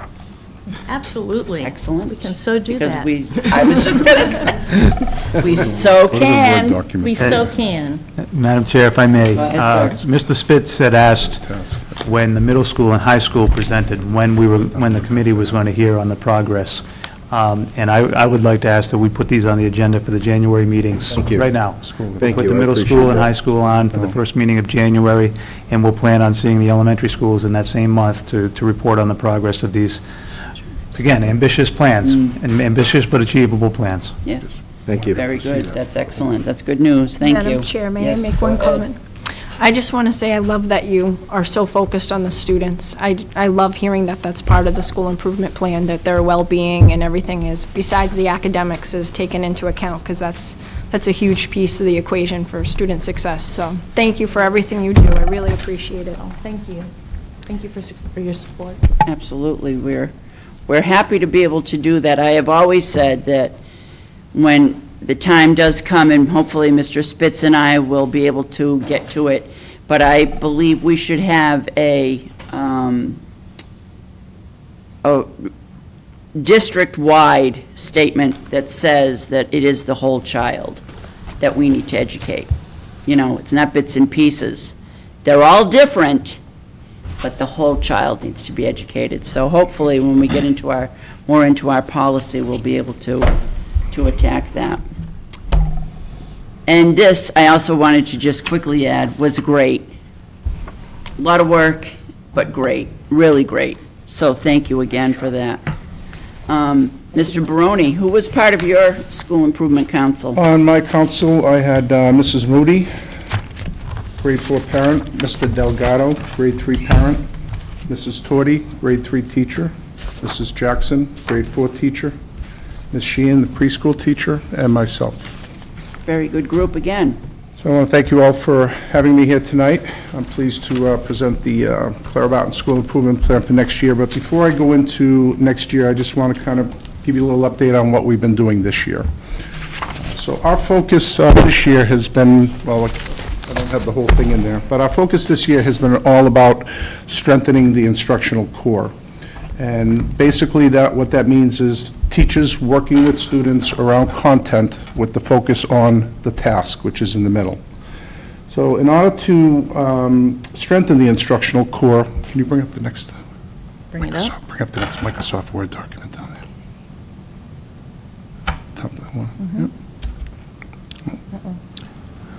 Absolutely. Excellent. We can so do that. Because I was just gonna say, we so can. We so can. Madam Chair, if I may. Go ahead, sir. Mr. Spitz had asked when the middle school and high school presented, when the committee was going to hear on the progress. And I would like to ask that we put these on the agenda for the January meetings. Thank you. Right now. Thank Put you, the I middle appreciate school and that. high school on for the first meeting of January, and we'll plan on seeing the elementary schools in that same month to report on the progress of these, again, ambitious plans, and ambitious but achievable plans. Yes, Thank you. very good. That's excellent. That's good news. Thank you. Madam Chair, may I Yes, make go one ahead. comment? I just want to say I love that you are so focused on the students. I love hearing that that's part of the school improvement plan, that their well-being and everything is, besides the academics, is taken into account, because that's a huge piece of the equation for student success. So thank you for everything you do. I really appreciate it. Thank you. Thank you for your support. Absolutely. We're happy to be able to do that. I have always said that when the time does come, and hopefully Mr. Spitz and I will be able to get to it, but I believe we should have a district-wide statement that says that it is the whole child that we need to educate. You know, it's not bits and pieces. They're all different, but the whole child needs to be educated. So hopefully, when we get more into our policy, we'll be able to attack that. And this, I also wanted to just quickly add, was great. A lot of work, but great, really great. So thank you again for that. Mr. Barone, who was part of your school improvement council? On my council, I had Mrs. Moody, grade 4 parent, Mr. Delgado, grade 3 parent, Mrs. Torti, grade 3 teacher, Mrs. Jackson, grade 4 teacher, Ms. Sheehan, the preschool teacher, and myself. Very good group again. So I want to thank you all for having me here tonight. I'm pleased to present the Clara Barton School Improvement Plan for next year. But before I go into next year, I just want to kind of give you a little update on what we've been doing this year. So our focus this year has been, well, I don't have the whole thing in there, but our focus this year has been all about strengthening the instructional core. And basically what that means is teachers working with students around content with the focus on the task, which is in the middle. So in order to strengthen the instructional core, can you bring up the next? Bring it up. Bring up the next Microsoft Word document down there. Top of that one. Yep.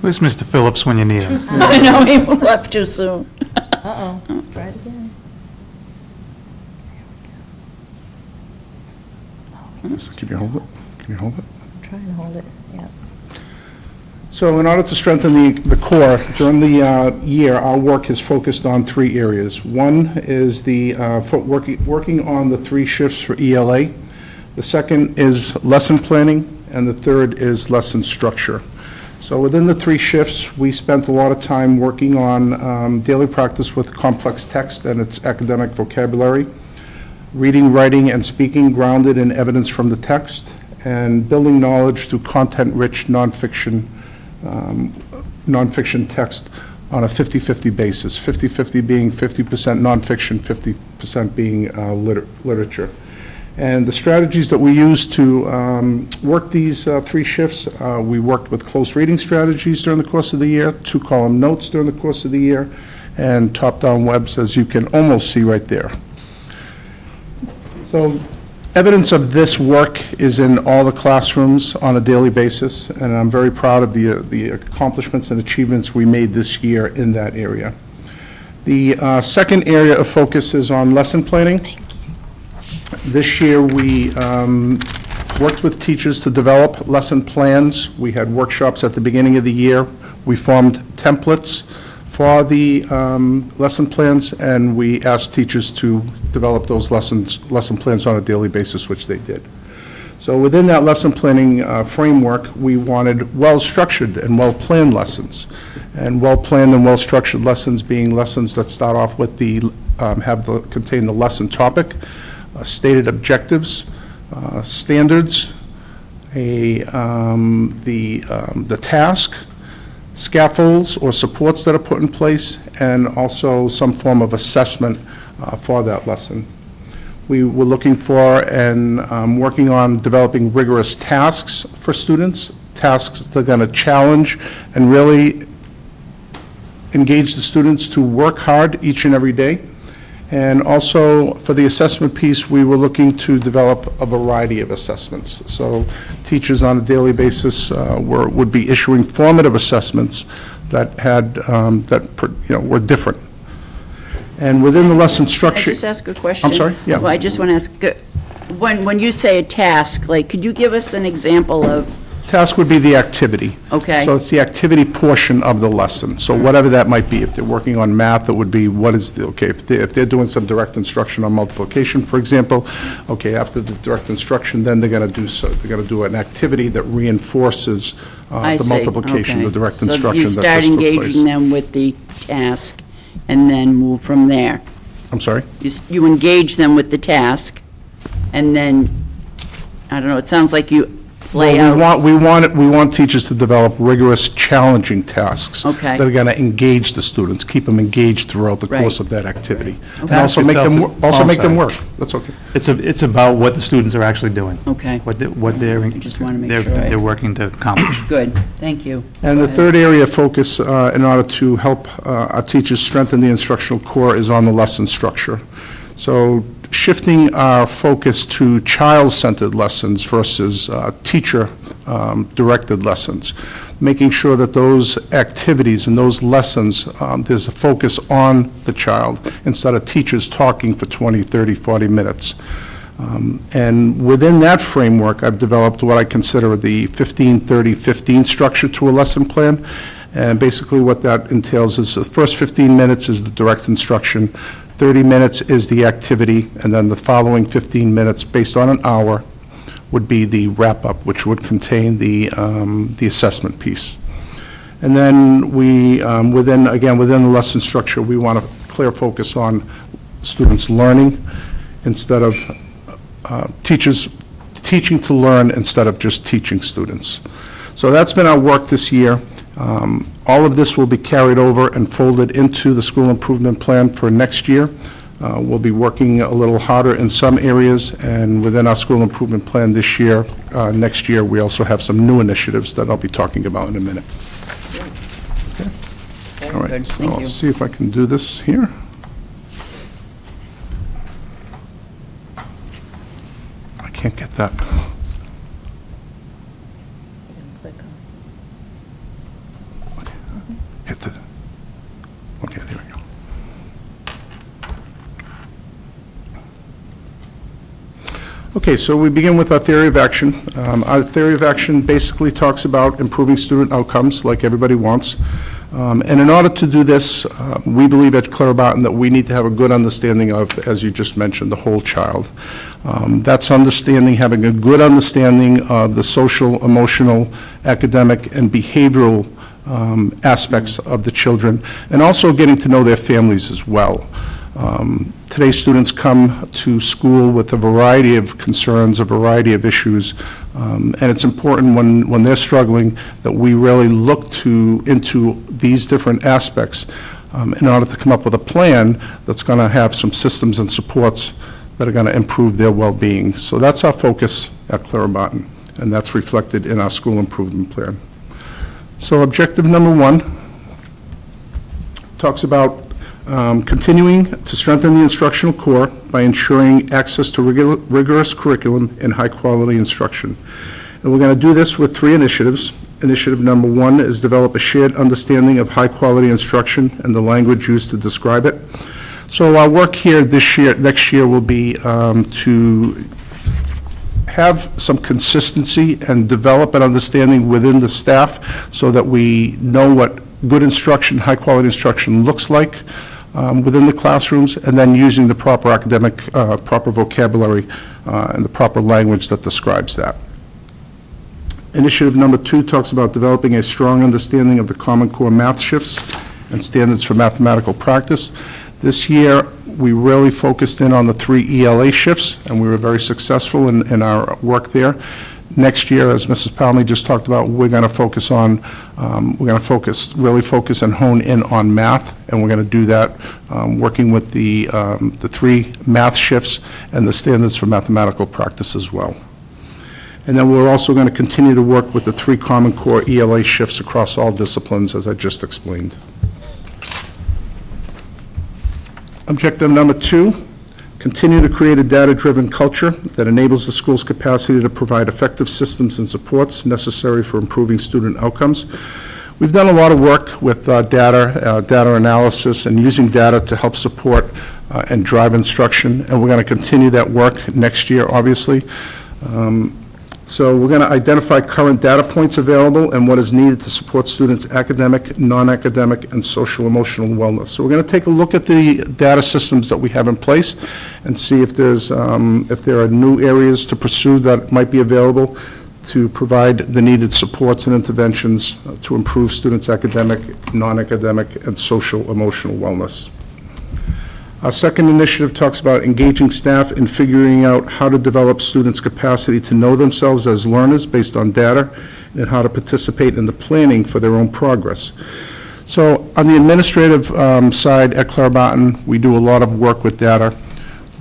Where's Mr. Phillips when you need him? I know, he left too soon. Uh-oh. Try it again. Can you hold it? Can you hold it? I'm trying to hold it, yeah. So in order to strengthen the core, during the year, our work has focused on 3 areas. One is the working on the 3 shifts for ELA. The second is lesson planning, and the third is lesson structure. So within the 3 shifts, we spent a lot of time working on daily practice with complex text and its academic vocabulary, reading, writing, and speaking grounded in evidence from the text, and building knowledge through content-rich nonfiction text on a 50-50 basis, 50-50 being 50% nonfiction, 50% being literature. And the strategies that we use to work these 3 shifts, we worked with close reading strategies during the course of the year, 2-column notes during the course of the year, and top-down webs, as you can almost see right there. So evidence of this work is in all the classrooms on a daily basis, and I'm very proud of the accomplishments and achievements we made this year in that area. The second area of focus is on lesson planning. This year, we worked with teachers to develop lesson plans. We had workshops at the beginning of the year. We formed templates for the lesson plans, and we asked teachers to develop those lesson plans on a daily basis, which they did. So within that lesson planning framework, we wanted well-structured and well-planned lessons. And well-planned and well-structured lessons being lessons that start off with contain the lesson topic, stated objectives, standards, the task, scaffolds or supports that are put in place, and also some form of assessment for that lesson. We were looking for and working on developing rigorous tasks for students, tasks that are going to challenge and really engage the students to work hard each and every day. And also, for the assessment piece, we were looking to develop a variety of assessments. So teachers on a daily basis would be issuing formative assessments that had, were different. And within the lesson structure... Can I just ask a question? I'm sorry? Yeah. Well, I just want to ask, when you say a task, like, could you give us an example of... Task would be the activity. Okay. So it's the activity portion of the lesson. So whatever that might be, if they're working on math, it would be if they're doing some direct instruction on multiplication, for example, okay, after the direct instruction, then they're going to do an activity that reinforces the multiplication, the direct instruction that just took place. So you start engaging them with the task and then move from there. I'm sorry? You engage them with the task and then, I don't know, it sounds like you lay out. We want teachers to develop rigorous, challenging tasks that are going to engage the students, keep them engaged throughout the course of that activity, and also make them work. That's okay. It's about what the students are actually doing. Okay. What they're, I just want to make sure. they're working to accomplish. Good, thank you. And the third area of focus, in order to help our teachers strengthen the instructional core, is on the lesson structure. So shifting our focus to child-centered lessons versus teacher-directed lessons, making sure that those activities and those lessons, there's a focus on the child instead of teachers talking for 20, 30, 40 minutes. And within that framework, I've developed what I consider the 15-30-15 structure to a lesson plan. And basically what that entails is the first 15 minutes is the direct instruction, 30 minutes is the activity, and then the following 15 minutes, based on an hour, would be the wrap-up, which would contain the assessment piece. And then we, within the lesson structure, we want a clear focus on students learning instead of teachers teaching to learn instead of just teaching students. So that's been our work this year. All of this will be carried over and folded into the school improvement plan for next year. We'll be working a little harder in some areas, and within our school improvement plan this year, next year, we also have some new initiatives that I'll be talking about in a minute. Okay. All right, so I'll see if I can do this here. I can't get that. Okay, there we go. Okay, so we begin with our theory of action. Our theory of action basically talks about improving student outcomes, like everybody wants. And in order to do this, we believe at Clara Barton that we need to have a good understanding of, as you just mentioned, the whole child. That's understanding, having a good understanding of the social, emotional, academic, and behavioral aspects of the children, and also getting to know their families as well. Today's students come to school with a variety of concerns, a variety of issues, and it's important when they're struggling that we really look into these different aspects in order to come up with a plan that's going to have some systems and supports that are going to improve their well-being. So that's our focus at Clara Barton, and that's reflected in our school improvement plan. So objective number 1 talks about continuing to strengthen the instructional core by ensuring access to rigorous curriculum and high-quality instruction. And we're going to do this with 3 initiatives. Initiative number 1 is develop a shared understanding of high-quality instruction and the language used to describe it. So our work here next year will be to have some consistency and develop an understanding within the staff so that we know what good instruction, high-quality instruction looks like within the classrooms, and then using the proper academic, proper vocabulary, and the proper language that describes that. Initiative number 2 talks about developing a strong understanding of the Common Core math shifts and standards for mathematical practice. This year, we really focused in on the 3 ELA shifts, and we were very successful in our work there. Next year, as Mrs. Palmy just talked about, we're going to focus on, really focus and hone in on math, and we're going to do that working with the 3 math shifts and the standards for mathematical practice as well. And then we're also going to continue to work with the 3 Common Core ELA shifts across all disciplines, as I just explained. Objective number 2, continue to create a data-driven culture that enables the school's capacity to provide effective systems and supports necessary for improving student outcomes. We've done a lot of work with data analysis, and using data to help support and drive instruction, and we're going to continue that work next year, obviously. So we're going to identify current data points available and what is needed to support students' academic, non-academic, and social-emotional wellness. So we're going to take a look at the data systems that we have in place and see if there are new areas to pursue that might be available to provide the needed supports and interventions to improve students' academic, non-academic, and social-emotional wellness. Our second initiative talks about engaging staff in figuring out how to develop students' capacity to know themselves as learners based on data, and how to participate in the planning for their own progress. So on the administrative side at Clara Barton, we do a lot of work with data.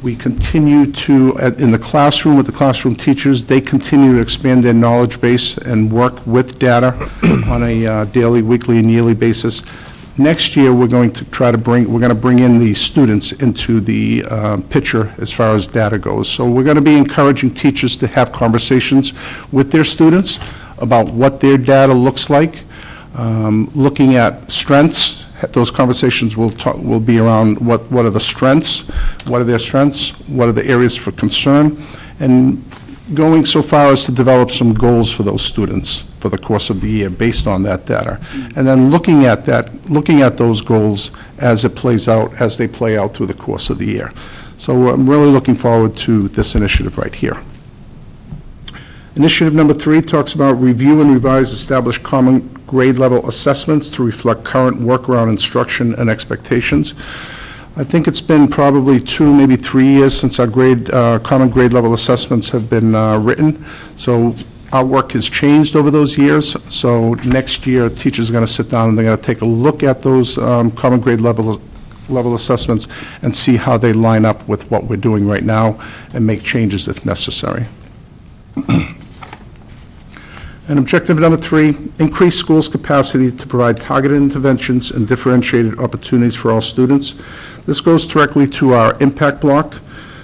We continue to, in the classroom with the classroom teachers, they continue to expand their knowledge base and work with data on a daily, weekly, and yearly basis. Next year, we're going to bring in the students into the picture as far as data goes. So we're going to be encouraging teachers to have conversations with their students about what their data looks like, looking at strengths. Those conversations will be around what are the strengths, what are their strengths, what are the areas for concern, and going so far as to develop some goals for those students for the course of the year based on that data. And then looking at those goals as it plays out, as they play out through the course of the year. So I'm really looking forward to this initiative right here. Initiative number 3 talks about review and revise established common grade level assessments to reflect current work around instruction and expectations. I think it's been probably 2, maybe 3 years since our common grade level assessments have been written. So our work has changed over those years. So next year, teachers are going to sit down and they're going to take a look at those common grade level assessments and see how they line up with what we're doing right now and make changes if necessary. And objective number 3, increase schools' capacity to provide targeted interventions and differentiated opportunities for all students. This goes directly to our impact block.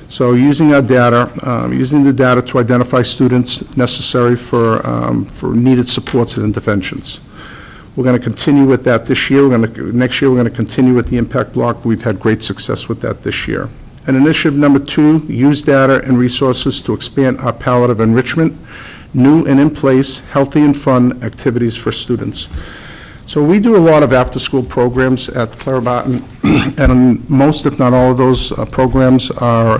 So using our data, using the data to identify students necessary for needed supports and interventions. We're going to continue with that this year. Next year, we're going to continue with the impact block. We've had great success with that this year. And initiative number 2, use data and resources to expand our palette of enrichment, new and in place, healthy and fun activities for students. So we do a lot of after-school programs at Clara Barton, and most, if not all of those programs are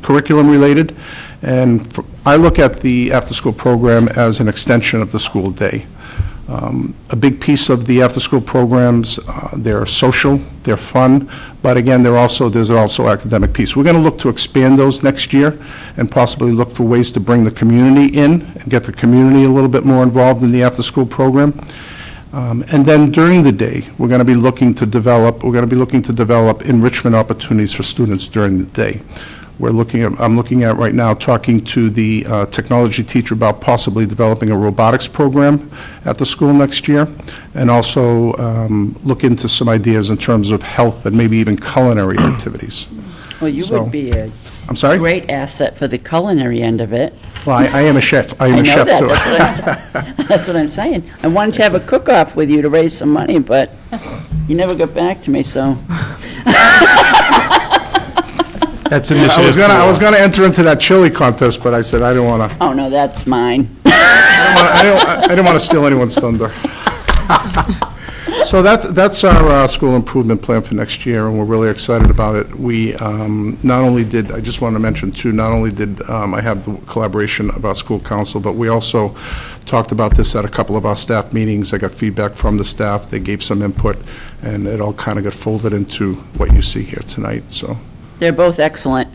curriculum-related. And I look at the after-school program as an extension of the school day. A big piece of the after-school programs, they're social, they're fun, but again, there's also academic piece. We're going to look to expand those next year and possibly look for ways to bring the community in and get the community a little bit more involved in the after-school program. And then during the day, we're going to be looking to develop enrichment opportunities for students during the day. I'm looking at right now talking to the technology teacher about possibly developing a robotics program at the school next year, and also look into some ideas in terms of health and maybe even culinary activities. Well, you would be a I'm sorry? Great asset for the culinary end of it. Well, I am a chef. I am I a know chef, that, too. that's what I'm saying. I wanted to have a cook-off with you to raise some money, but you never got back to me, so. That's I was gonna enter into that chili contest, but I said I didn't wanna, Oh, no, that's mine. I didn't wanna steal anyone's thunder. So that's our school improvement plan for next year, and we're really excited about it. We not only did, I just wanted to mention too, not only did I have the collaboration of our school council, but we also talked about this at a couple of our staff meetings. I got feedback from the staff, they gave some input, and it all kind of got folded into what you see here tonight, so. They're both excellent.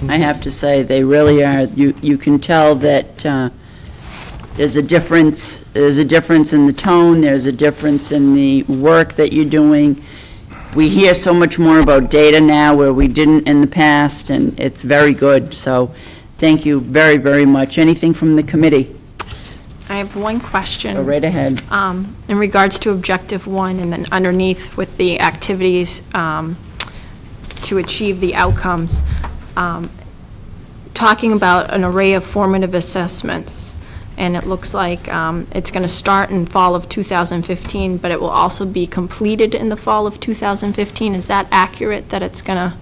I have to say, they really are. You can tell that there's a difference in the tone, there's a difference in the work that you're doing. We hear so much more about data now where we didn't in the past, and it's very good. So thank you very, very much. Anything from the committee? I have one question. Go right ahead. In regards to Objective 1, and then underneath with the activities to achieve the outcomes, talking about an array of formative assessments, and it looks like it's going to start in fall of 2015, but it will also be completed in the fall of 2015. Is that accurate, that it's going to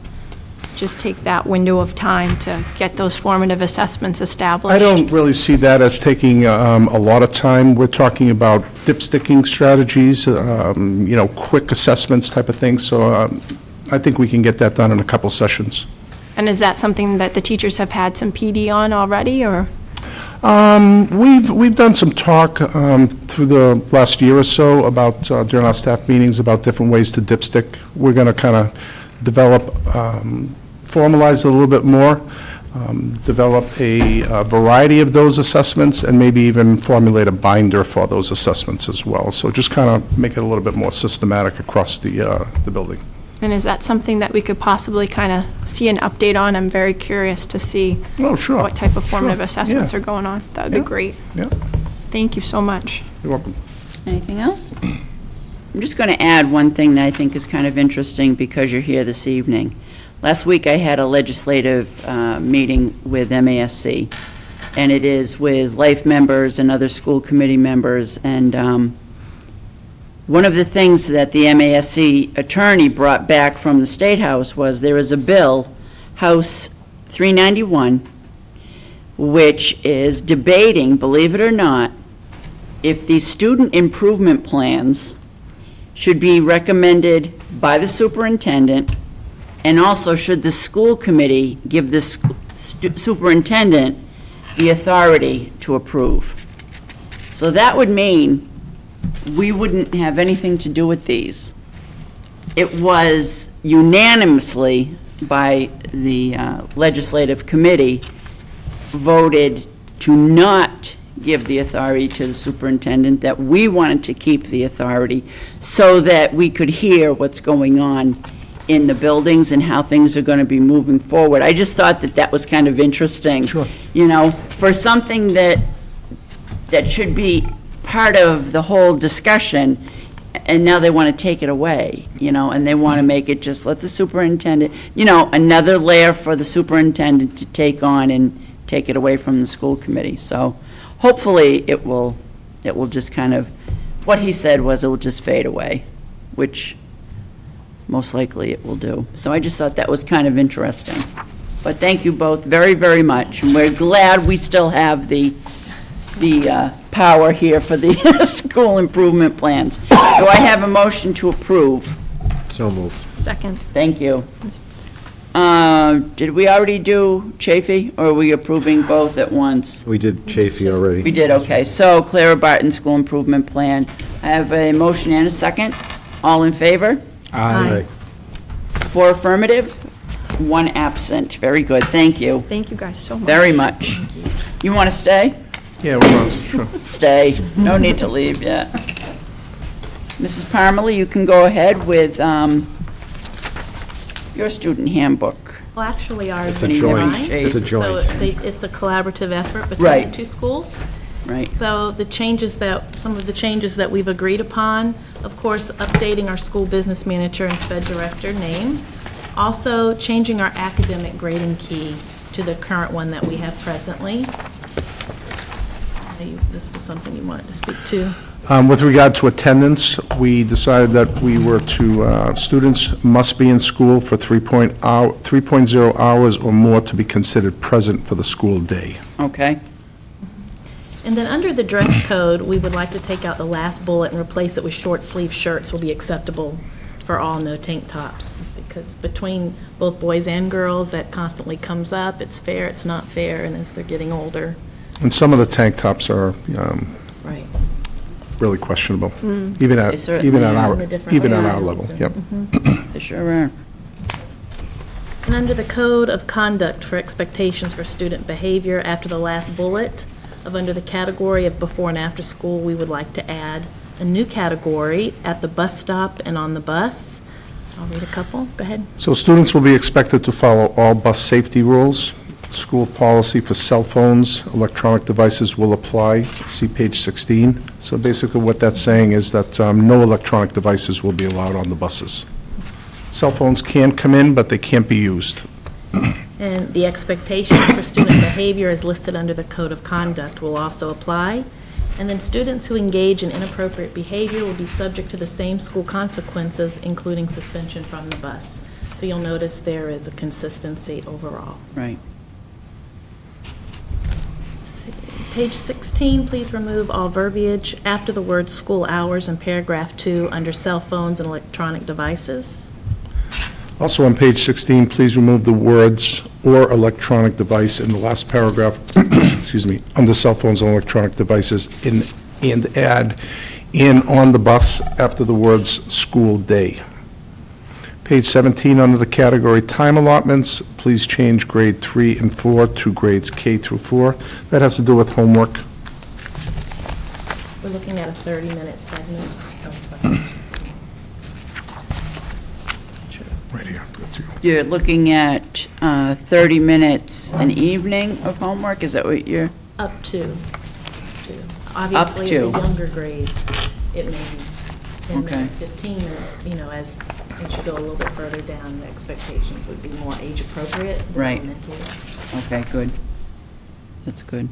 just take that window of time to get those formative assessments established? I don't really see that as taking a lot of time. We're talking about dipsticking strategies, quick assessments type of thing, so I think we can get that done in a couple sessions. And is that something that the teachers have had some PD on already, or? We've done some talk through the last year or so about, during our staff meetings, about different ways to dipstick. We're going to kind of develop, formalize it a little bit more, develop a variety of those assessments, and maybe even formulate a binder for those assessments as well. So just kind of make it a little bit more systematic across the building. And is that something that we could possibly kind of see an update on? I'm very curious to see Oh, sure. what type of formative Sure. assessments Yeah. are going on. That would Yeah. be great. Yeah, Thank you so much. you're welcome. Anything else? I'm just going to add one thing that I think is kind of interesting because you're here this evening. Last week, I had a legislative meeting with MASC, and it is with LIFE members and other school committee members, and one of the things that the MASC attorney brought back from the State House was there is a bill, House 391, which is debating, believe it or not, if the student improvement plans should be recommended by the superintendent, and also should the school committee give the superintendent the authority to approve. So that would mean we wouldn't have anything to do with these. It was unanimously by the legislative committee voted to not give the authority to the superintendent, that we wanted to keep the authority so that we could hear what's going on in the buildings and how things are going to be moving forward. I just thought that that was kind of interesting. Sure. For something that should be part of the whole discussion, and now they want to take it away, and they want to make it just let the superintendent, another layer for the superintendent to take on and take it away from the school committee. So hopefully it will just kind of, what he said was it will just fade away, which most likely it will do. So I just thought that was kind of interesting. But thank you both very, very much, and we're glad we still have the power here for the school improvement plans. Do I have a motion to approve? So moved. Second. Thank you. Did we already do Chafee, or are we approving both at once? We did Chafee already. We did, okay. So Clara Barton School Improvement Plan. I have a motion and a second. All in favor? Aye. 4 affirmative, 1 absent. Very good, thank you Thank you guys so much. very much. You want to stay? Yeah, we're on, sure. Stay. No need to leave yet. Mrs. Parmalee, you can go ahead with your student handbook. Well, actually, ours It's a is joint. combined. It's a joint. So it's a collaborative effort between Right. the two schools. Right. So some of the changes that we've agreed upon, of course, updating our school business manager and sped director name, Also, changing our academic grading key to the current one that we have presently. This was something you wanted to speak to. With regard to attendance, we decided that we were to, students must be in school for 3.0 hours or more to be considered present for the school day. Okay. And then under the dress code, we would like to take out the last bullet and replace it with short sleeve shirts will be acceptable for all, no tank tops. Because between both boys and girls, that constantly comes up. It's fair, it's not fair, and as they're getting older. And some of the tank tops are Right. really questionable, even at, They certainly even at are. our, In the different even at our sizes level, and- yep. They sure are. And under the code of conduct for expectations for student behavior, after the last bullet of under the category of before and after school, we would like to add a new category at the bus stop and on the bus. I'll read a couple. Go ahead. So students will be expected to follow all bus safety rules. School policy for cell phones, electronic devices will apply. See page 16. So basically what that's saying is that no electronic devices will be allowed on the buses. Cell phones can come in, but they can't be used. And the expectations for student behavior as listed under the code of conduct will also apply. And then students who engage in inappropriate behavior will be subject to the same school consequences, including suspension from the bus. So you'll notice there is a consistency overall. Right. Let's see. Page 16, please remove all verbiage after the word school hours in paragraph 2 under cell phones and electronic devices. Also on page 16, please remove the words "or electronic device" in the last paragraph, excuse me, under cell phones and electronic devices, and add "in on the bus" after the words "school day." Page 17, under the category time allotments, please change grade 3 and 4 to grades K through 4. That has to do with homework. We're looking at a 30-minute segment. Oh, sorry. Right here, that's you. You're looking at 30 minutes an evening of homework? Is that what you're? Up to. Obviously, to. the younger grades, it may be 10 Okay. minutes, 15 minutes, as you go a little bit further down, the expectations would be more age appropriate. Right. developmentally. Okay, good. That's good.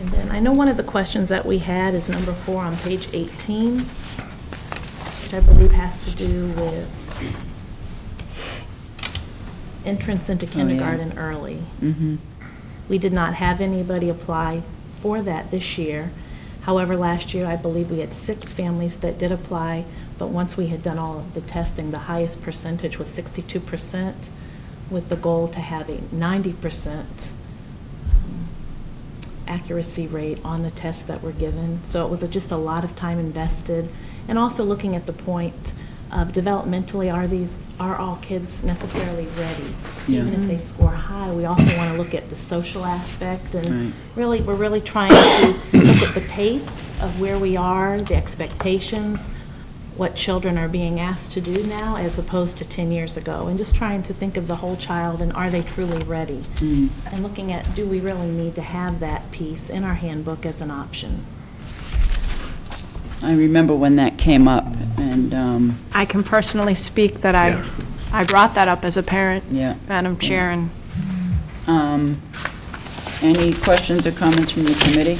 And then I know one of the questions that we had is number 4 on page 18, which I believe has to do with entrance into kindergarten early. Mm-hmm. We did not have anybody apply for that this year. However, last year, I believe we had 6 families that did apply, but once we had done all of the testing, the highest percentage was 62%, with the goal to have a 90% accuracy rate on the tests that were given. So it was just a lot of time invested, and also looking at the point of developmentally, are all kids necessarily ready? Yeah. Even if they score high, we also want to look at the social aspect, and Right. really, we're really trying to look at the pace of where we are, the expectations, what children are being asked to do now as opposed to 10 years ago, and just trying to think of the whole child and are they truly ready? And looking at, do we really need to have that piece in our handbook as an option? I remember when that came up, and, I can personally speak that I brought that up as a parent, yeah. Madam Chair, and Any questions or comments from the committee?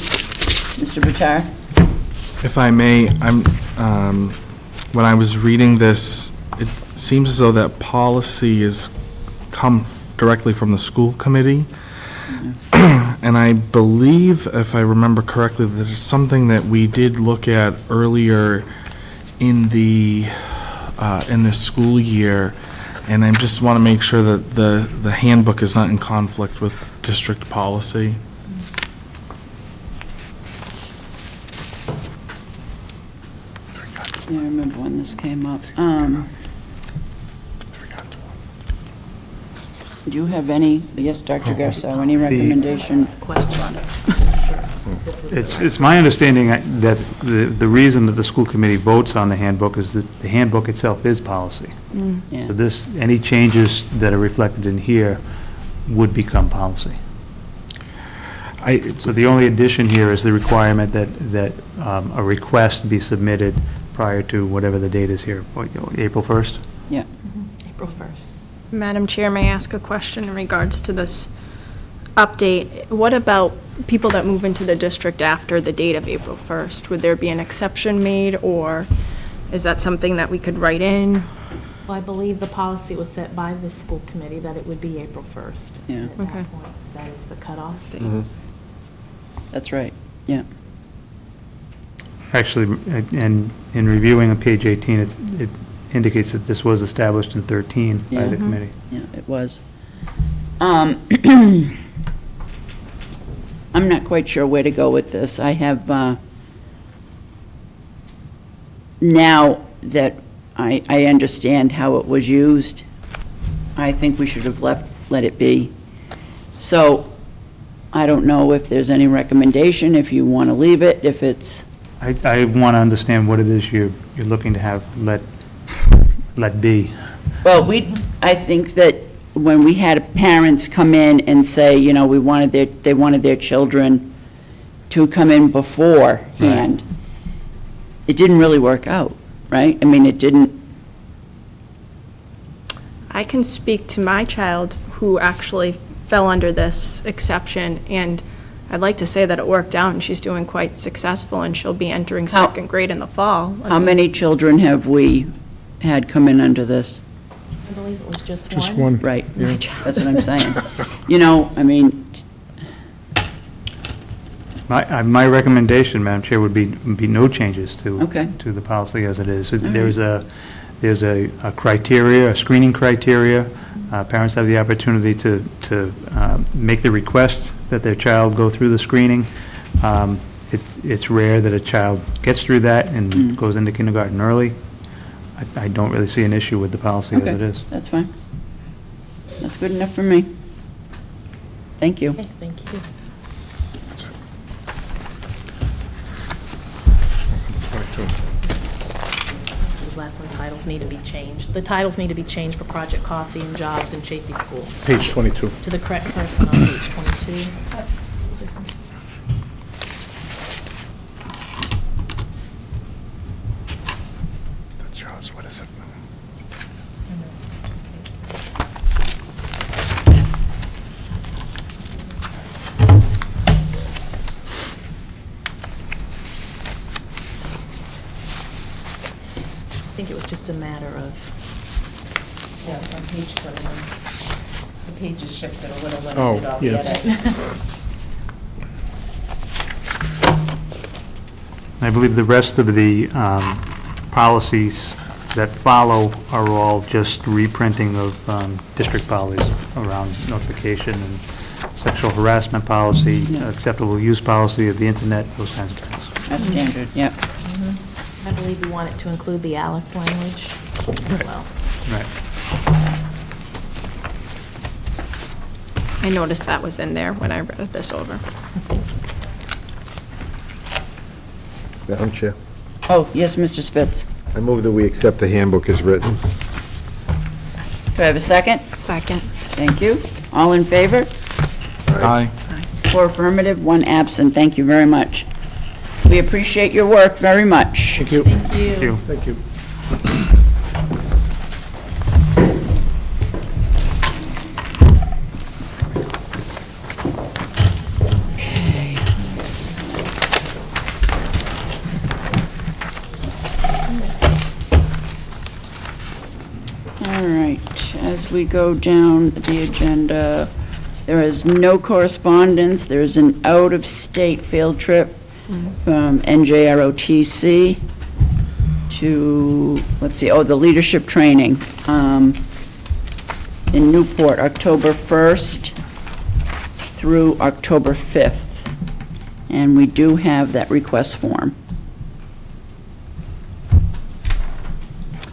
Mr. Bitar? If I may, when I was reading this, it seems as though that policy has come directly from the school committee. And I believe, if I remember correctly, that it's something that we did look at earlier in the school year. And I just want to make sure that the handbook is not in conflict with district policy. Yeah, I remember when this came up. Do you have any, yes, Dr. Garceau, any recommendation? It's my understanding that the reason that the school committee votes on the handbook is that the handbook itself is policy. Yeah. So any changes that are reflected in here would become policy. So the only addition here is the requirement that a request be submitted prior to whatever the date is here, April 1st? Yeah. April 1st. Madam Chair, may I ask a question in regards to this update? What about people that move into the district after the date of April 1st? Would there be an exception made, or is that something that we could write in? Well, I believe the policy was set by the school committee that it would be April 1st. Yeah. And at Okay. that point, that is the cutoff date. That's right, yeah. Actually, in reviewing on page 18, it indicates that this was established in 13 by Yeah. the committee. Yeah, it was. I'm not quite sure where to go with this. I have, now that I understand how it was used, I think we should have let it be. So I don't know if there's any recommendation, if you want to leave it, if it's, I want to understand what it is you're looking to have let be. well, I think that when we had parents come in and say, you know, they wanted their children to come in beforehand, it didn't really work out, right? I mean, it didn't. I can speak to my child who actually fell under this exception, and I'd like to say that it worked out, and she's doing quite successful, and she'll be entering How- second grade in the fall. I How mean, many children have we had come in under this? I believe it was just one. Just one. Right, that's what I'm saying. You know, I mean, My recommendation, Madam Chair, would be no changes to Okay. to the policy as it is. There's a criteria, a screening criteria. Parents have the opportunity to make the request that their child go through the screening. It's rare that a child gets through that and goes into kindergarten early. I don't really see an issue with the policy as okay, it is. that's fine. That's good enough for me. Thank you. Okay, thank you. These last one, titles need to be changed. The titles need to be changed for Project Coffee and Jobs in Chafee School Page 22. to the correct person on page 22. This one. That's yours, what is it? I think it was just a matter of, Yeah, it's on page 21. The pages shifted a little when Oh, I did all the yes. edits. I believe the rest of the policies that follow are all just reprinting of district policies around notification and sexual harassment policy, acceptable use policy of the internet, those kinds of things. That's standard, yep. I believe we want it to include the Alice language as well. Right. I noticed that was in there when I read this over. Madam Chair, Oh, yes, Mr. Spitz. I move that we accept the handbook as written. Do I have a second? Second. Thank you. All in favor? Aye. Four affirmative, one absent. Thank you very much. We appreciate your work very much. Thank you. Thank you. Thank you. Thank you. All right, as we go down the agenda, there is no correspondence. There's an out-of-state field trip from NJROTC to, let's see, the leadership training in Newport, October 1st through October 5th. And we do have that request form.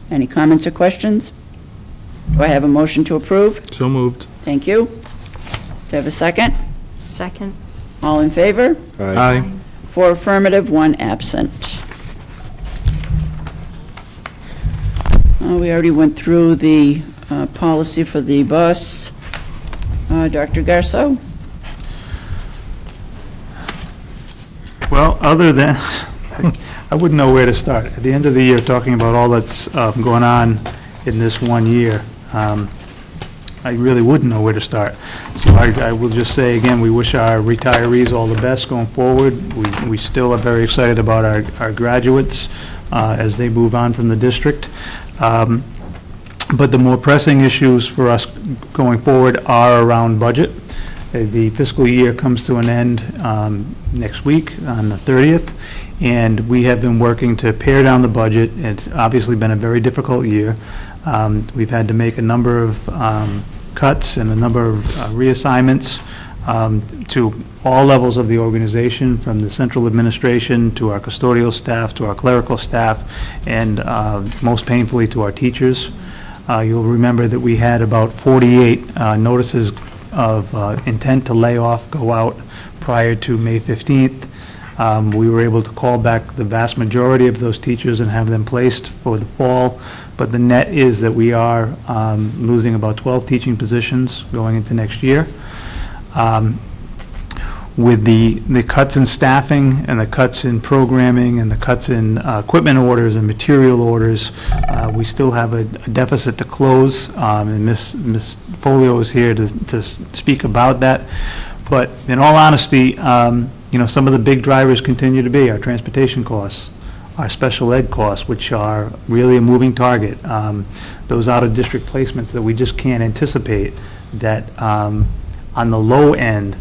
Any comments or questions? Do I have a motion to approve? So moved. Thank you. Do I have a second? Second. All in favor? Aye. Four affirmative, one absent. We already went through the policy for the bus. Dr. Garceau? Well, other than, I wouldn't know where to start. At the end of the year, talking about all that's going on in this one year, I really wouldn't know where to start. So I will just say, again, we wish our retirees all the best going forward. We still are very excited about our graduates as they move on from the district. But the more pressing issues for us going forward are around budget. The fiscal year comes to an end next week on the 30th, and we have been working to pare down the budget. It's obviously been a very difficult year. We've had to make a number of cuts and a number of reassignments to all levels of the organization, from the central administration to our custodial staff to our clerical staff, and most painfully to our teachers. You'll remember that we had about 48 notices of intent to lay off go out prior to May 15th. We were able to call back the vast majority of those teachers and have them placed for the fall, but the net is that we are losing about 12 teaching positions going into next year. With the cuts in staffing and the cuts in programming and the cuts in equipment orders and material orders, we still have a deficit to close, and Ms. Folio is here to speak about that. But in all honesty, some of the big drivers continue to be our transportation costs, our special ed costs, which are really a moving target. Those out-of-district placements that we just can't anticipate, that on the low end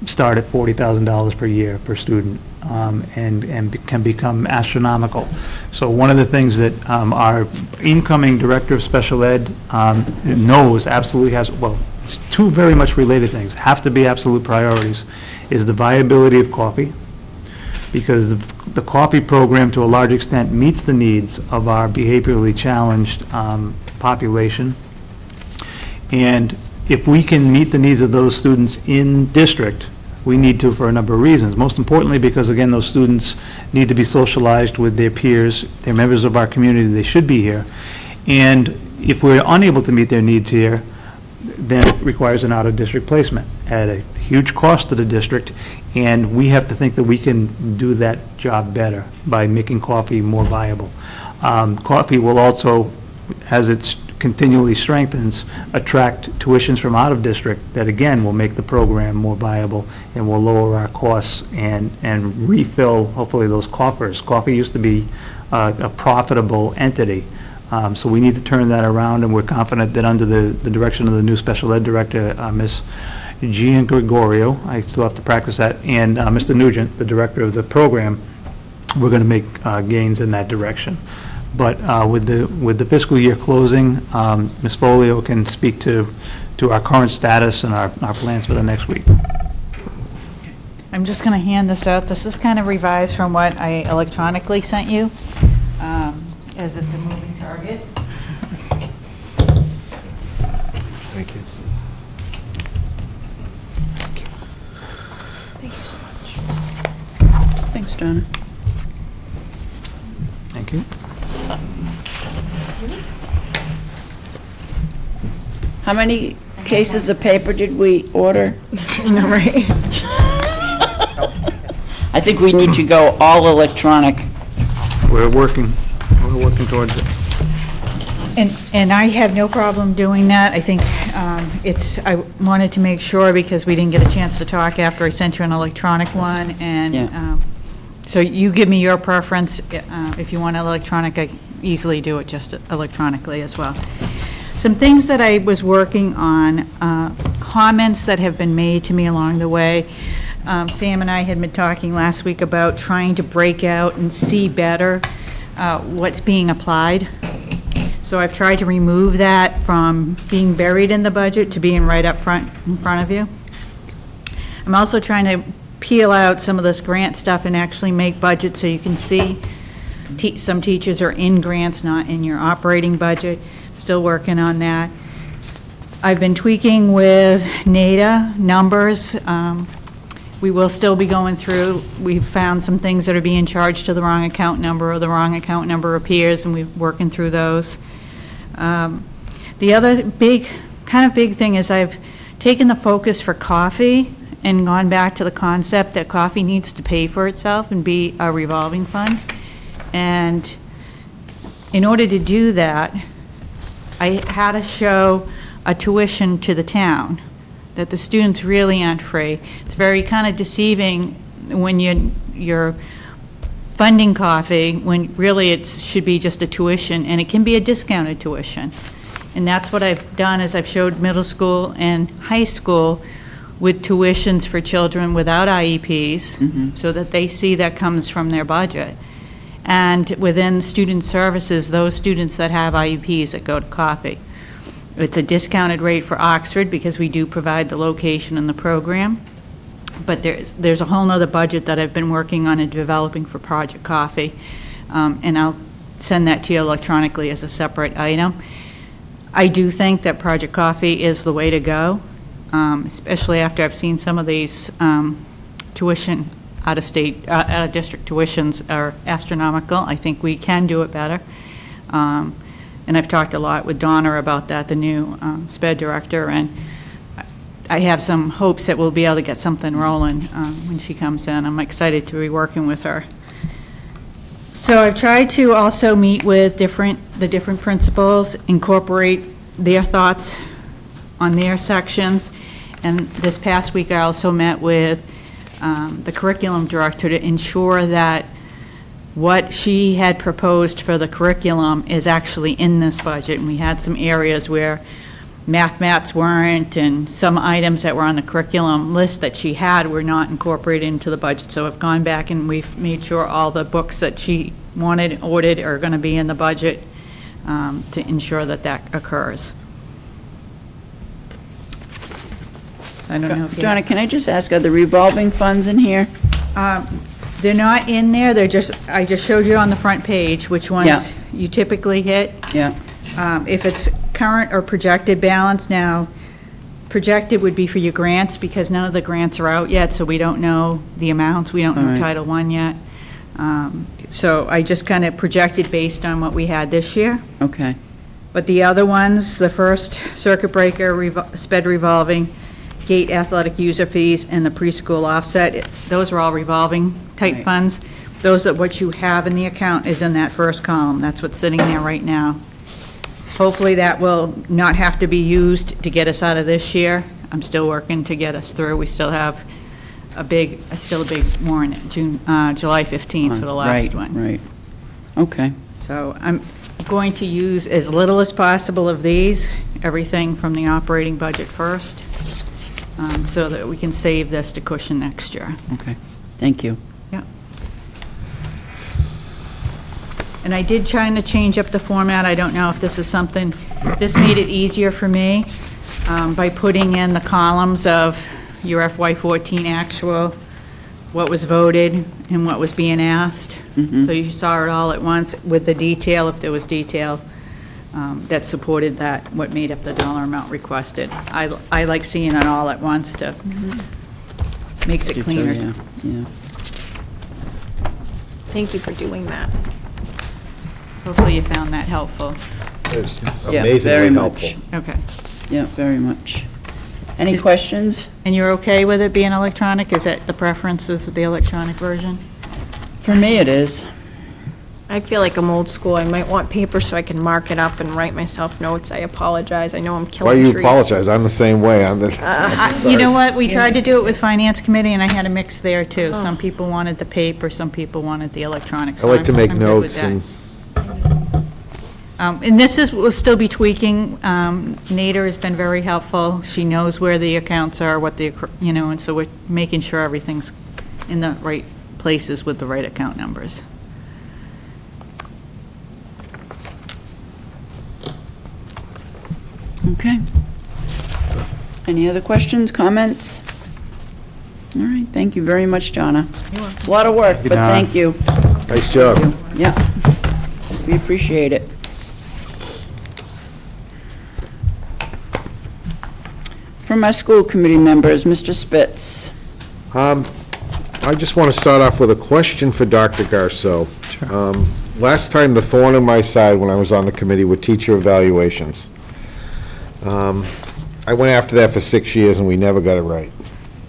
start at $40,000 per year per student, and can become astronomical. So one of the things that our incoming director of special ed knows absolutely has, well, it's two very much related things, have to be absolute priorities, is the viability of coffee, because the coffee program to a large extent meets the needs of our behaviorally challenged population. And if we can meet the needs of those students in district, we need to for a number of reasons. Most importantly, because again, those students need to be socialized with their peers, they're members of our community, they should be here. And if we're unable to meet their needs here, then it requires an out-of-district placement at a huge cost to the district, and we have to think that we can do that job better by making coffee more viable. Coffee will also, as it continually strengthens, attract tuitions from out-of-district that again will make the program more viable and will lower our costs and refill, hopefully, those coffers. Coffee used to be a profitable entity. So we need to turn that around, and we're confident that under the direction of the new special ed director, Ms. Gian Gregorio, I still have to practice that, and Mr. Nugent, the director of the program, we're going to make gains in that direction. But with the fiscal year closing, Ms. Folio can speak to our current status and our plans for the next week. I'm just going to hand this out. This is kind of revised from what I electronically sent you, as it's a moving target. Thank you. Thank you so much. Thanks, Donna. Thank you. How many cases of paper did we order? No, right? I think we need to go all electronic. We're working towards it. And I have no problem doing that. I think I wanted to make sure, because we didn't get a chance to talk after I sent you an electronic one, and Yeah. so you give me your preference. If you want electronic, I can easily do it just electronically as well. Some things that I was working on, comments that have been made to me along the way. Sam and I had been talking last week about trying to break out and see better what's being applied. So I've tried to remove that from being buried in the budget to being right up front, in front of you. I'm also trying to peel out some of this grant stuff and actually make budgets so you can see some teachers are in grants, not in your operating budget. Still working on that. I've been tweaking with NADA numbers. We will still be going through. We've found some things that are being charged to the wrong account number, or the wrong account number appears, and we're working through those. The other big thing is I've taken the focus for coffee and gone back to the concept that coffee needs to pay for itself and be a revolving fund. And in order to do that, I had to show a tuition to the town, that the students really aren't free. It's very kind of deceiving when you're funding coffee, when really it should be just a tuition, and it can be a discounted tuition. And that's what I've done, is I've showed middle school and high school with tuitions for children without IEPs, so that they see that comes from their budget. And within student services, those students that have IEPs that go to coffee. It's a discounted rate for Oxford because we do provide the location and the program. But there's a whole nother budget that I've been working on and developing for Project Coffee. And I'll send that to you electronically as a separate item. I do think that Project Coffee is the way to go, especially after I've seen some of these tuition out-of-state, out-of-district tuitions are astronomical. I think we can do it better. And I've talked a lot with Donna about that, the new SPED director, and I have some hopes that we'll be able to get something rolling when she comes in. I'm excited to be working with her. So I've tried to also meet with the different principals, incorporate their thoughts on their sections, and this past week I also met with the curriculum director to ensure that what she had proposed for the curriculum is actually in this budget. And we had some areas where maths weren't, and some items that were on the curriculum list that she had were not incorporated into the budget. So I've gone back and we've made sure all the books that she wanted ordered are going to be in the budget to ensure that that occurs. So I don't know if you... Donna, can I just ask, are the revolving funds in here? They're not in there, they're just, I just showed you on the front page which ones Yeah. you typically hit. Yeah. If it's current or projected balance now, projected would be for your grants, because none of the grants are out yet, so we don't know the amounts, we don't know All right. Title I yet. So I just kind of projected based on what we had this year. Okay. But the other ones, the first circuit breaker, sped revolving, gate athletic user fees, and the preschool offset, those are all revolving type Right. funds. Those are what you have in the account is in that first column. That's what's sitting there right now. Hopefully that will not have to be used to get us out of this year. I'm still working to get us through. We still have still a big warrant, July 15th for the last one. Right. Okay. So I'm going to use as little as possible of these, everything from the operating budget first, so that we can save this to cushion next year. Okay. Thank you. Yeah. And I did try to change up the format. I don't know if this is something, this made it easier for me by putting in the columns of your FY14 actual, what was voted, and what was being asked. So you saw it all at once with the detail, if there was detail that supported that, what made up the dollar amount requested. I like seeing it all at once to, makes it cleaner. Yeah. Thank you for doing that. Hopefully you found that helpful. It's Yeah, amazingly very helpful. much. Okay. Yeah, very much. Any questions? And you're okay with it being electronic? Is that the preferences of the electronic version? For me, it is. I feel like I'm old school. I might want paper so I can mark it up and write myself notes. I apologize. I know I'm Why killing do you trees. apologize? I'm the same way. I'm the. You know what? We tried to do it with Finance Committee, and I had a mix there, too. Some people wanted the paper, some people wanted the electronic. I so like to make I'm good with notes that. and. And this will still be tweaking. Nader has been very helpful. She knows where the accounts are, what the, and so we're making sure everything's in the right places with the right account numbers. Okay. Any other questions, comments? All right, thank you very much, Donna. A lot of work, but Donna. thank you. Nice job. Yeah, we appreciate it. From our school committee members, Mr. Spitz. I just want to start off with a question for Dr. Garceau. Last time, the thorn in my side when I was on the committee were teacher evaluations. I went after that for 6 years, and we never got it right.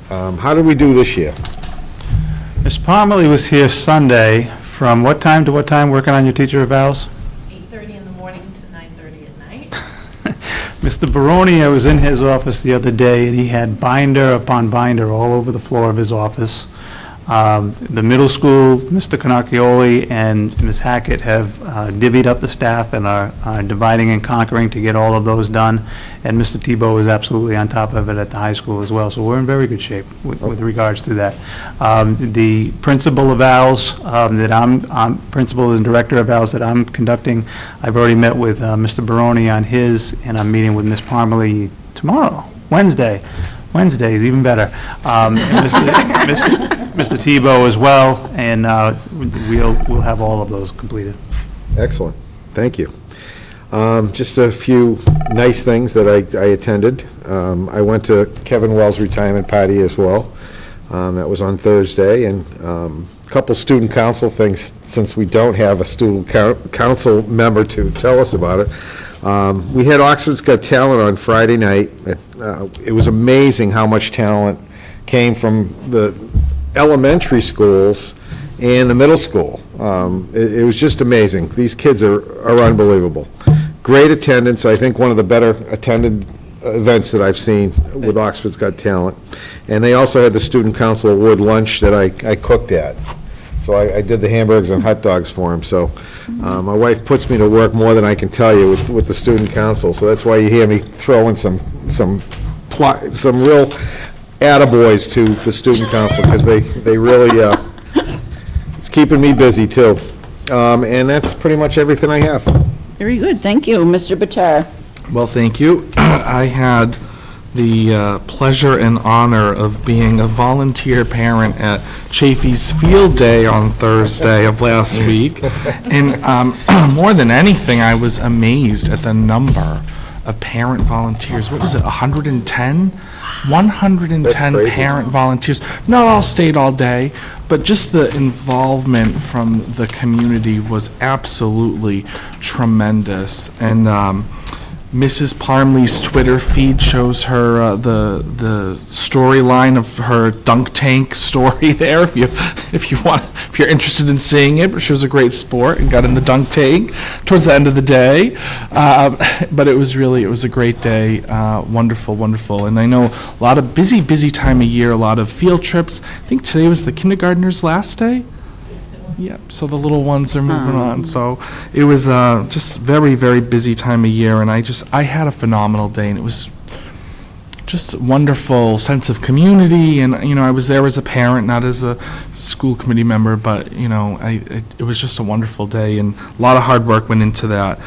How did we do this year? Ms. Parmalee was here Sunday from what time to what time working on your teacher evals? 8:30 in the morning to 9:30 at night. Mr. Barone, I was in his office the other day, and he had binder upon binder all over the floor of his office. The middle school, Mr. Canacchioli and Ms. Hackett have divvied up the staff and are dividing and conquering to get all of those done. And Mr. Tebow is absolutely on top of it at the high school as well. So we're in very good shape with regards to that. The principal evals that I'm principal and director evals that I'm conducting, I've already met with Mr. Barone on his, and I'm meeting with Ms. Parmalee tomorrow, Wednesday. Wednesday is even better. And Mr. Tebow as well, and we'll have all of those completed. Excellent, thank you. Just a few nice things that I attended. I went to Kevin Wells' retirement party as well. That was on Thursday, and a couple student council things, since we don't have a student council member to tell us about it. We had Oxford's Got Talent on Friday night. It was amazing how much talent came from the elementary schools and the middle school. It was just amazing. These kids are unbelievable. Great attendance. I think one of the better attended events that I've seen with Oxford's Got Talent. And they also had the Student Council Award lunch that I cooked at. So I did the hamburgers and hot dogs for them. So my wife puts me to work more than I can tell you with the Student Council. So that's why you hear me throwing some real attaboys to the Student Council, because they really, it's keeping me busy too. And that's pretty much everything I have. Very good, thank you. Mr. Batar? Well, thank you. I had the pleasure and honor of being a volunteer parent at Chafee's Field Day on Thursday of last week. And more than anything, I was amazed at the number of parent volunteers. What was it, 110? 110 parent volunteers. Not all stayed all day, but just the involvement from the community was absolutely tremendous. And Mrs. Parmley's Twitter feed shows her the storyline of her dunk tank story there. If you're interested in seeing it, she was a great sport and got in the dunk tank towards the end of the day. But it was a great day. Wonderful, and I know a lot of busy time of year. A lot of field trips. I think today was the kindergartners' last day. Yep, so the little ones are moving on. So it was just very busy time of year, and I had a phenomenal day, and it was just a wonderful sense of community. And I was there as a parent, not as a school committee member, but it was just a wonderful day, and a lot of hard work went into that.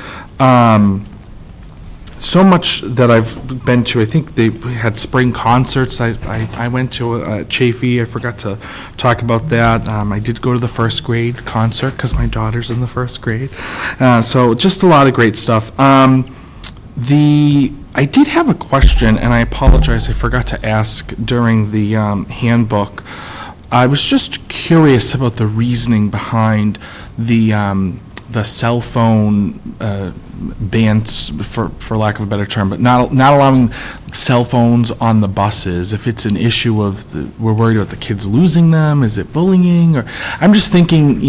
So much that I've been to. I think they had spring concerts. I went to Chafee. I forgot to talk about that. I did go to the first grade concert because my daughter's in the first grade. So just a lot of great stuff. I did have a question, and I apologize, I forgot to ask during the handbook. I was just curious about the reasoning behind the cell phone bans, for lack of a better term, but not allowing cell phones on the buses. If it's an issue of we're worried about the kids losing them, is it bullying? Or I'm just thinking,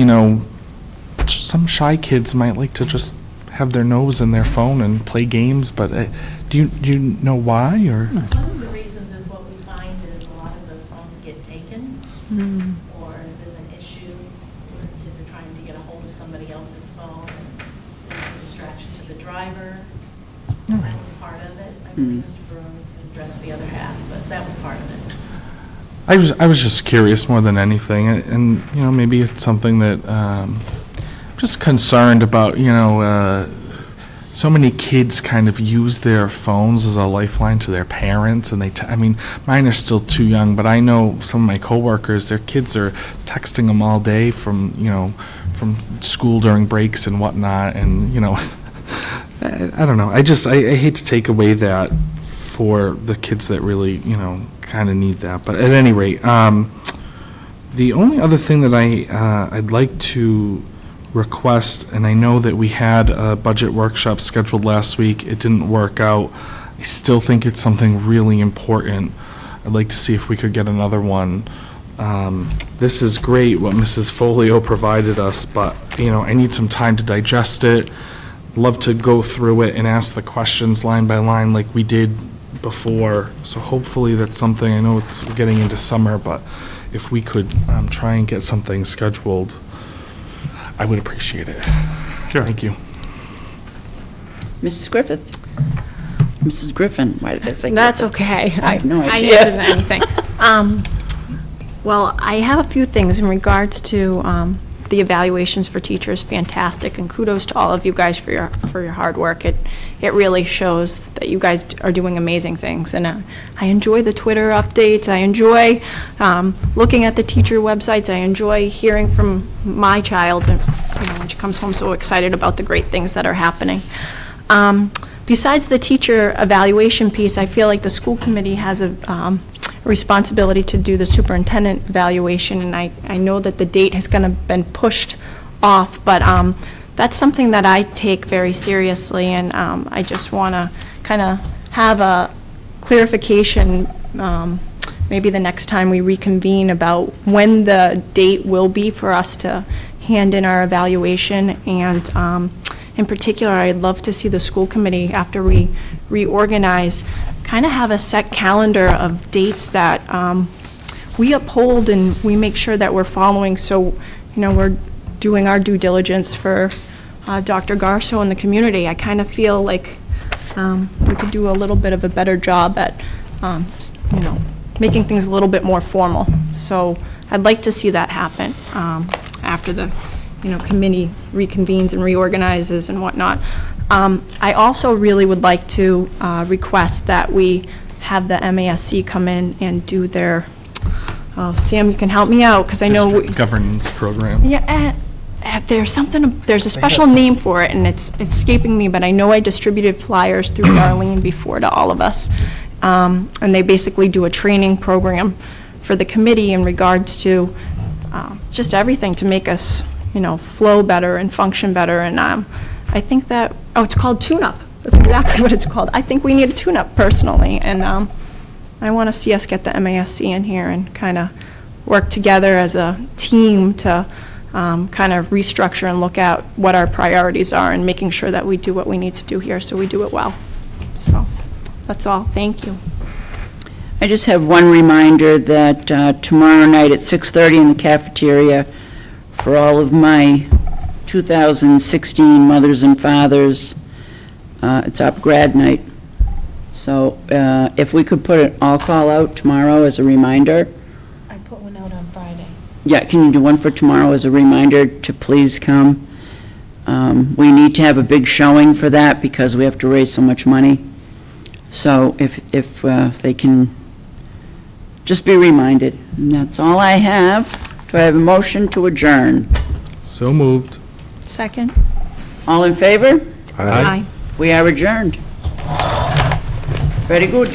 some shy kids might like to just have their nose in their phone and play games, but do you know why? Or one of the reasons is what we find is a lot of those phones get taken, or there's an issue where kids are trying to get a hold of somebody else's phone, and it's a distraction to the driver. That was part of it. I believe Mr. Broom can address the other half, but that was part of it. I was just curious more than anything, and maybe it's something that I'm just concerned about. So many kids kind of use their phones as a lifeline to their parents, and mine are still too young, but I know some of my coworkers, their kids are texting them all day from school during breaks and whatnot, and I don't know. I hate to take away that for the kids that really kind of need that. But at any rate, the only other thing that I'd like to request, and I know that we had a budget workshop scheduled last week, it didn't work out. I still think it's something really important. I'd like to see if we could get another one. This is great what Mrs. Folio provided us, but I need some time to digest it. love to go through it and ask the questions line by line like we did before. So hopefully that's something, I know it's getting into summer, but if we could try and get something scheduled, I would appreciate it. Sure. Thank you. Mrs. Griffith? Mrs. Griffin, why did I say? That's Griffith? okay. I have no I idea. answer anything. Well, I have a few things in regards to the evaluations for teachers. Fantastic, and kudos to all of you guys for your hard work. It really shows that you guys are doing amazing things, and I enjoy the Twitter updates. I enjoy looking at the teacher websites. I enjoy hearing from my child, when she comes home so excited about the great things that are happening. Besides the teacher evaluation piece, I feel like the school committee has a responsibility to do the superintendent evaluation, and I know that the date has been pushed off, but that's something that I take very seriously, and I just want to kind of have a clarification maybe the next time we reconvene about when the date will be for us to hand in our evaluation. And in particular, I'd love to see the school committee, after we reorganize, kind of have a set calendar of dates that we uphold and we make sure that we're following. So, we're doing our due diligence for Dr. Garso and the community. I kind of feel like we could do a little bit of a better job at, making things a little bit more formal. So I'd like to see that happen after the, committee reconvenes and reorganizes and whatnot. I also really would like to request that we have the MASC come in and do their, Sam, you can help me out, because I know. District governance program. Yeah, there's a special name for it, and it's escaping me, but I know I distributed flyers through Darlene before to all of us. And they basically do a training program for the committee in regards to just everything to make us, flow better and function better. And I think that, it's called tune-up. That's exactly what it's called. I think we need a tune-up personally, and I want to see us get the MASC in here and kind of work together as a team to kind of restructure and look at what our priorities are and making sure that we do what we need to do here so we do it well. So that's all. Thank you. I just have one reminder that tomorrow night at 6:30 in the cafeteria, for all of my 2016 mothers and fathers, it's up grad night. So if we could put an all-call out tomorrow as a reminder. I put one out on Friday. Yeah, can you do one for tomorrow as a reminder to please come? We need to have a big showing for that because we have to raise so much money. So if they can just be reminded. And that's all I have. Do I have a motion to adjourn? So moved. Second? All in favor? Aye. We are adjourned. Very good.